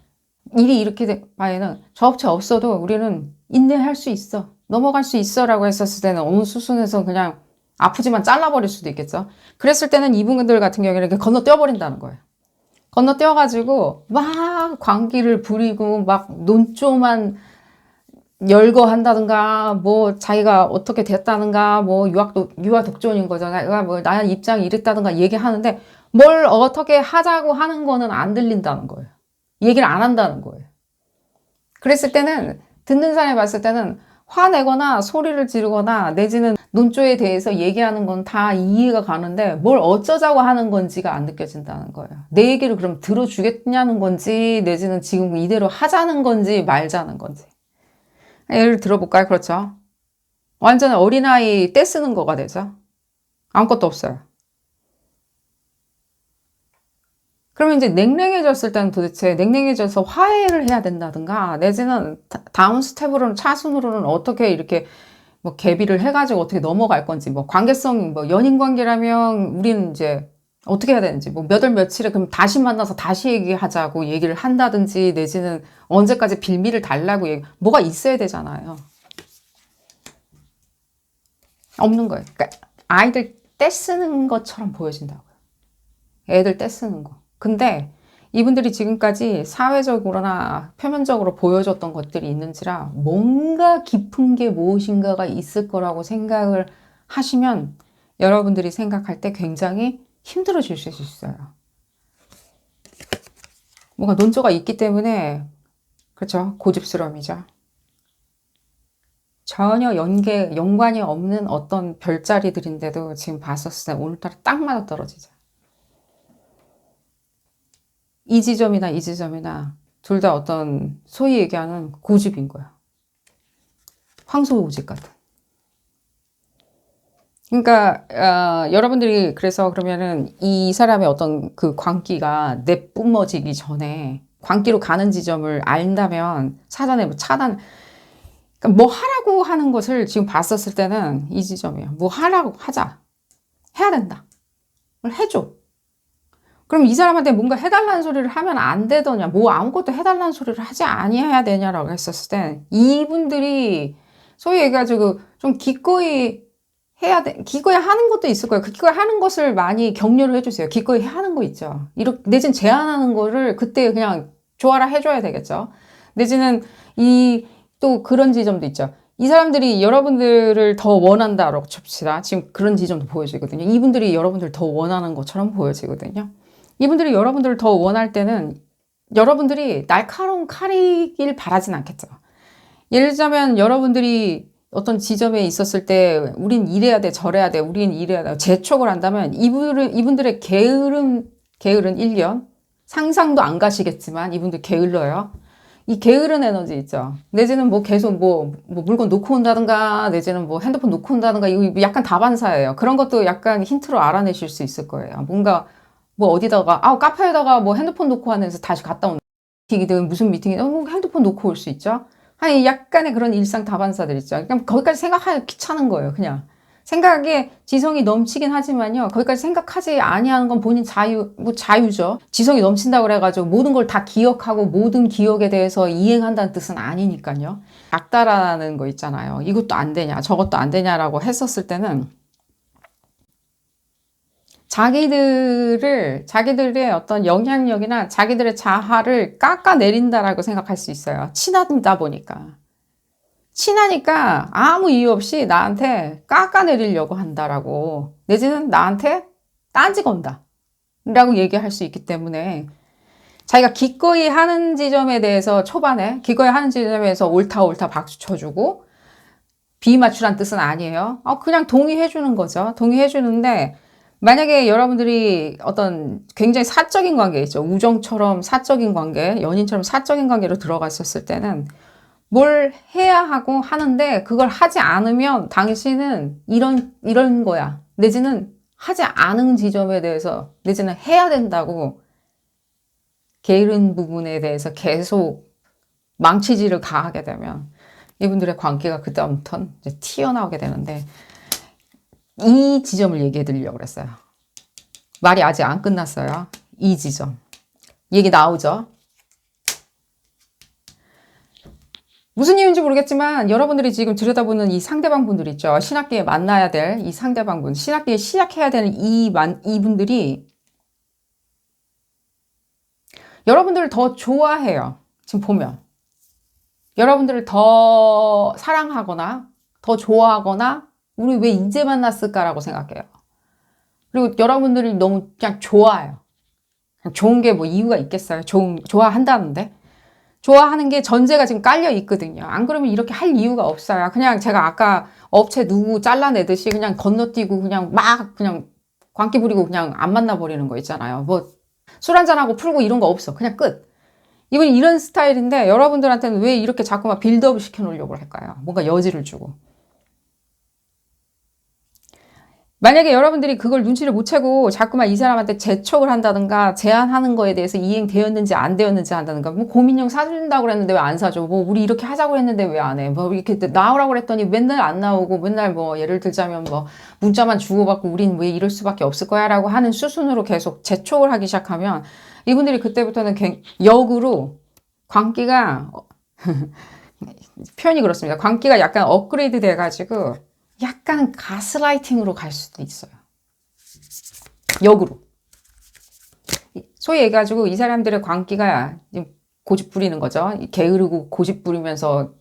일이 이렇게 될 바에는 저 업체 없어도 우리는 인내할 수 있어. 넘어갈 수 있어 라고 했었을 때는 어느 수순에서 그냥 아프지만 잘라버릴 수도 있겠죠. 그랬을 때는 이분들 같은 경우에는 이렇게 건너뛰어버린다는 거예요. 건너뛰어가지고 막 광기를 부리고 막 논조만 열거한다든가 뭐 자기가 어떻게 됐다든가 뭐 유아 독존인 거잖아요. 뭐 나의 입장이 이랬다든가 얘기하는데 뭘 어떻게 하자고 하는 거는 안 들린다는 거예요. 얘기를 안 한다는 거예요. 그랬을 때는 듣는 사람이 봤을 때는 화내거나 소리를 지르거나 내지는 논조에 대해서 얘기하는 건 다 이해가 가는데 뭘 어쩌자고 하는 건지가 안 느껴진다는 거예요. 내 얘기를 그럼 들어주겠냐는 건지 내지는 지금 이대로 하자는 건지 말자는 건지. 예를 들어볼까요? 그렇죠. 완전 어린아이 떼쓰는 거가 되죠. 아무것도 없어요. 그러면 이제 냉랭해졌을 때는 도대체 냉랭해져서 화해를 해야 된다든가 내지는 다음 스텝으로는 차순으로는 어떻게 이렇게 뭐 개비를 해가지고 어떻게 넘어갈 건지 뭐 관계성 뭐 연인 관계라면 우리는 이제 어떻게 해야 되는지 뭐 몇 월 며칠에 그럼 다시 만나서 다시 얘기하자고 얘기를 한다든지 내지는 언제까지 빌미를 달라고 뭐가 있어야 되잖아요. 없는 거예요. 그러니까 아이들 떼쓰는 것처럼 보여진다고요. 애들 떼쓰는 거. 근데 이분들이 지금까지 사회적으로나 표면적으로 보여줬던 것들이 있는지라 뭔가 깊은 게 무엇인가가 있을 거라고 생각을 하시면 여러분들이 생각할 때 굉장히 힘들어질 수 있어요. 뭔가 논조가 있기 때문에 그렇죠. 고집스러움이죠. 전혀 연관이 없는 어떤 별자리들인데도 지금 봤었을 때 오늘따라 딱 맞아 떨어지죠. 이 지점이나 이 지점이나 둘 다 어떤 소위 얘기하는 고집인 거야. 황소 고집 같은. 그러니까 여러분들이 그래서 그러면은 이 사람의 어떤 그 광기가 내뿜어지기 전에 광기로 가는 지점을 안다면 사전에 뭐 차단 그러니까 뭐 하라고 하는 것을 지금 봤었을 때는 이 지점이에요. 뭐 하라고 하자. 해야 된다. 해줘. 그럼 이 사람한테 뭔가 해달라는 소리를 하면 안 되더냐, 뭐 아무것도 해달라는 소리를 하지 아니해야 되냐라고 했었을 때, 이분들이 소위 얘기해가지고 좀 기꺼이 해야 돼. 기꺼이 하는 것도 있을 거예요. 그 기꺼이 하는 것을 많이 격려를 해주세요. 기꺼이 하는 거 있죠. 이렇게 내지는 제안하는 거를 그때 그냥 좋아라 해줘야 되겠죠. 내지는 또 그런 지점도 있죠. 이 사람들이 여러분들을 더 원한다라고 칩시다. 지금 그런 지점도 보여지거든요. 이분들이 여러분들 더 원하는 것처럼 보여지거든요. 이분들이 여러분들을 더 원할 때는 여러분들이 날카로운 칼이길 바라진 않겠죠. 예를 들자면 여러분들이 어떤 지점에 있었을 때 우린 이래야 돼, 저래야 돼, 우린 이래야 돼 재촉을 한다면 이분들의 게으른 일견, 상상도 안 가시겠지만 이분들 게을러요. 이 게으른 에너지 있죠. 내지는 뭐 계속 뭐 물건 놓고 온다든가, 내지는 뭐 핸드폰 놓고 온다든가, 이거 약간 다반사예요. 그런 것도 약간 힌트로 알아내실 수 있을 거예요. 뭔가 뭐 어디다가, 카페에다가 뭐 핸드폰 놓고 하면서 다시 갔다 온다. 미팅이든 무슨 미팅이든 뭐 핸드폰 놓고 올 수 있죠. 아니, 약간의 그런 일상 다반사들 있죠. 그냥 거기까지 생각하기 귀찮은 거예요, 그냥. 생각에 지성이 넘치긴 하지만요. 거기까지 생각하지 아니하는 건 본인 자유죠. 지성이 넘친다고 그래가지고 모든 걸 다 기억하고 모든 기억에 대해서 이행한다는 뜻은 아니니까요. 작다라는 거 있잖아요. 이것도 안 되냐, 저것도 안 되냐라고 했었을 때는 자기들의 어떤 영향력이나 자기들의 자아를 깎아내린다라고 생각할 수 있어요. 친하다 보니까. 친하니까 아무 이유 없이 나한테 깎아내리려고 한다라고, 내지는 나한테 딴지 건다 라고 얘기할 수 있기 때문에, 자기가 기꺼이 하는 지점에 대해서 초반에 기꺼이 하는 지점에서 옳다 박수 쳐주고, 비맞추란 뜻은 아니에요. 그냥 동의해 주는 거죠. 동의해 주는데, 만약에 여러분들이 어떤 굉장히 사적인 관계 있죠. 우정처럼 사적인 관계, 연인처럼 사적인 관계로 들어갔었을 때는 뭘 해야 하고 하는데 그걸 하지 않으면 당신은 이런 거야. 내지는 하지 않은 지점에 대해서, 내지는 해야 된다고 게으른 부분에 대해서 계속 망치질을 가하게 되면 이분들의 관계가 그다음부터는 이제 튀어나오게 되는데, 이 지점을 얘기해 드리려고 그랬어요. 말이 아직 안 끝났어요. 이 지점. 얘기 나오죠? 무슨 이유인지 모르겠지만 여러분들이 지금 들여다보는 이 상대방 분들 있죠. 신학기에 만나야 될 이 상대방 분, 신학기에 시작해야 되는 이분들이 여러분들을 더 좋아해요. 지금 보면. 여러분들을 더 사랑하거나 더 좋아하거나, 우리 왜 이제 만났을까라고 생각해요. 그리고 여러분들이 너무 그냥 좋아요. 그냥 좋은 게 뭐 이유가 있겠어요? 좋아한다는데? 좋아하는 게 전제가 지금 깔려 있거든요. 안 그러면 이렇게 할 이유가 없어요. 그냥 제가 아까 업체 누구 잘라내듯이 그냥 건너뛰고 그냥 광기 부리고 그냥 안 만나버리는 거 있잖아요. 뭐 술 한잔하고 풀고 이런 거 없어. 그냥 끝. 이분이 이런 스타일인데 여러분들한테는 왜 이렇게 자꾸만 빌드업을 시켜놓으려고 할까요? 뭔가 여지를 주고. 만약에 여러분들이 그걸 눈치를 못 채고 자꾸만 이 사람한테 재촉을 한다든가, 제안하는 거에 대해서 이행되었는지 안 되었는지 한다든가, 뭐 고민형 사준다고 그랬는데 왜 안 사줘? 뭐 우리 이렇게 하자고 했는데 왜 안 해? 뭐 이렇게 나오라고 그랬더니 맨날 안 나오고, 맨날 뭐 예를 들자면 뭐 문자만 주고받고 우린 왜 이럴 수밖에 없을 거야 라고 하는 수순으로 계속 재촉을 하기 시작하면, 이분들이 그때부터는 역으로 광기가 표현이 그렇습니다. 광기가 약간 업그레이드 돼가지고 약간 가스라이팅으로 갈 수도 있어요. 역으로. 소위 얘기해가지고 이 사람들의 광기가 고집 부리는 거죠. 게으르고 고집 부리면서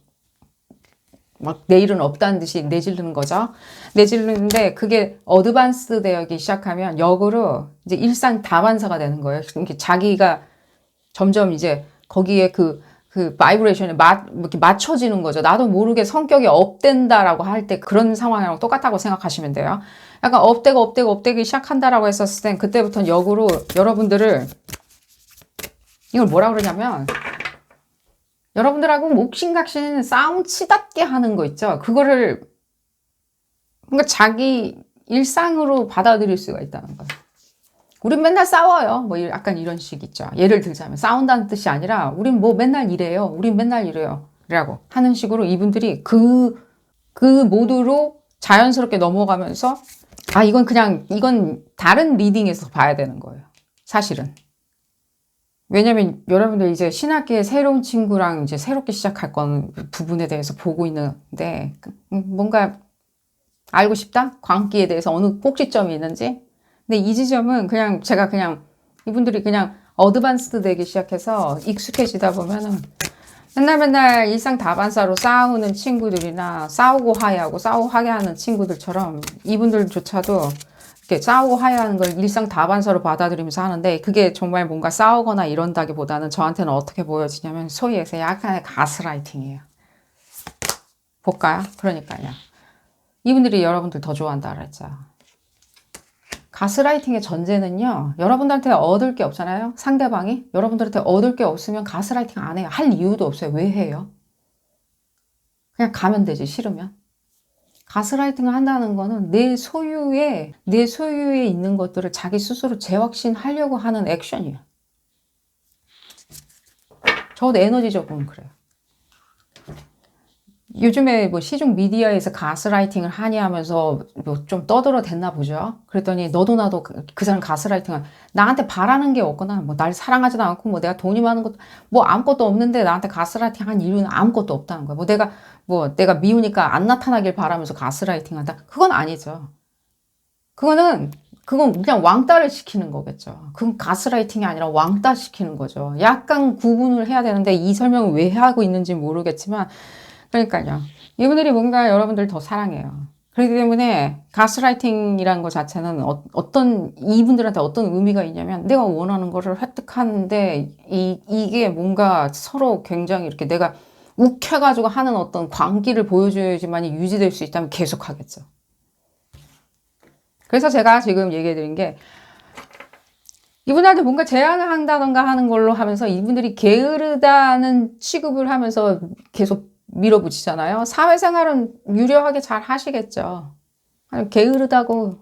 막 내일은 없다는 듯이 내지르는 거죠. 내지르는데 그게 어드밴스 되기 시작하면 역으로 이제 일상 다반사가 되는 거예요. 자기가 점점 이제 거기에 그 바이브레이션에 이렇게 맞춰지는 거죠. 나도 모르게 성격이 업된다라고 할 때 그런 상황이랑 똑같다고 생각하시면 돼요. 약간 업되기 시작한다라고 했었을 땐 그때부터는 역으로 여러분들을, 이걸 뭐라 그러냐면, 여러분들하고 옥신각신 싸움 치닫게 하는 거 있죠. 그거를 뭔가 자기 일상으로 받아들일 수가 있다는 거예요. 우린 맨날 싸워요. 뭐 약간 이런 식 있죠. 예를 들자면 싸운다는 뜻이 아니라 우린 뭐 맨날 이래요. 우린 맨날 이래요. 라고 하는 식으로 이분들이 그 모드로 자연스럽게 넘어가면서 이건 다른 리딩에서 봐야 되는 거예요. 사실은. 왜냐면 여러분들 이제 신학기에 새로운 친구랑 이제 새롭게 시작할 건 부분에 대해서 보고 있는데, 뭔가 알고 싶다? 광기에 대해서 어느 꼭지점이 있는지? 근데 이 지점은 제가 이분들이 그냥 어드밴스드 되기 시작해서 익숙해지다 보면은 맨날 일상 다반사로 싸우는 친구들이나 싸우고 화해하는 친구들처럼 이분들조차도 이렇게 싸우고 화해하는 걸 일상 다반사로 받아들이면서 하는데, 그게 정말 뭔가 싸우거나 이런다기보다는 저한테는 어떻게 보여지냐면 소위 해서 약간의 가스라이팅이에요. 볼까요? 그러니까요. 이분들이 여러분들 더 좋아한다 그랬죠. 가스라이팅의 전제는요, 여러분들한테 얻을 게 없잖아요. 상대방이 여러분들한테 얻을 게 없으면 가스라이팅 안 해요. 할 이유도 없어요. 왜 해요? 그냥 가면 되지, 싫으면. 가스라이팅을 한다는 거는 내 소유에 있는 것들을 자기 스스로 재확신하려고 하는 액션이에요. 저도 에너지적으로는 그래요. 요즘에 뭐 시중 미디어에서 가스라이팅을 하냐 하면서 뭐 좀 떠들어댔나 보죠. 그랬더니 너도 나도 그 사람 가스라이팅을, 나한테 바라는 게 없거나 뭐 날 사랑하지도 않고 뭐 내가 돈이 많은 것도 뭐 아무것도 없는데 나한테 가스라이팅 한 이유는 아무것도 없다는 거야. 내가 미우니까 안 나타나길 바라면서 가스라이팅 한다. 그건 아니죠. 그건 그냥 왕따를 시키는 거겠죠. 그건 가스라이팅이 아니라 왕따 시키는 거죠. 약간 구분을 해야 되는데 이 설명을 왜 하고 있는지 모르겠지만, 그러니까요. 이분들이 뭔가 여러분들 더 사랑해요. 그렇기 때문에 가스라이팅이라는 것 자체는 이분들한테 어떤 의미가 있냐면, 내가 원하는 거를 획득하는데 이게 뭔가 서로 굉장히 이렇게 내가 욱해가지고 하는 어떤 광기를 보여줘야지만이 유지될 수 있다면 계속 하겠죠. 그래서 제가 지금 얘기해 드린 게, 이분들한테 뭔가 제안을 한다던가 하는 걸로 하면서 이분들이 게으르다는 취급을 하면서 계속 밀어붙이잖아요. 사회생활은 유려하게 잘 하시겠죠. 아니, 게으르다고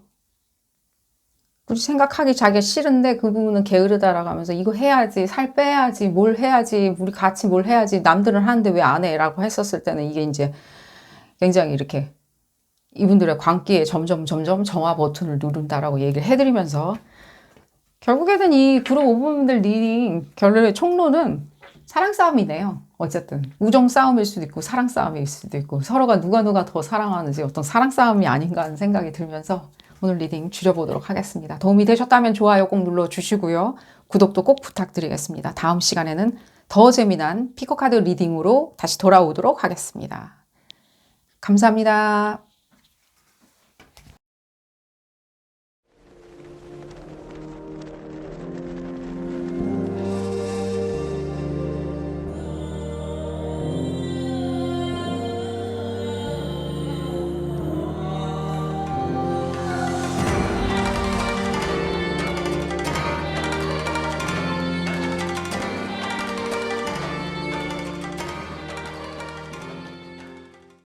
굳이 생각하기 자기가 싫은데 그 부분은 게으르다라고 하면서 이거 해야지, 살 빼야지, 뭘 해야지, 우리 같이 뭘 해야지, 남들은 하는데 왜 안 해? 라고 했었을 때는 이게 이제 굉장히 이렇게 이분들의 광기에 점점 정화 버튼을 누른다라고 얘기를 해드리면서, 결국에는 이 그룹 오분들 리딩 결론의 총론은 사랑 싸움이네요. 어쨌든 우정 싸움일 수도 있고 사랑 싸움일 수도 있고, 서로가 누가 더 사랑하는지 어떤 사랑 싸움이 아닌가 하는 생각이 들면서 오늘 리딩 줄여보도록 하겠습니다. 도움이 되셨다면 좋아요 꼭 눌러주시고요. 구독도 꼭 부탁드리겠습니다. 다음 시간에는 더 재미난 피코카드 리딩으로 다시 돌아오도록 하겠습니다. 감사합니다.